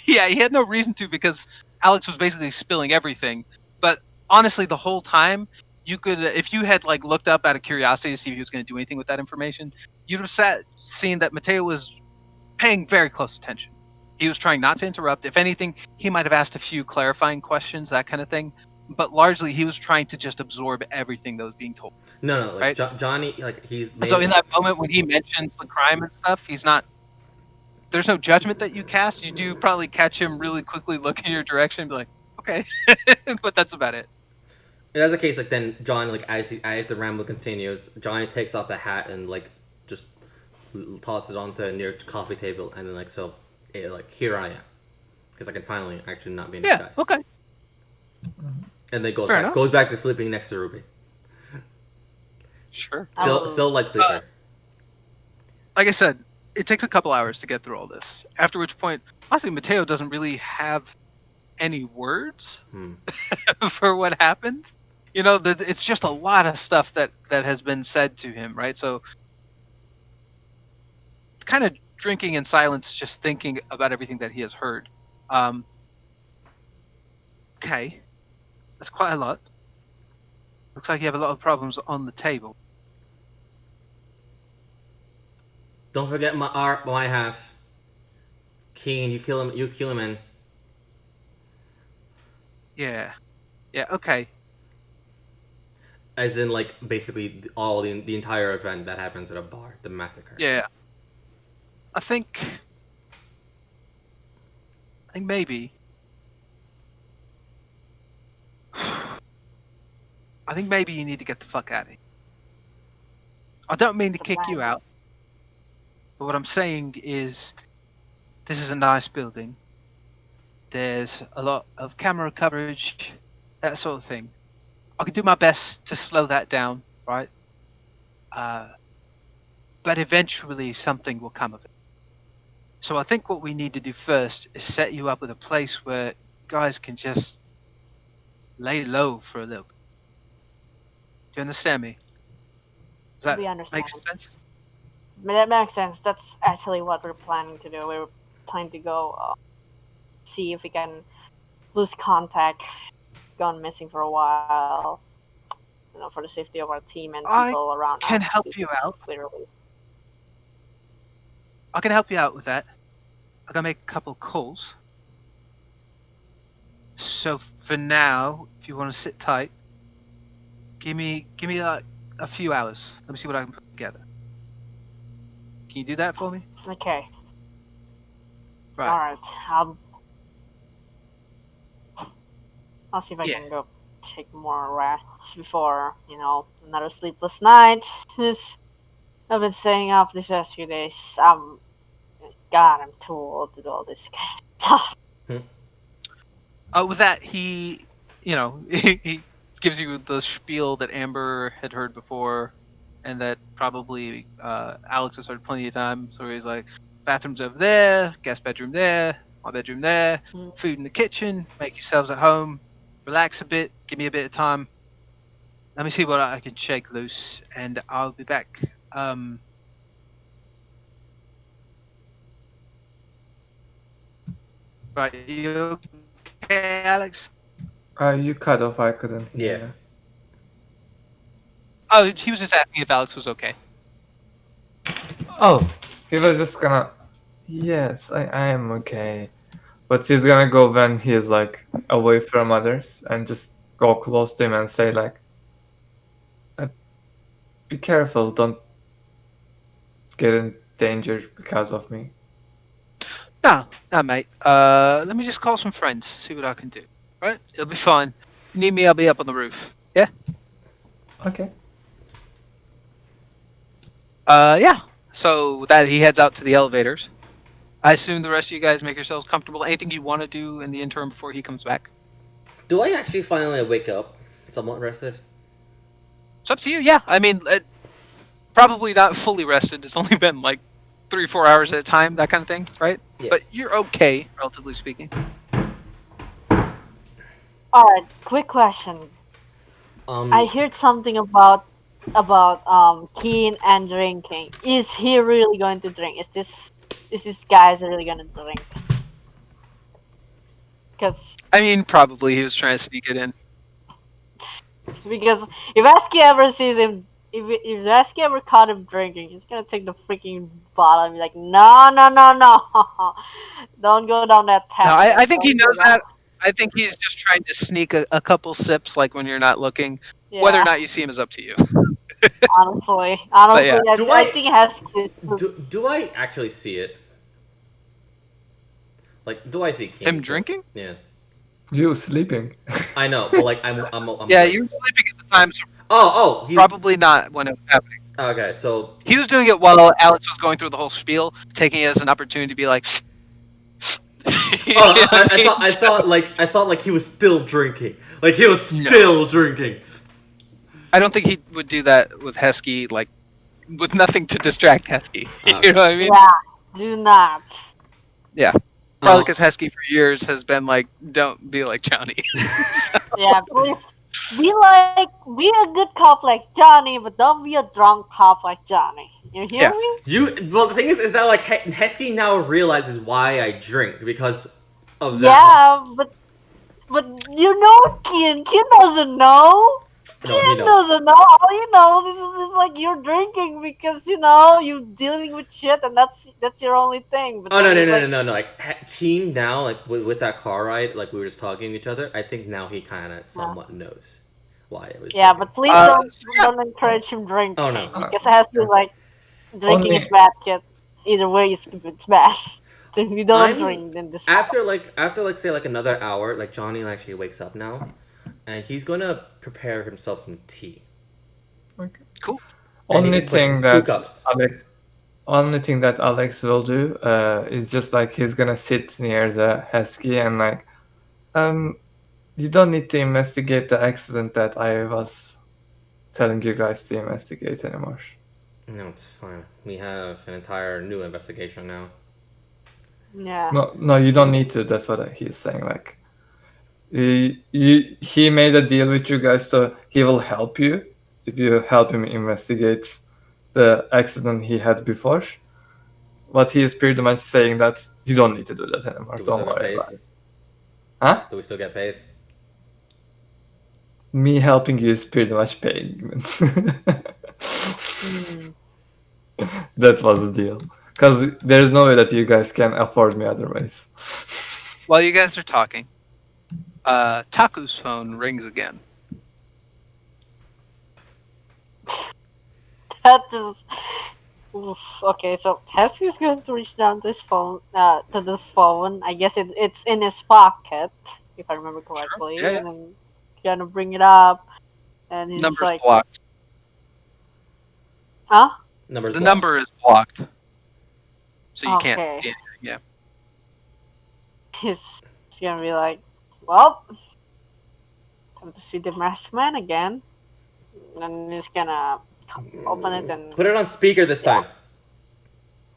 Yeah, he had no reason to because Alex was basically spilling everything. But honestly, the whole time you could, if you had like looked up out of curiosity to see if he was going to do anything with that information, you'd have seen that Mateo was paying very close attention. He was trying not to interrupt. If anything, he might have asked a few clarifying questions, that kind of thing. But largely, he was trying to just absorb everything that was being told. No, like Right? Johnny, like he's. So in that moment when he mentions the crime and stuff, he's not. There's no judgment that you cast. You do probably catch him really quickly look in your direction and be like, okay. But that's about it. If that's the case, like then John, like as the ramble continues, Johnny takes off the hat and like just tosses it onto a near coffee table, and then like so, like here I am, because I can finally actually not be in disguise. Yeah. Okay. And then Fair enough. goes back to sleeping next to Ruby. Sure. Still light sleeper. Like I said, it takes a couple hours to get through all this. After which point, honestly, Mateo doesn't really have any words Hmm. for what happened. You know, it's just a lot of stuff that has been said to him, right? So, kind of drinking in silence, just thinking about everything that he has heard. Okay, that's quite a lot. Looks like you have a lot of problems on the table. Don't forget my half. Keen, you kill him. You kill him, in. Yeah, yeah, okay. As in, like, basically all the entire event that happens at a bar, the massacre. Yeah, I think maybe. I think maybe you need to get the fuck out of here. I don't mean to It's a kick you plan. out, but what I'm saying is this is a nice building. There's a lot of camera coverage, that sort of thing. I can do my best to slow that down, right? But eventually something will come of it. So I think what we need to do first is set you up with a place where you guys can just lay low for a little bit. Do you understand me? Does that We understand. make sense? That makes sense. That's actually what we're planning to do. We're planning to go see if we can lose contact, gone missing for a while, for the safety of our team and I people around can us. help you because out. Literally. I can help you out with that. I gotta make a couple calls. So for now, if you want to sit tight, give me like a few hours. Let me see what I can put together. Can you do that for me? Okay. Right. All right. I'll see if I Yeah. can go take more rest before another sleepless night. I've been staying up these last few days. God, I'm too old to do all this kind of stuff. With that, he, he gives you the spiel that Amber had heard before, and that probably Alex has heard plenty of times. So he's like, bathrooms over there, guest bedroom there, my bedroom there, Mm. food in the kitchen. Make yourselves at home. Relax a bit. Give me a bit of time. Let me see what I can shake loose, and I'll be back. Right, you okay, Alex? You cut off. I couldn't Yeah. hear. Oh, he was just asking if Alex was okay. Oh, he was just gonna. Yes, I am okay. But he's gonna go when he's like away from others and just go close to him and say like, "Be careful, don't get in danger because of me." No, no, mate. Let me just call some friends, see what I can do. Right? It'll be fine. You need me, I'll be up on the roof. Yeah? Okay. Yeah. So with that, he heads out to the elevators. I assume the rest of you guys make yourselves comfortable. Anything you want to do in the interim before he comes back? Do I actually finally wake up somewhat rested? It's up to you. Yeah. I mean, probably not fully rested. It's only been like 3-4 hours at a time, that kind of thing, right? Yeah. But you're okay, relatively speaking. All right. Quick question. I heard something about Keen and drinking. Is he really going to drink? Is this guy's really going to drink? Because I mean, probably he was trying to sneak it in. if Asky ever sees him, if Asky ever caught him drinking, he's gonna take the freaking bottle and be like, no, no, no, no, don't go down that path. No, I think he Don't go knows down- that. I think he's just trying to sneak a couple sips, like when you're not looking. Yeah, Whether or not you see him is up to you. honestly, yeah. I think Asky. Do I actually see it? Like, do I see King? Him drinking? Yeah. You sleeping? I know, but like, I'm Yeah, you were sleeping at the time, so Oh, he's probably not when it was happening. okay. So He was doing it while Alex was going through the whole spiel, taking it as an opportunity to be like. You know what I mean? I thought like he was still drinking. Like he was No. still drinking. I don't think he would do that with Heskey, like with nothing to distract Heskey. Okay. You know what I mean? Yeah, do not. Yeah. Probably because Heskey for years has been like, don't be like Johnny. Yeah, please be a good cop like Johnny, but don't be a drunk cop like Johnny. You hear Yeah. me? Well, the thing is that like Heskey now realizes why I drink because of that. Yeah, but you know, Kian doesn't know. No, he Kian knows. doesn't know. All he knows is like you're drinking because you're dealing with shit, and that's your only thing. But Oh no then no he's no like, no no no! Like Keen now, like with that car ride, like we were just talking to each other. I think now he kind of somewhat knows why it was. yeah, drinking. but please So yeah, don't encourage him drinking Oh no. because it has to be like drinking is Only bad, kid. Either way, it's bad. If you don't I'm drink, then this after say like another hour, like Johnny actually wakes up now, and he's gonna prepare himself some tea. cool. And only he, thing like, 2 that cups. Alex will do is just like he's gonna sit near the Heskey and like, you don't need to investigate the accident that I was telling you guys to investigate anymore. No, it's fine. We have an entire new investigation now. yeah. No, you don't need to. That's what he's saying. Like, he made a deal with you guys, so he will help you if you help him investigate the accident he had before. But he is pretty much saying that you don't need to do that anymore. Do we Don't still get worry paid? about it. Huh? Do we still get paid? Me helping you is pretty much paying. Hmm. That was the deal. Because there's no way that you guys can afford me otherwise. While you guys are talking, Taku's phone rings again. That is. Oof. Okay, so Heskey's going to reach down to his phone, to the phone. I guess it's in his pocket, if I remember correctly, Yeah, yeah. and then he's gonna bring it up, and he's Number's like, blocked. "Huh? Numbers. The blocked. number is blocked, so you can't Okay." see anything. Yeah. He's gonna be like, "Well, time to see the masked man again," and he's gonna open it and. Put it on speaker this time.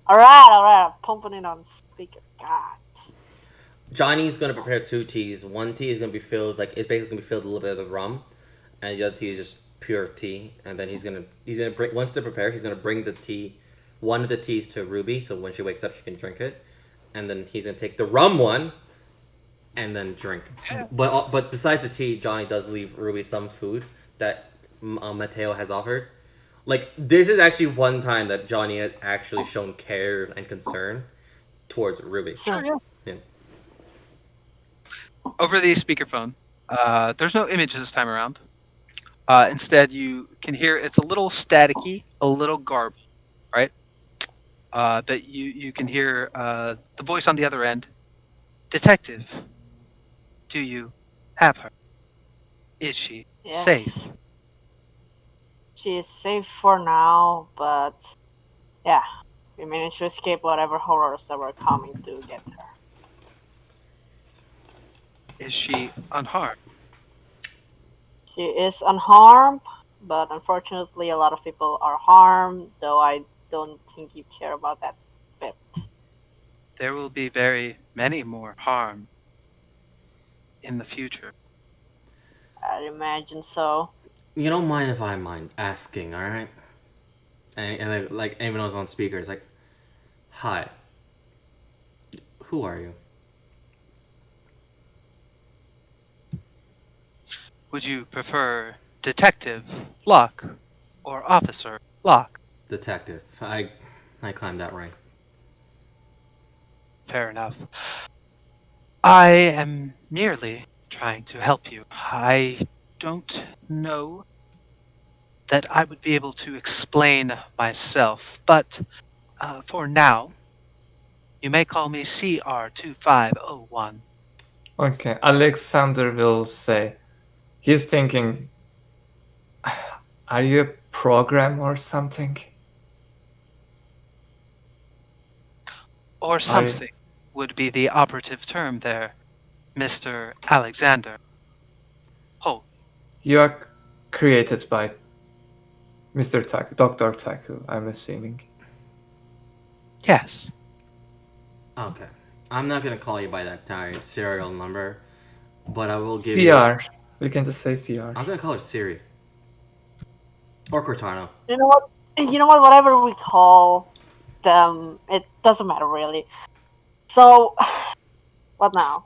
All right, I'm pumping it on speaker. God. Johnny's gonna prepare 2 teas. One tea is gonna be filled it's basically gonna be filled with a little bit of rum, and the other tea is just pure tea. And then he's gonna bring once they're prepared, he's gonna bring the tea, one of the teas to Ruby, so when she wakes up she can drink it, and then he's gonna take the rum one, and then drink. Yeah. But besides the tea, Johnny does leave Ruby some food that Mateo has offered. Like this is actually one time that Johnny has actually shown care and concern towards Ruby. So, yeah. Yeah. Over the speakerphone, there's no images this time around. Instead, you can hear it's a little staticky, a little garbled, right? But you can hear the voice on the other end. Detective, do you have her? Is she yes. safe? She is safe for now, but yeah, we managed to escape whatever horrors that were coming to get her. Is she unharmed? She is unharmed, but unfortunately, a lot of people are harmed, though I don't think you care about that bit. There will be very many more harm in the future. I'd imagine so. You don't mind if I mind asking, all right? And like even though I was on speaker, it's like, hi. Who are you? Would you prefer Detective Locke or Officer Locke? Detective. I climbed that rank. Fair enough. I am merely trying to help you. I don't know that I would be able to explain myself, but for now, you may call me CR2501. Okay, Alexander will say, he's thinking, are you a program or something? Or something would be the operative term there, Mr. Alexander. Oh, You are created by Mr. Taku, Dr. Taku, I'm assuming. yes. Okay. I'm not gonna call you by that serial number, but I will give you. CR. We can just say CR. I was gonna call her Siri or Cortana. You know what? You know what? Whatever we call them, it doesn't matter really. So, what now?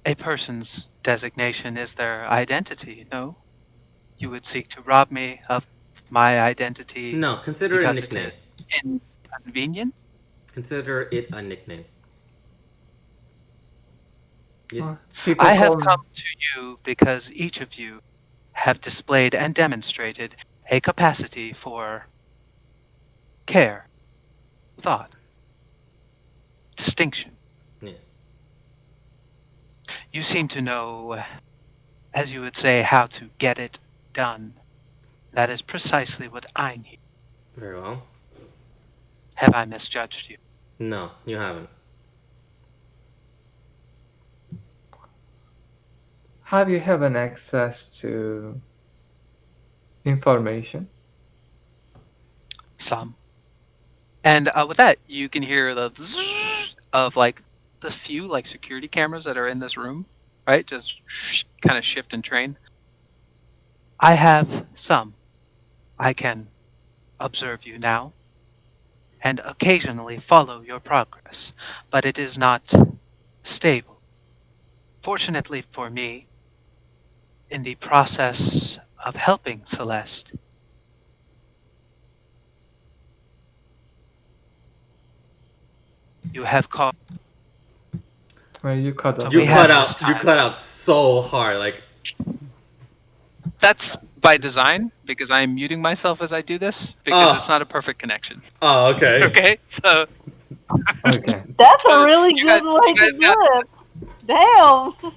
A person's designation is their identity, no? You would seek to rob me of my identity No, consider it a because nickname. it is inconvenient? Consider it a nickname. Yes. People I have call me- come to you because each of you have displayed and demonstrated a capacity for care, thought, distinction. Yeah. You seem to know, as you would say, how to get it done. That is precisely what I need. Very well. Have I misjudged you? No, you haven't. Have you have an access to information? Some. And with that, you can hear the zzz of like the few like security cameras that are in this room, right? Just kind of shift and train. I have some. I can observe you now and occasionally follow your progress, but it is not stable. Fortunately for me, in the process of helping Celeste, you have called. Well, you cut off. We You have cut this out. You time. cut out so hard. Like That's by design because I'm muting myself as I do this because Oh. it's not a perfect connection. oh, okay. Okay, so Okay. That's So, a really you good guys- way you guys to do it. Damn.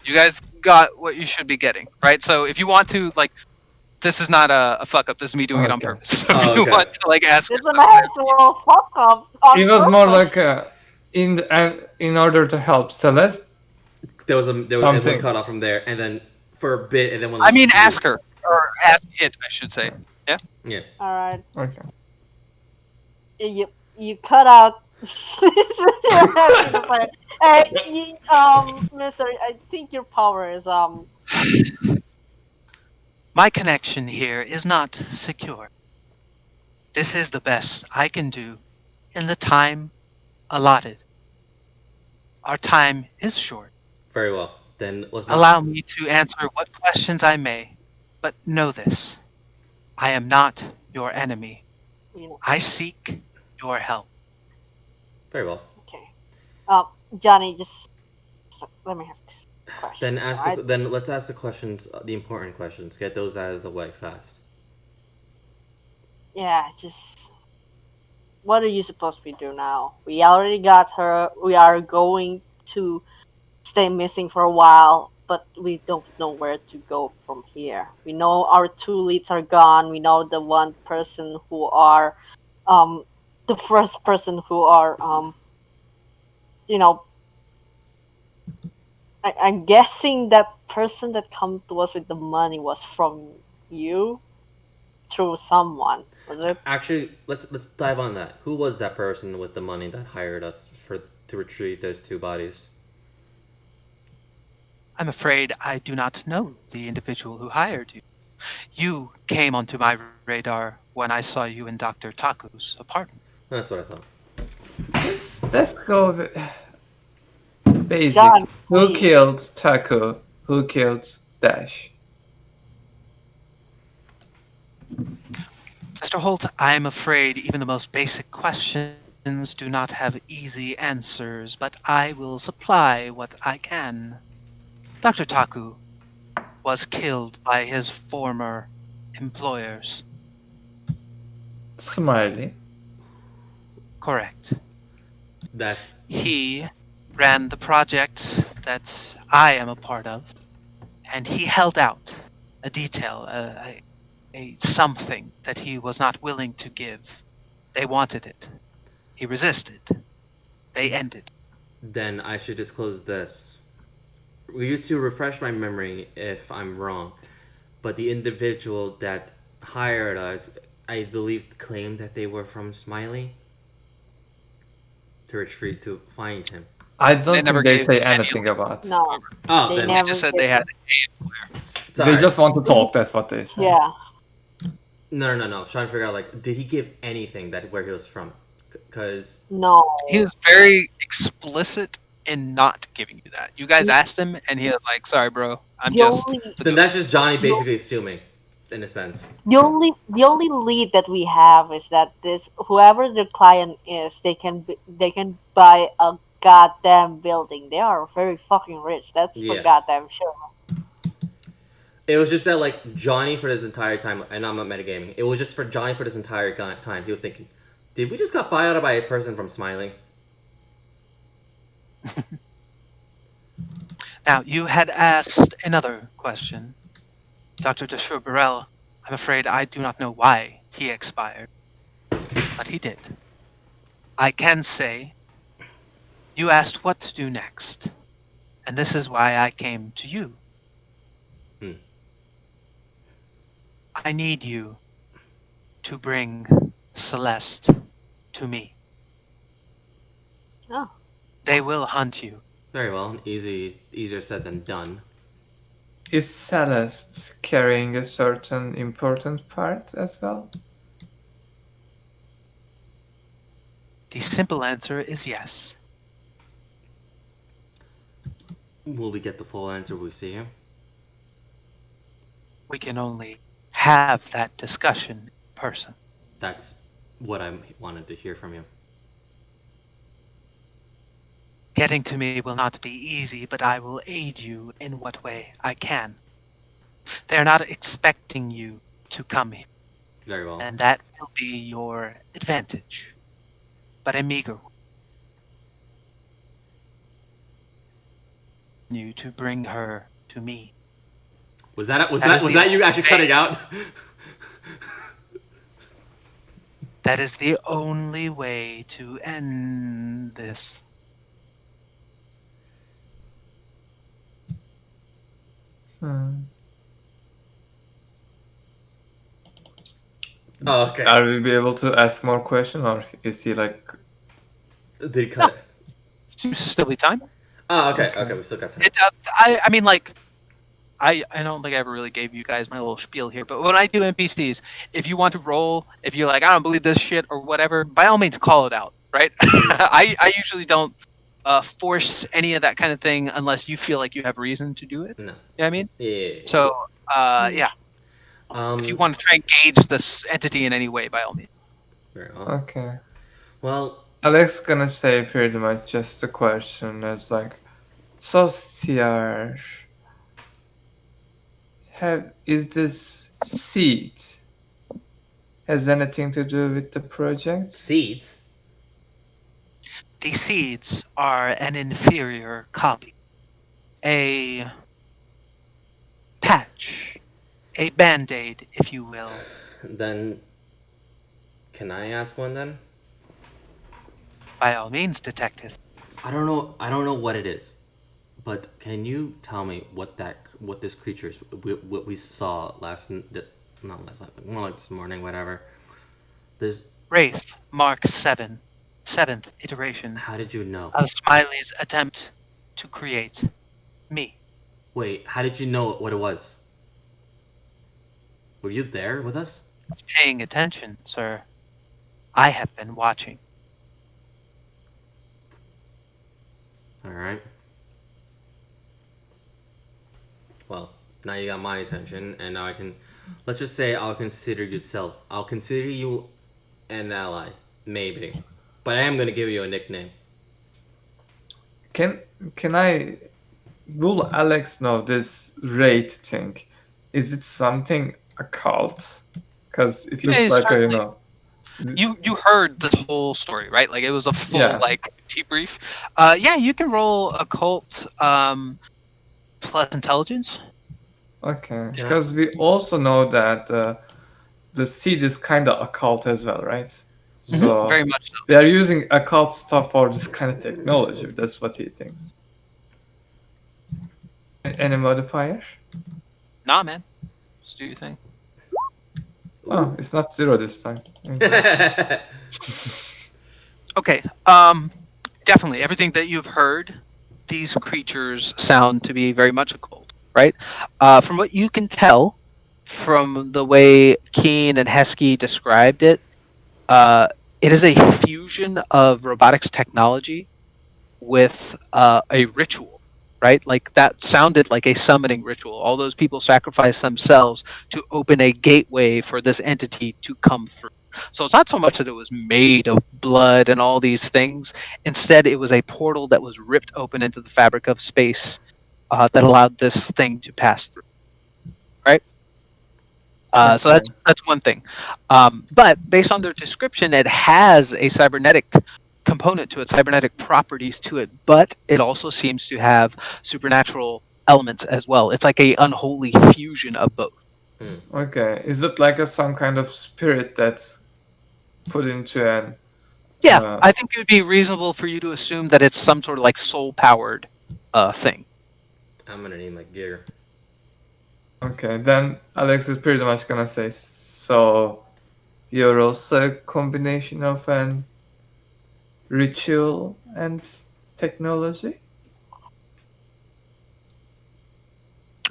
you guys got what you should be getting, right? So if you want to, like, this is not a fuck up. This is me doing it on Okay. purpose. So if Oh, you okay. want to like ask for It's an something, actual fuck up. On It was more purpose. like in order to help Celeste. There was one Something. cut off from there, and then for a bit, and then when I mean, ask her or ask it, I should say. Yeah. Yeah. All right. Okay. You cut out. Hey, Mister, I think your power is My connection here is not secure. This is the best I can do in the time allotted. Our time is short. Very well. Then let's not. Allow me to answer what questions I may, but know this. I am not your enemy. you know. I seek your help. Very well. Okay. Johnny, just let me have this question. Then ask. alright? Then let's ask the questions, the important questions. Get those out of the way fast. Yeah, just what are you supposed to do now? We already got her. We are going to stay missing for a while, but we don't know where to go from here. We know our two leads are gone. We know the one person who are, the first person who are, you know, I'm guessing that person that come to us with the money was from you, through someone. Was it? Actually, let's dive on that. Who was that person with the money that hired us to retrieve those two bodies? I'm afraid I do not know the individual who hired you. You came onto my radar when I saw you in Dr. Taku's apartment. That's what I thought. Let's go with basic. John, Who please. killed Taco? Who killed Dash? Mr. Holt, I am afraid even the most basic questions do not have easy answers, but I will supply what I can. Dr. Taku was killed by his former employers. Smiley. Correct. That's He ran the project that I am a part of, and he held out a detail, a something that he was not willing to give. They wanted it. He resisted. They ended. then I should disclose this. Will you two refresh my memory if I'm wrong? But the individual that hired us, I believe, claimed that they were from Smiley to retreat to find him. I don't never think they gave say any anything lead. about. No, Oh, they then They never just said did they had that. it's They alright. just want to talk. That's what they say. Yeah. No. I was trying to figure out like, did he give anything that where he was from? Because No. He was very explicit in not giving you that. You guys asked him, and he was like, "Sorry, bro, I'm The just only the then goof." that's just Johnny basically assuming, in a sense. the only lead that we have is that this whoever the client is, they can buy a goddamn building. They are very fucking rich. That's for Yeah. goddamn sure. It was just that like Johnny for this entire time, and I'm not metagaming. It was just for Johnny for this entire time. He was thinking, did we just got buy out by a person from smiling? Now, you had asked another question, Dr. de Chauberel. I'm afraid I do not know why he expired, but he did. I can say you asked what to do next, and this is why I came to you. Hmm. I need you to bring Celeste to me. Oh. They will hunt you. Very well. Easier said than done. Is Celeste carrying a certain important part as well? The simple answer is yes. Will we get the full answer when we see him? We can only have that discussion in person. That's what I wanted to hear from you. Getting to me will not be easy, but I will aid you in what way I can. They are not expecting you to come here, Very well. and that will be your advantage, but a meager one. You to bring her to me. Was That is that you actually way- cutting out? That is the only way to end this. Oh, okay. Are we be able to ask more questions, or is he like? Did he cut it? Should still be time. Oh, okay. Okay. Okay, we still got time. I mean, like, I don't think I ever really gave you guys my little spiel here, but when I do NPCs, if you want to roll, if you're like, I don't believe this shit or whatever, by all means call it out, right? I usually don't force any of that kind of thing unless you feel like you have reason to do it. No. You know what I mean? Yeah. So, yeah, if you want to try and gauge this entity in any way, by all means. Very well. Okay. Well, Alex gonna say pretty much just the question as like, so Stiar, is this seed has anything to do with the project? seeds. The seeds are an inferior copy, a patch, a band-aid, if you will. Then, can I ask one then? By all means, detective. I don't know what it is, but can you tell me what this creature is? What we saw not last night, but more like this morning, whatever. This. Wraith, Mark 7, 7th iteration How did you know? of Smiley's attempt to create me. Wait, how did you know what it was? Were you there with us? Paying attention, sir. I have been watching. All right. Well, now you got my attention, and now I can. Let's just say I'll consider you an ally, maybe, but I am gonna give you a nickname. Can I? Will Alex know this rate thing? Is it something occult? Because it looks Yeah, like certainly. You heard this whole story, right? Like it was a full Yeah. like debrief. Yeah, you can roll occult plus intelligence. Okay, Can I- because we also know that the seed is kind of occult as well, right? So Very much so. they are using occult stuff for this kind of technology. That's what he thinks. Any modifier? Nah, man. Just do your thing. Oh, it's not 0 this time. Okay. Okay. Definitely, everything that you've heard, these creatures sound to be very much occult, right? From what you can tell, from the way Keen and Heskey described it, uh, it is a fusion of robotics technology with a ritual, right? Like that sounded like a summoning ritual. All those people sacrificed themselves to open a gateway for this entity to come through. So it's not so much that it was made of blood and all these things. Instead, it was a portal that was ripped open into the fabric of space that allowed this thing to pass through. Right. So Okay. that's one thing. But based on their description, it has a cybernetic component to it, cybernetic properties to it, but it also seems to have supernatural elements as well. It's like a unholy fusion of both. Okay. Is it like some kind of spirit that's put into an? Yeah, Uh, I think it would be reasonable for you to assume that it's some sort of like soul-powered thing. I'm gonna need my gear. okay. Then Alex is pretty much gonna say, so you're also a combination of an ritual and technology.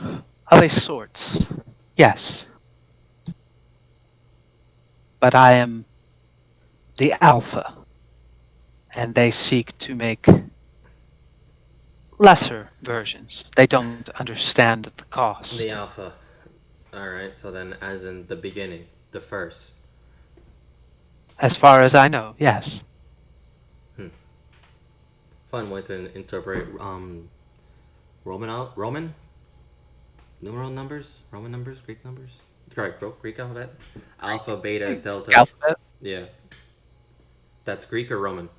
Of a sorts, yes. But I am the Alpha, and they seek to make lesser versions. They don't understand the cost. The alpha. Alright, so then as in the beginning, the first. As far as I know, yes. Fun way to interpret Roman numeral numbers, Roman numbers, Greek numbers. Correct, Greek alphabet. Alpha, beta, delta. Alphabet, Yeah. That's Greek or Roman?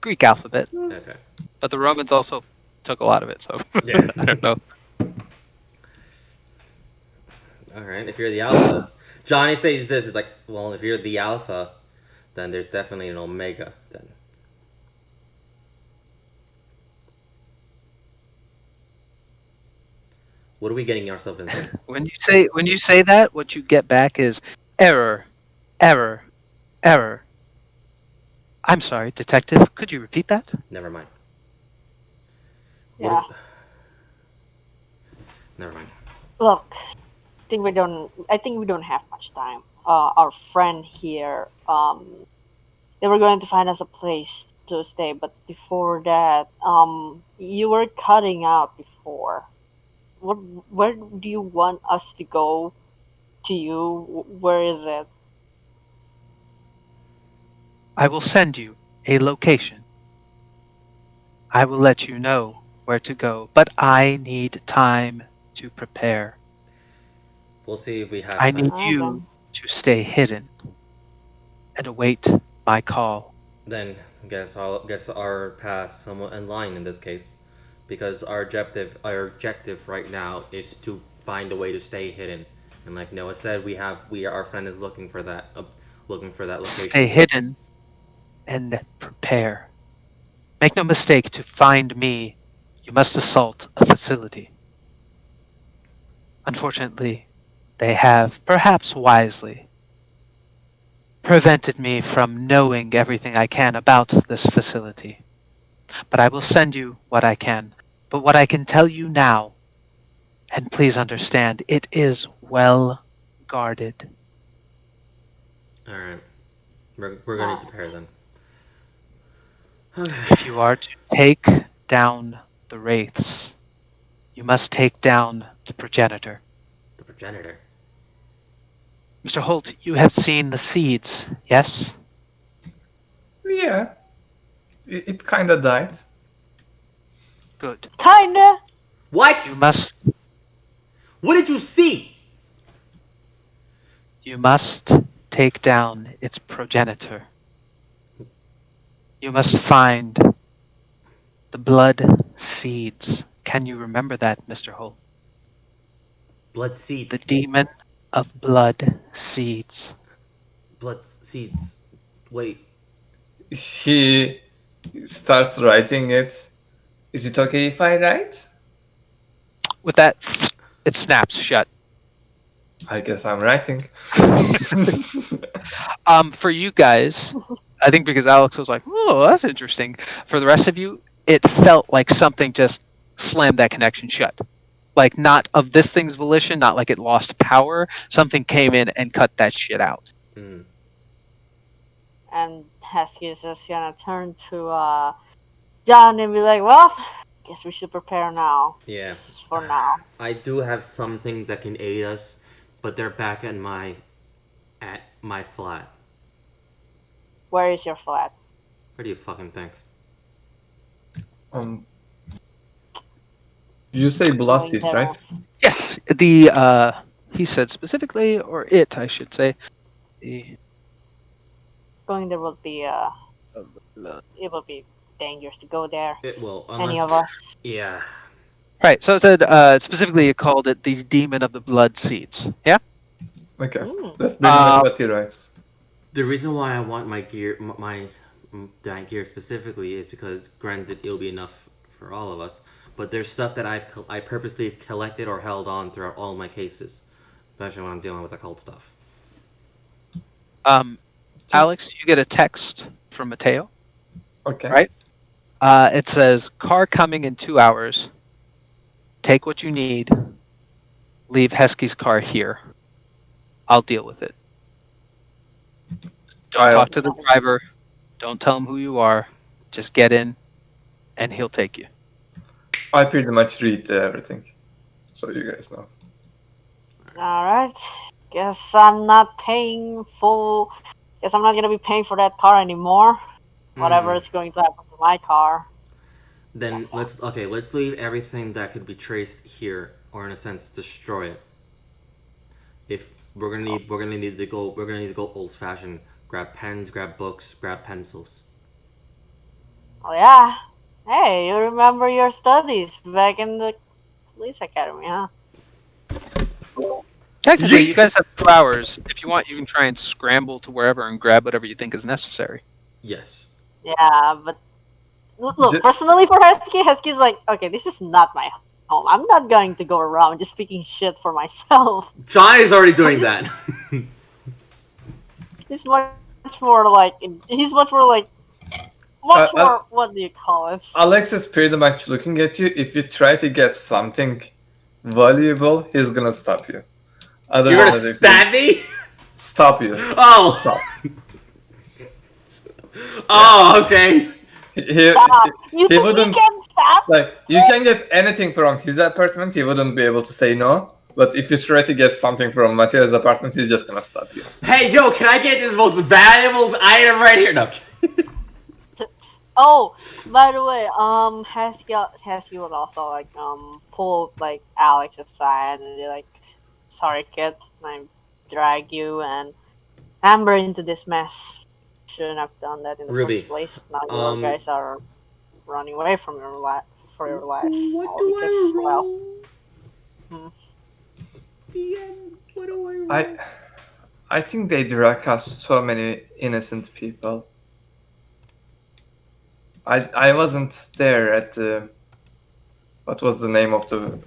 Greek alphabet, Okay. but the Romans also took a lot of it, so Yeah. I don't know. Alright, if you're the alpha. Johnny says this, is like, well, if you're the alpha, then there's definitely an omega then. What are we getting ourselves into? When you say that, what you get back is error, error, error. I'm sorry, detective. Could you repeat that? Never mind. Yeah. Never mind. Look, I think we don't have much time. Our friend here, they were going to find us a place to stay, but before that, you were cutting out before. Where do you want us to go? To you, where is it? I will send you a location. I will let you know where to go, but I need time to prepare. We'll see if we have I time. need Alright you then. to stay hidden and await my call. Then guess our path somewhat in line in this case, because our objective right now is to find a way to stay hidden. And like Noah said, our friend is looking for that location. Stay hidden and prepare. Make no mistake, to find me, you must assault a facility. Unfortunately, they have, perhaps wisely, prevented me from knowing everything I can about this facility. But I will send you what I can. But what I can tell you now, and please understand, it is well guarded. All right, we're gonna need to prepare then. Okay. If you are to take down the wraiths, you must take down the progenitor. The progenitor. Mr. Holt, you have seen the seeds, yes? Yeah, it kind of died. Good. Kinda. What? You must What did you see? take down its progenitor. You must find the blood seeds. Can you remember that, Mr. Holt? Blood seeds. The demon of blood seeds. Blood seeds. Wait. He starts writing it. Is it okay if I write? With that, it snaps shut. I guess I'm writing. For you guys, I think because Alex was like, "Oh, that's interesting." For the rest of you, it felt like something just slammed that connection shut. Like not of this thing's volition, not like it lost power. Something came in and cut that shit out. Mm. And Hesky is just gonna turn to John and be like, "Well, guess we should prepare now. Yeah. Just for now." I do have some things that can aid us, but they're back at my flat. Where is your flat? What do you fucking think? You say Going Blasties, there. right? Yes, the he said specifically, or it, I should say. The Going there will be it will be dangerous to go there. It will, Any unless of us. yeah. right. So it said specifically, it called it the demon of the blood seeds. Yeah. Okay. Mm. Let's bring up what he writes. The reason why I want my gear, that gear specifically, is because granted it'll be enough for all of us, but there's stuff that I purposely collected or held on throughout all my cases, especially when I'm dealing with occult stuff. Alex, you get a text from Mateo. Okay. Right. It says, "Car coming in 2 hours. Take what you need. Leave Hesky's car here. I'll deal with it. Don't talk to the driver. Don't tell him who you are. Just get in, and he'll take you." I pretty much read everything, so you guys know. Alright. Guess I'm not paying full. Guess I'm not gonna be paying for that car anymore. Whatever is going to happen to my car. Then let's leave everything that could be traced here, or in a sense destroy it. If we're gonna need to go old fashioned. Grab pens, grab books, grab pencils. Oh yeah. Hey, you remember your studies back in the police academy, huh? Technically, you guys have 2 hours. If you want, you can try and scramble to wherever and grab whatever you think is necessary. Yes. Yeah, but look, personally for Hesky's like, okay, this is not my home. I'm not going to go around just speaking shit for myself. Johnny's already doing that. He's much more like what do you call it? Alex is pretty much looking at you. If you try to get something valuable, he's gonna stop you. You're gonna stab me? Stop you. Oh. Stop. Oh, okay. He You wouldn't can stop. like you can get anything from his apartment. He wouldn't be able to say no. But if you try to get something from Mateo's apartment, he's just gonna stop you. Hey, yo, can I get this most valuable item right here? No. Oh, by the way, Hesky would also like pull like Alex aside and be like, "Sorry, kid, I drag you and Amber into this mess. Shouldn't have done that in the Ruby, first place. Now you guys are running away from your life for your life. What All do because, I well, roll? DM, what do I roll? I think they drag us so many innocent people. I wasn't there at the what was the name of the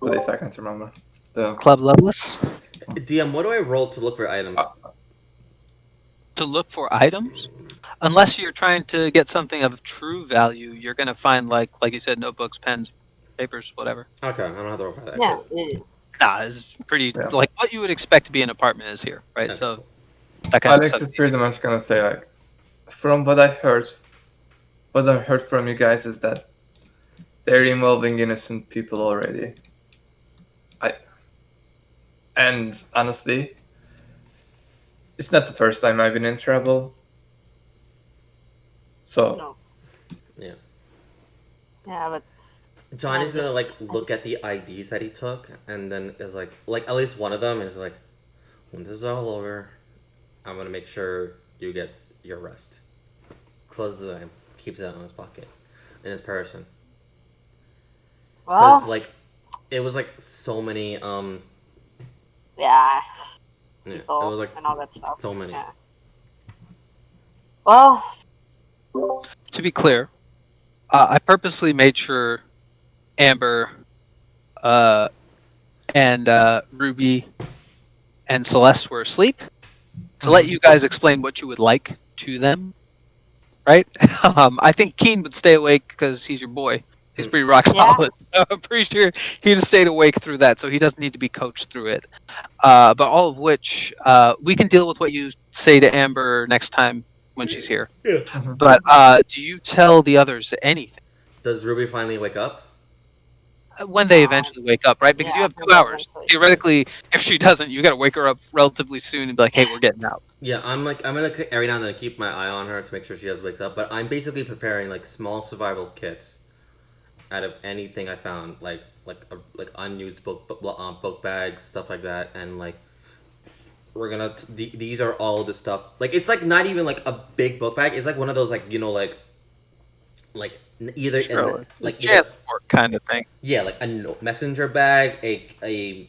place? I can't remember. The Club Loveless? DM, what do I roll to look for items? To look for items? Unless you're trying to get something of true value, you're going to find, like you said, notebooks, pens, papers, whatever. Okay, I don't have to roll for that. yeah, Cool. Nah, it's pretty, like, what you would expect to be an apartment is here, right? Okay. So, that kind Alex of is stuff. pretty much gonna say like, from what I heard from you guys is that they're involving innocent people already. And honestly, it's not the first time I've been in trouble. So no, Yeah. yeah, but Johnny's gonna like look at the IDs that he took, and then is like at least one of them is like, when this is all over, I'm gonna make sure you get your rest. Closes it and keeps it in his pocket, in his person. Because well, like, it was like so many yeah, yeah, it people was like and all that stuff. so many. Yeah. Well, To be clear, I purposely made sure Amber and Ruby and Celeste were asleep to let you guys explain what you would like to them. right? I think Keen would stay awake because he's your boy. He's pretty rock Yeah. solid. So I'm pretty sure he'd have stayed awake through that, so he doesn't need to be coached through it. But all of which we can deal with what you say to Amber next time when she's here. Yeah. But do you tell the others anything Does Ruby finally wake up? when they eventually wake up, right? Because Yeah, you have when 2 they hours. eventually- Theoretically, if she doesn't, you got to wake her up relatively soon and be like, "Hey, we're getting out." Yeah, I'm gonna every now and then keep my eye on her to make sure she does wakes up. But I'm basically preparing like small survival kits out of anything I found, like unused book bags, stuff like that, and like we're gonna these are all the stuff. Like it's like not even like a big book bag. It's like one of those like either Sure, like transport kind of thing. yeah, like a messenger bag, a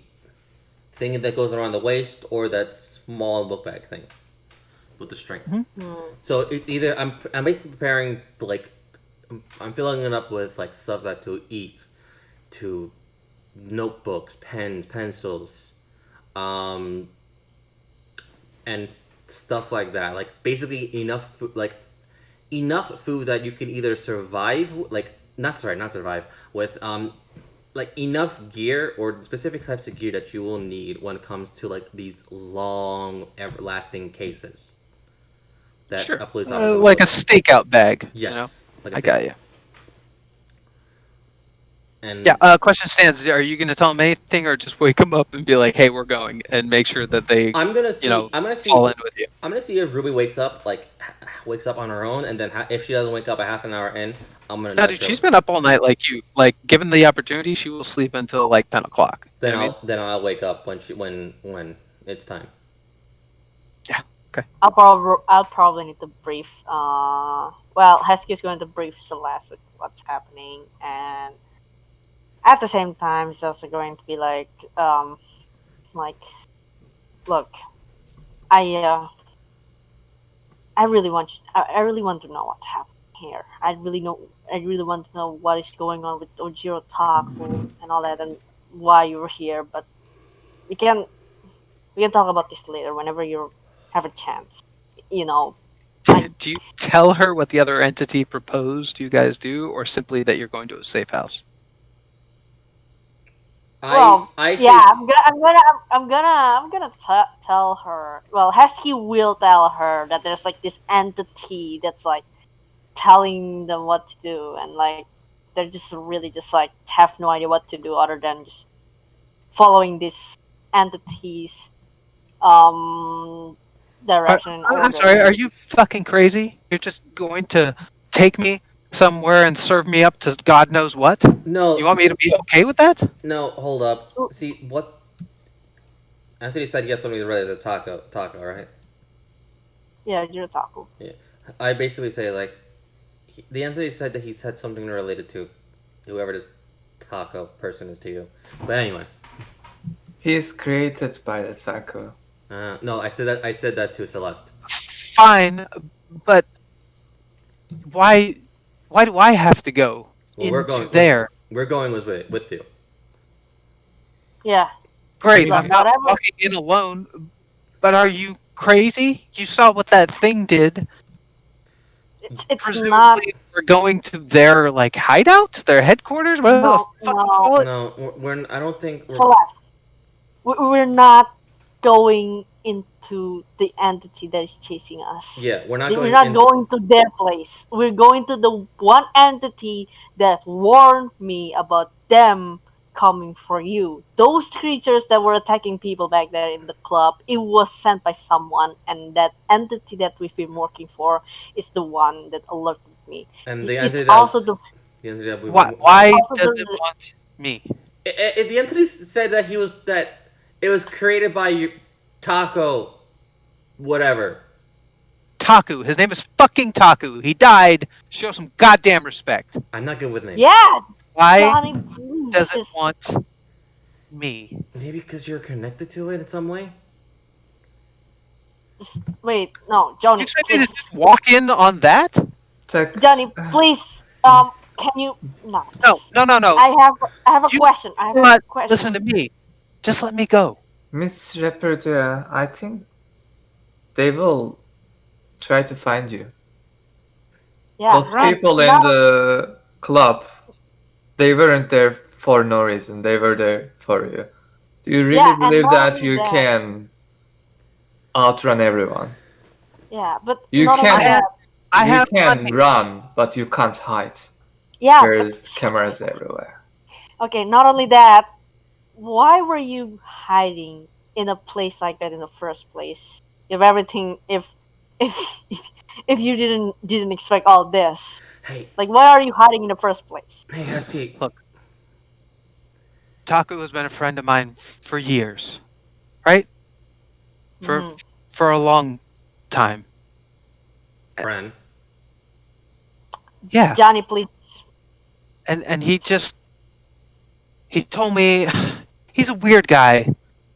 thing that goes around the waist, or that small book bag thing with the string. So it's either I'm basically preparing like I'm filling it up with like stuff that to eat, to notebooks, pens, pencils, and stuff like that. Like basically enough food that you can either survive, like not survive with like enough gear or specific types of gear that you will need when it comes to like these long everlasting cases that Sure, a police officer would like a put- stakeout bag. yes, You know? like I got you. And Yeah. Question stands: are you going to tell them anything, or just wake them up and be like, "Hey, we're going," and make sure that they, I'm gonna see. know, I'm gonna see. fall in with you? I'm gonna see if Ruby wakes up on her own, and then if she doesn't wake up a half an hour in, I'm gonna. No, nudge dude, her. she's been up all night like you. Like, given the opportunity, she will sleep until like 10 o'clock. You Then know what I mean? then I'll wake up when it's time. I'll probably need to brief. Well, Hesky's going to brief Celeste with what's happening, and at the same time, he's also going to be like, look, I really want I really want to know what's happening here. I really want to know what is going on with Ojiro Taku and all that, and why you were here. But we can talk about this later whenever you have a chance. You know, Do you tell her what the other entity proposed you guys do, or simply that you're going to a safe house? well, I yeah, I'm gonna tell her. Well, Hesky will tell her that there's like this entity that's like telling them what to do, and like they're just really just like have no idea what to do other than just following this entity's direction. and I'm orders. sorry, are you fucking crazy? You're just going to take me somewhere and serve me up to God knows what? no. You want me to be okay with that? No, hold up. See what Anthony said. He had something related to Taco, right? Yeah, Ojiro Taku. Yeah. I basically say like the entity said that he said something related to whoever this taco person is to you. But anyway, He is created by the Sako. no, I said that to Celeste. Fine, but why do I have to go Well, we're into going there? We're going with you. Yeah, Great, mean, I'm not whatever. walking in alone. But are you crazy? You saw what that thing did. it's Presumably, not. we're going to their like hideout, their headquarters. What the fuck you call it? No, we're. I don't think. We're, Celeste, we're not going into the entity that is chasing us. yeah, we're not We're going. not going to their place. We're going to the one entity that warned me about them coming for you. Those creatures that were attacking people back there in the club, it was sent by someone, and that entity that we've been working for is the one that alerted me. And the It's entity that also the the entity that we. Why Also does the- it want me? The entity said that it was created by you, Taco, whatever. Taku. His name is fucking Taku. He died. Show some goddamn respect. I'm not good with names. yeah, Why Johnny. Please, does it just- want me? Maybe because you're connected to it in some way. Wait, no, Johnny. You expect me to Please. just walk in on that? Tak, Johnny, please. Can you? No. No. I have a You question. I have a But question. listen to me. Just let me go. Miss Repertoire, I think they will try to find you. Yeah, Those and people in not the club, they weren't there for no reason. They were there for you. Do you really yeah, and believe not that only you that. can outrun everyone? Yeah, but You not only I that. have can I you have can money. run, but you can't hide. Yeah, but There's cameras everywhere. okay, not only that. Why were you hiding in a place like that in the first place? If everything, if if, if you didn't expect all this, Hey, like why are you hiding in the first place? hey, Hesky. Look, Taku has been a friend of mine for years, right? For Hmm. for a long time. Friend. Yeah, Johnny, please. and he told me he's a weird guy.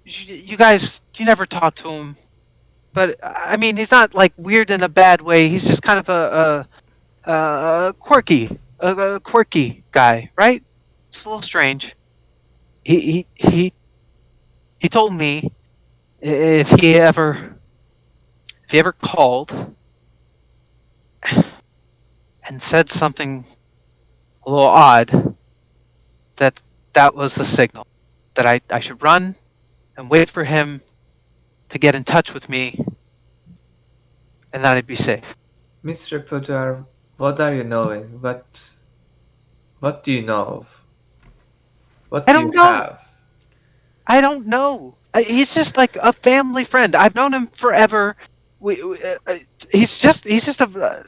You guys, you never talk to him, but I mean, he's not like weird in a bad way. He's just kind of a quirky guy, right? It's a little strange. He he he he told me if he ever called and said something a little odd, that that was the signal that I should run and wait for him to get in touch with me, and that I'd be safe. Mr. Potter, what are you knowing? What do you know? What I do you don't know. have? He's just like a family friend. I've known him forever. He's just a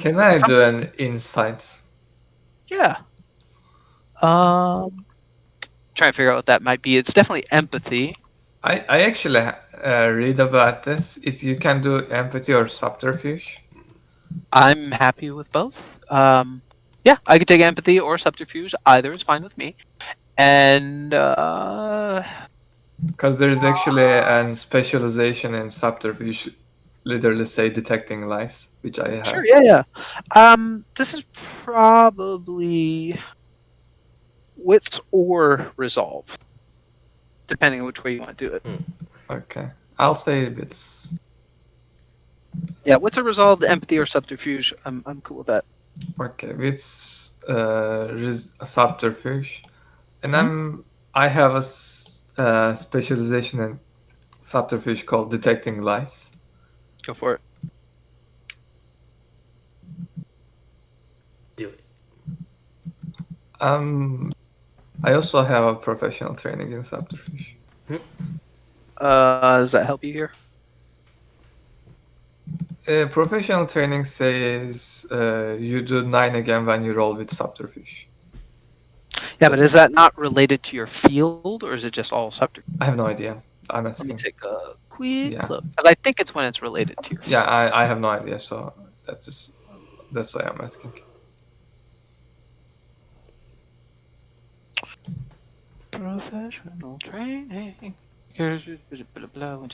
Can I some do an insight? yeah. Trying to figure out what that might be. It's definitely empathy. I actually read about this. If you can do empathy or subterfuge. I'm happy with both. Yeah, I could take empathy or subterfuge. Either is fine with me. And Because there is actually an specialization in subterfuge, literally say detecting lies, which I sure, have. yeah. This is probably wits or resolve, depending on which way you want to do it. Okay. I'll say it's Yeah, wits or resolve, empathy or subterfuge. I'm cool with that. okay. It's a subterfuge, and Mhm. I have a specialization in subterfuge called detecting lies. Go for it. Do it. I also have a professional training in subterfuge. Does that help you here? Professional training says you do 9 again when you roll with subterfuge. Yeah, but is that not related to your field, or is it just all subterfuge? I have no idea. I'm Let me asking. take a quick Yeah. look, because I think it's when it's related to your field. Yeah, I have no idea, so that's why I'm asking. Professional training. Here's blah, blah, blah,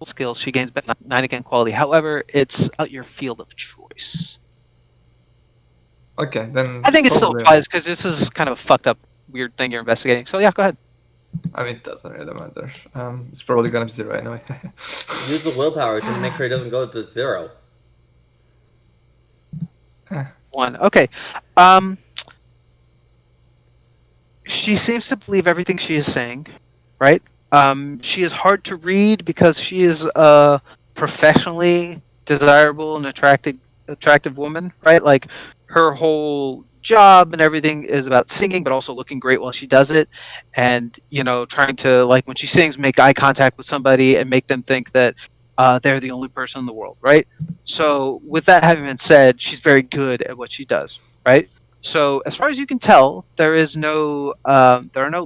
skills. She gains 9 again quality. However, it's out your field of choice. Okay, then I think it still probably. applies because this is kind of a fucked up, weird thing you're investigating. So yeah, go ahead. I mean, it doesn't really matter. It's probably gonna be 0 anyway. Use the willpower to make sure it doesn't go to 0. 1. Okay. Um, she seems to believe everything she is saying, right? She is hard to read because she is a professionally desirable and attractive woman, right? Like her whole job and everything is about singing, but also looking great while she does it, and trying to, like, when she sings, make eye contact with somebody and make them think that they're the only person in the world, right? So, with that having been said, she's very good at what she does, right? So, as far as you can tell, there are no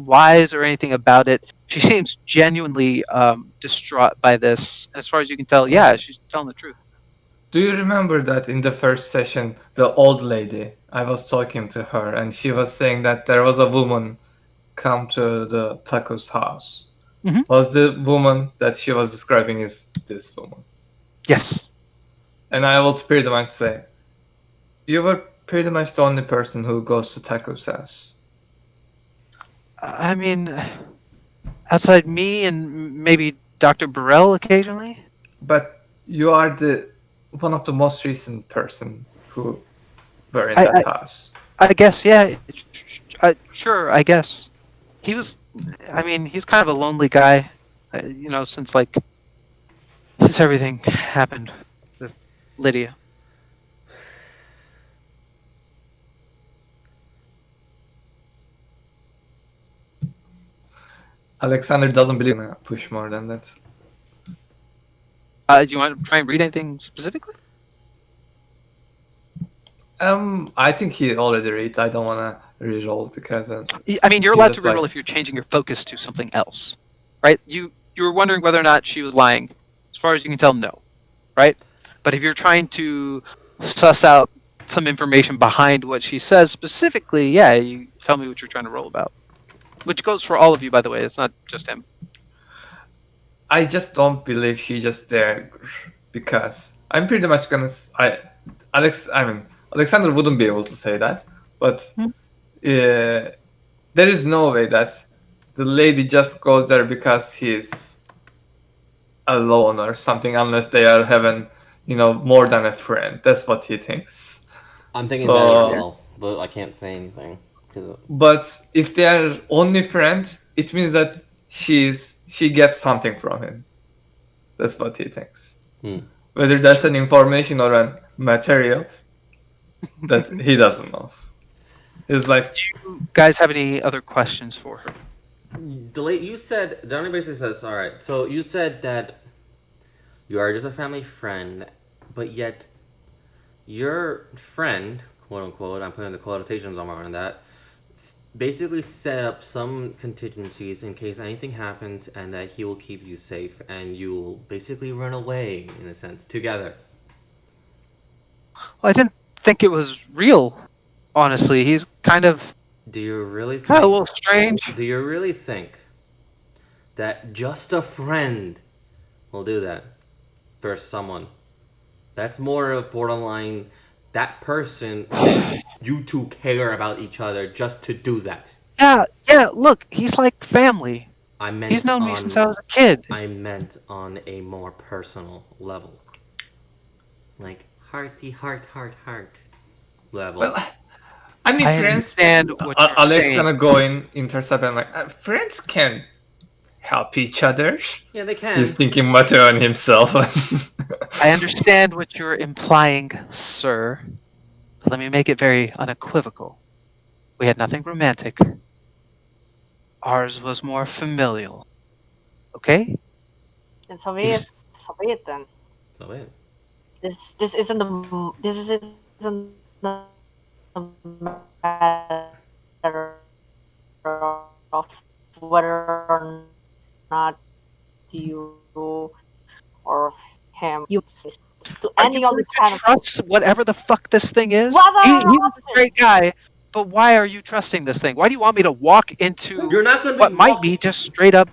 lies or anything about it. She seems genuinely distraught by this. As far as you can tell, yeah, she's telling the truth. Do you remember that in the first session, the old lady, I was talking to her, and she was saying that there was a woman come to the Taco's house? Mhm. Was the woman that she was describing is this woman? Yes. And I will pretty much say, you were pretty much the only person who goes to Taco's house. I mean, outside me and maybe Dr. Burrell occasionally. But you are the one of the most recent person who were in I- that house. I guess, yeah. Sure, I guess. He was. I mean, he's kind of a lonely guy. Since everything happened with Lydia. Alexander doesn't believe in push more than that. Do you want to try and read anything specifically? I think he already read. I don't want to reroll because. I mean, you're He allowed to just, like- reroll if you're changing your focus to something else, right? You were wondering whether or not she was lying. As far as you can tell, no, right? But if you're trying to suss out some information behind what she says specifically, yeah, you tell me what you're trying to roll about. Which goes for all of you, by the way. It's not just him. I just don't believe she just there because I'm pretty much gonna. Alexander wouldn't be able to say that, but there is no way that the lady just goes there because he's alone or something, unless they are having, more than a friend. That's what he thinks. I'm thinking So- that as well, but I can't say anything. But if they are only friends, it means that she gets something from him. That's what he thinks. Whether that's an information or a material, that he doesn't know. It's like, Do you guys have any other questions for her? You said, Johnny basically says, all right, so you said that you are just a family friend, but yet your friend, quote unquote, I'm putting the quotations on that, basically set up some contingencies in case anything happens, and that he will keep you safe, and you will basically run away, in a sense, together. Well, I didn't think it was real, honestly. He's kind of Do you really think... a little strange. Do you really think that just a friend will do that for someone? That's more of borderline, that person, you two care about each other just to do that. Yeah, look, he's like family. I meant He's known me since I was a kid. I meant on a more personal level. Like hearty heart level. well, I mean, I friends. understand what you're Alex saying. gonna go in, intercept, and like, friends can help each other. Yeah, they can. He's thinking mutter on himself. I understand what you're implying, sir. But let me make it very unequivocal. We had nothing romantic. Ours was more familial. Okay? And so be it. He's- So be it then. So wait. This isn't the matter of whether or not you or him to Are ending you all going this to kind of trust whatever the fuck this thing is? What He are was a great options? guy, but why are you trusting this thing? Why do you want me to walk into You're not gonna be what might walking- be just straight up?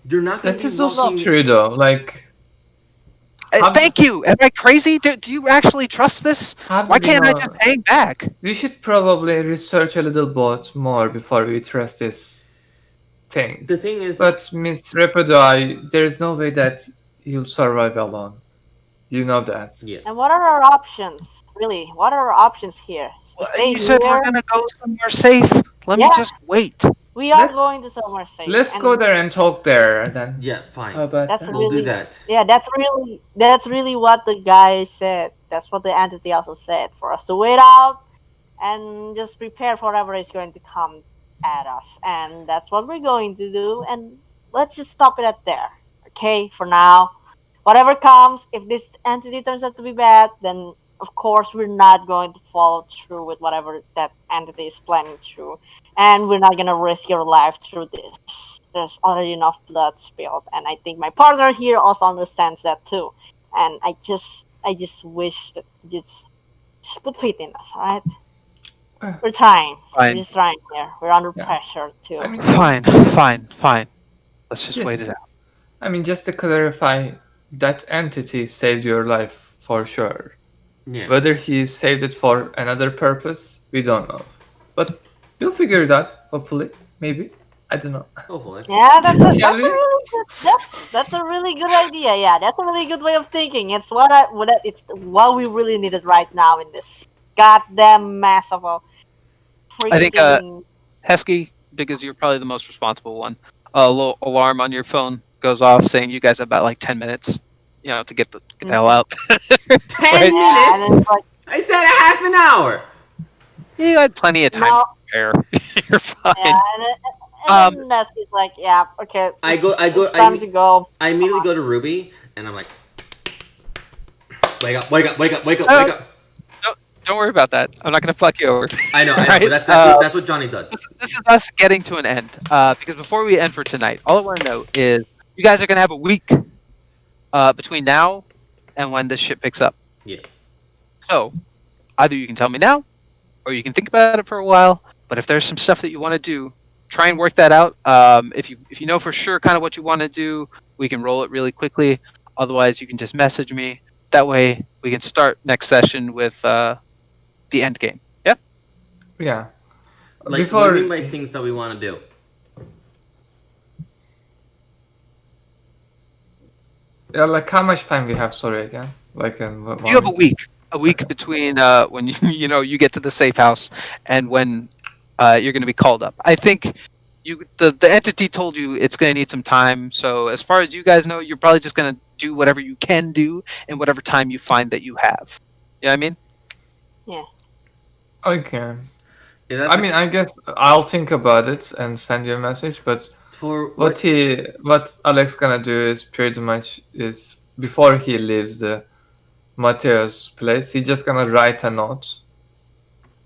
You're not gonna That be is also walking... true, though. Like, How- Thank you. Am I crazy? Do you actually trust this? how do Why we can't I know? just hang back? We should probably research a little bit more before we trust this thing. The thing is... But Miss Repudo, there is no way that you'll survive alone. You know that. Yeah. And what are our options? Really, what are our options here? To stay You said we're here? gonna go somewhere safe. Let me Yeah. just wait. We are Let's- going to somewhere safe. Let's and go there and talk there then. Yeah, fine. How about That's that? We'll do really- that. Yeah, that's really what the guy said. That's what the entity also said, for us to wait out and just prepare for whatever is going to come at us. And that's what we're going to do. And let's just stop it at there. Okay, for now. Whatever comes, if this entity turns out to be bad, then of course we're not going to follow through with whatever that entity is planning through. And we're not gonna risk your life through this. There's already enough blood spilled, and I think my partner here also understands that too. And I just wish that you just put faith in us, alright? We're trying. Fine. We're just trying here. We're under Yeah. pressure too. I mean, Fine. Let's just Yes. wait it out. I mean, just to clarify, that entity saved your life for sure. Yeah. Whether he saved it for another purpose, we don't know. But we'll figure it out, hopefully. Maybe. I don't know. Hopefully. Yeah, that's a Shall we? really good that's a really good idea. Yeah, that's a really good way of thinking. It's it's what we really needed right now in this goddamn mess of a I think freaking. Hesky, because you're probably the most responsible one. A little alarm on your phone goes off saying you guys have about like 10 minutes, to get the hell out. 10 Right? Yeah, and minutes? it's like I said a half an hour. You had plenty of time no, to prepare. You're fine. yeah, and then Nesky's like, yeah, okay, it's time to go. I immediately go to Ruby, and I'm like, wake up, wake up, wake up, wake up, wake up. Don't worry about that. I'm not going to fuck you over. I know, Right? but that's what Johnny does. This is us getting to an end. Because before we end for tonight, all I want to know is you guys are going to have a week between now and when this shit picks up. Yeah. So either you can tell me now, or you can think about it for a while. But if there's some stuff that you want to do, try and work that out. If you know for sure kind of what you want to do, we can roll it really quickly. Otherwise, you can just message me. That way, we can start next session with the end game. Yeah. Yeah. Like, Before what do you mean by things that we want to do? yeah, like how much time we have? Sorry again. Like in You have a week. A week between when you get to the safe house and when you're going to be called up. I think the entity told you it's going to need some time. So as far as you guys know, you're probably just going to do whatever you can do in whatever time you find that you have. You know what I mean? Okay. Yeah, I mean, I guess I'll think about it and send you a message. But for what Alex gonna do is pretty much is before he leaves the Mateo's place, he just gonna write a note,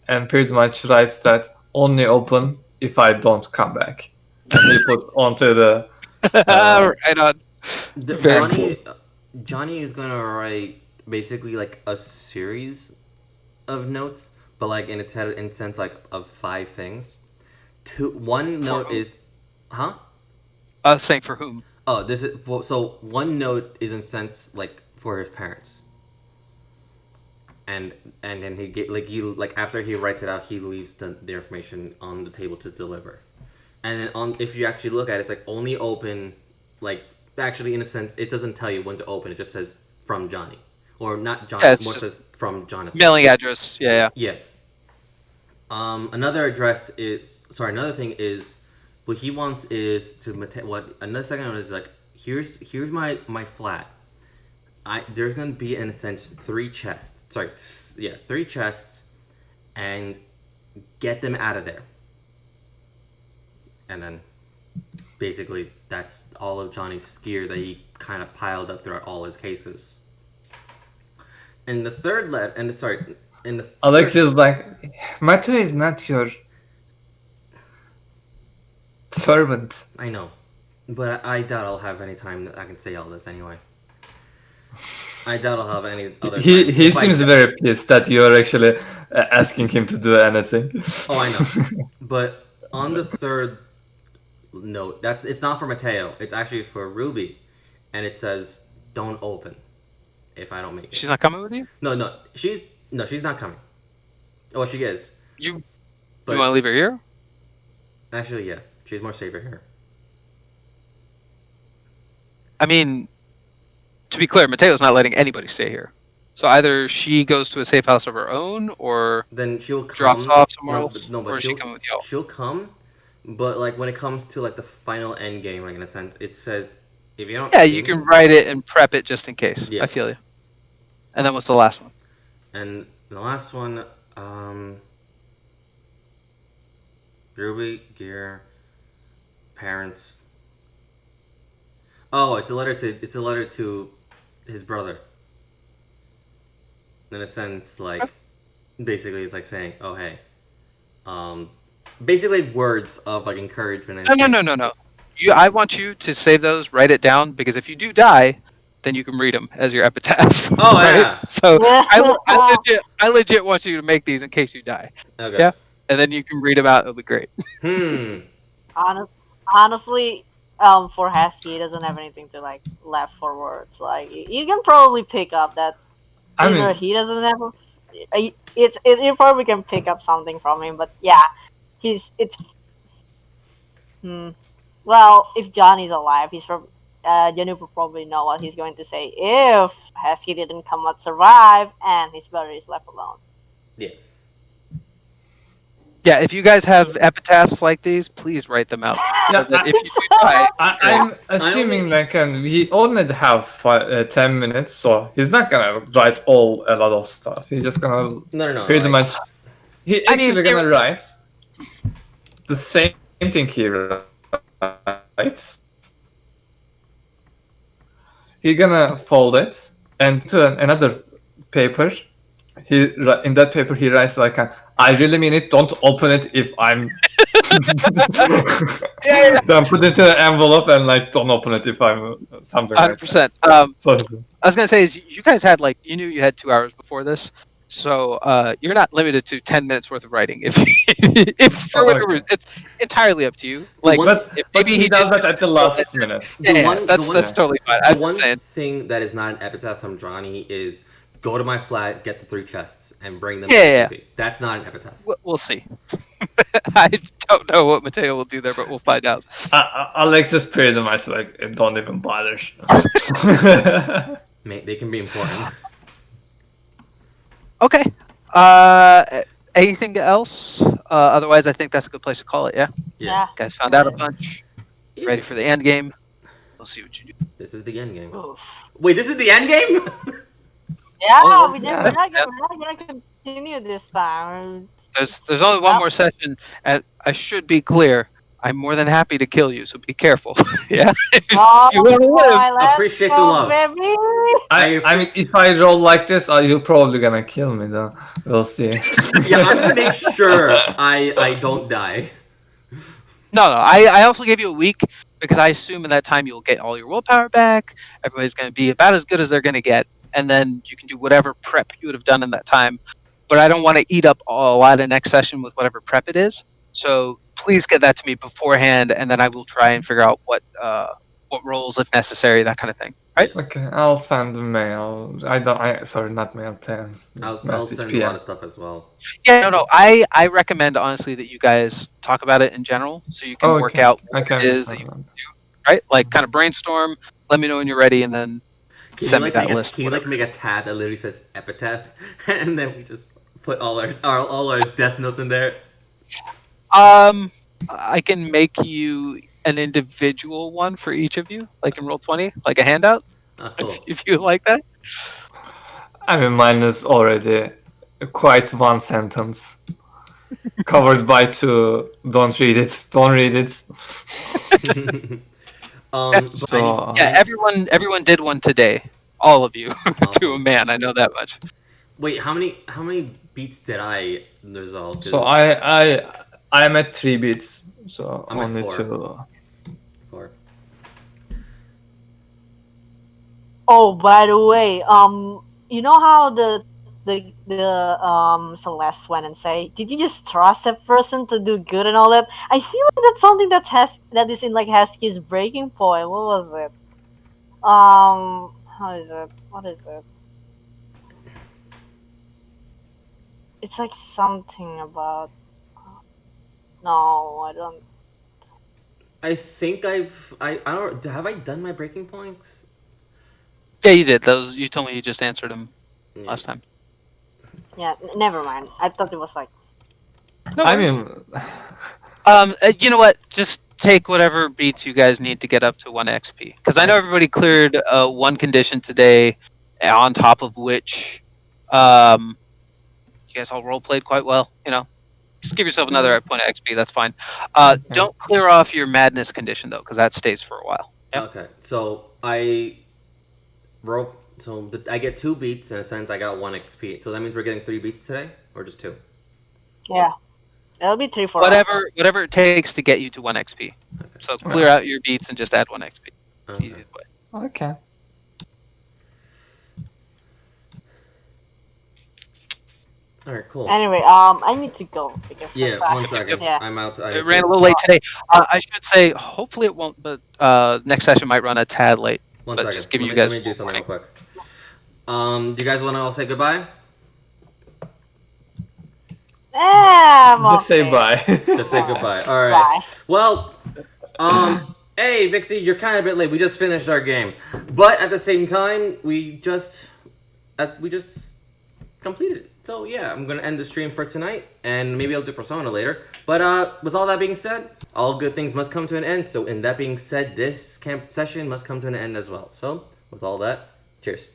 and pretty much writes that only open if I don't come back, and he puts onto the. Right on. Very Johnny is gonna write basically like a series of notes, but like in sense like of 5 things. One note whom? is, huh? Saying for whom? Oh, this is so one note is in sense like for his parents, and then after he writes it out, he leaves the information on the table to deliver, and then if you actually look at it, it's like only open, like actually in a sense it doesn't tell you when to open, it just says from Johnny, or not Johnny, Yeah, it's more says from Jonathan. Mailing address. Yeah. Yeah. Another thing is what he wants is to another second one is like here's my flat. There's gonna be in a sense 3 chests. 3 chests, and get them out of there. And then basically that's all of Johnny's gear that he kind of piled up throughout all his cases. And the third Alex is like, Mateo is not your servant. I know, but I doubt I'll have any time that I can say all this anyway. I doubt I'll have any other time. He seems very pissed that you're actually asking him to do anything. Oh, I know. But on the third note, it's not for Mateo. It's actually for Ruby, and it says, "Don't open if I don't make it." She's not coming with you? No, she's not coming. Oh, she is. You want to leave her here? Actually, yeah, she's more safer here. I mean, to be clear, Mateo's not letting anybody stay here. So either she goes to a safe house of her own, or then she'll come, drops off somewhere else, but or is she coming with y'all? She'll come, but like when it comes to like the final end game, like in a sense, it says if you don't. Yeah, you can write it and prep it just in case. Yeah. I feel you. And then what's the last one? And the last one, Ruby, gear, parents. Oh, it's a letter to his brother. In a sense, like basically, it's like saying, "Oh, hey," basically words of like encouragement. And No. I want you to save those, write it down, because if you do die, then you can read them as your epitaph. Oh, right? yeah. So I legit want you to make these in case you die. Okay. Yeah, and then you can read them out. It'll be great. Honestly, for Husky, he doesn't have anything to like left for words. Like you can probably pick up that I Either mean, he doesn't have. You probably can pick up something from him, but yeah, it's. Well, if Johnny's alive, he's from. Johnny will probably know what he's going to say if Hesky didn't come out survive and his brother is left alone. Yeah. Yeah, if you guys have epitaphs like these, please write them out. yeah, So that if you do die, I'm assuming like we only have 10 minutes, so he's not gonna write a lot of stuff. He's just gonna No. pretty much. He I mean, actually gonna write the same thing he writes. He's gonna fold it and to another paper. In that paper he writes like, "I really mean it. Don't open it if I'm." Then put it in an envelope and like don't open it if I'm something. 100%. So I was gonna say is you guys had you knew you had 2 hours before this, so you're not limited to 10 minutes worth of writing. If for whatever reason, it's entirely up to you. Like, but if maybe he does did- that at the last minute. that's totally fine. The I'm one just saying. thing that is not an epitaph from Johnny is go to my flat, get the 3 chests, and bring them. Yeah. to That's not an epitaph. We'll see. I don't know what Mateo will do there, but we'll find out. Alexis pretty much like don't even bother. They can be important. Okay. Anything else? Otherwise, I think that's a good place to call it. Yeah. Yeah. Guys found out a bunch. Ready for the end game. We'll see what you do. This is the end game. Oof. Wait, this is the end game? Yeah, Oh, we're yeah. not gonna continue this time. There's only one more session, and I should be clear. I'm more than happy to kill you, so be careful. Yeah. Oh, If you want to live. let's Appreciate go, the love. baby. I mean, if I roll like this, you're probably gonna kill me though. We'll see. Yeah, I'm gonna make sure I don't die. No. I also gave you a week because I assume in that time you'll get all your willpower back. Everybody's going to be about as good as they're going to get, and then you can do whatever prep you would have done in that time. But I don't want to eat up a lot of next session with whatever prep it is. So please get that to me beforehand, and then I will try and figure out what roles, if necessary, that kind of thing. Right? Okay, I'll send a mail. Sorry, not mail. I'll Message send PM. a lot of stuff as well. Yeah, no. I recommend honestly that you guys talk about it in general, so you can work out what it is that you do. Right? Like kind of brainstorm. Let me know when you're ready, and then send me that list. Can you make a tab that literally says epitaph, and then we just put all our death notes in there? I can make you an individual one for each of you, like in Roll20, like a handout, Cool. if you like that. I mean, mine is already quite one sentence, covered by 2. Don't read it. Don't read it. So, everyone did one today. All of you, to a man. I know that much. Wait, how many beats did I resolve? So I'm at 3 beats. So I'm at only 4. 2. 4. Oh, by the way, you know how the Celeste went and say, "Did you just trust that person to do good and all that?" I feel like that's something that is in like Hesky's breaking point. What was it? How is it? What is it? It's like something about. No, I don't. I think I don't. Have I done my breaking points? Yeah, you did. Those you told me you just answered them last time. Yeah, never mind. I thought it was like. No I worries. mean, You know what? Just take whatever beats you guys need to get up to 1 XP. Because I know everybody cleared 1 condition today, on top of which you guys all role played quite well. You know, just give yourself another point of XP. That's fine. Don't clear off your madness condition though, because that stays for a while. Yep. Okay, so I roll. So I get 2 beats, in a sense I got 1 XP. So that means we're getting 3 beats today, or just 2? Yeah, it'll be 3 for us. Whatever it takes to get you to 1 XP. Okay. So clear out your beats and just add 1 XP. It's the easiest way. okay. All right, cool. Anyway, I need to go because Yeah, I'm 1 second. Yeah. I'm out. It ran a little late today. I should say, hopefully it won't, but next session might run a tad late. One but second. just giving Let you me- guys Let me do something real warning. quick. Do you guys want to all say goodbye? Just say bye. Just say goodbye. All right. Bye. Well, hey, Vixie, you're kind of a bit late. We just finished our game, but at the same time, we just completed it. So yeah, I'm gonna end the stream for tonight, and maybe I'll do Persona later. But with all that being said, all good things must come to an end. So in that being said, this camp session must come to an end as well. So with all that, cheers.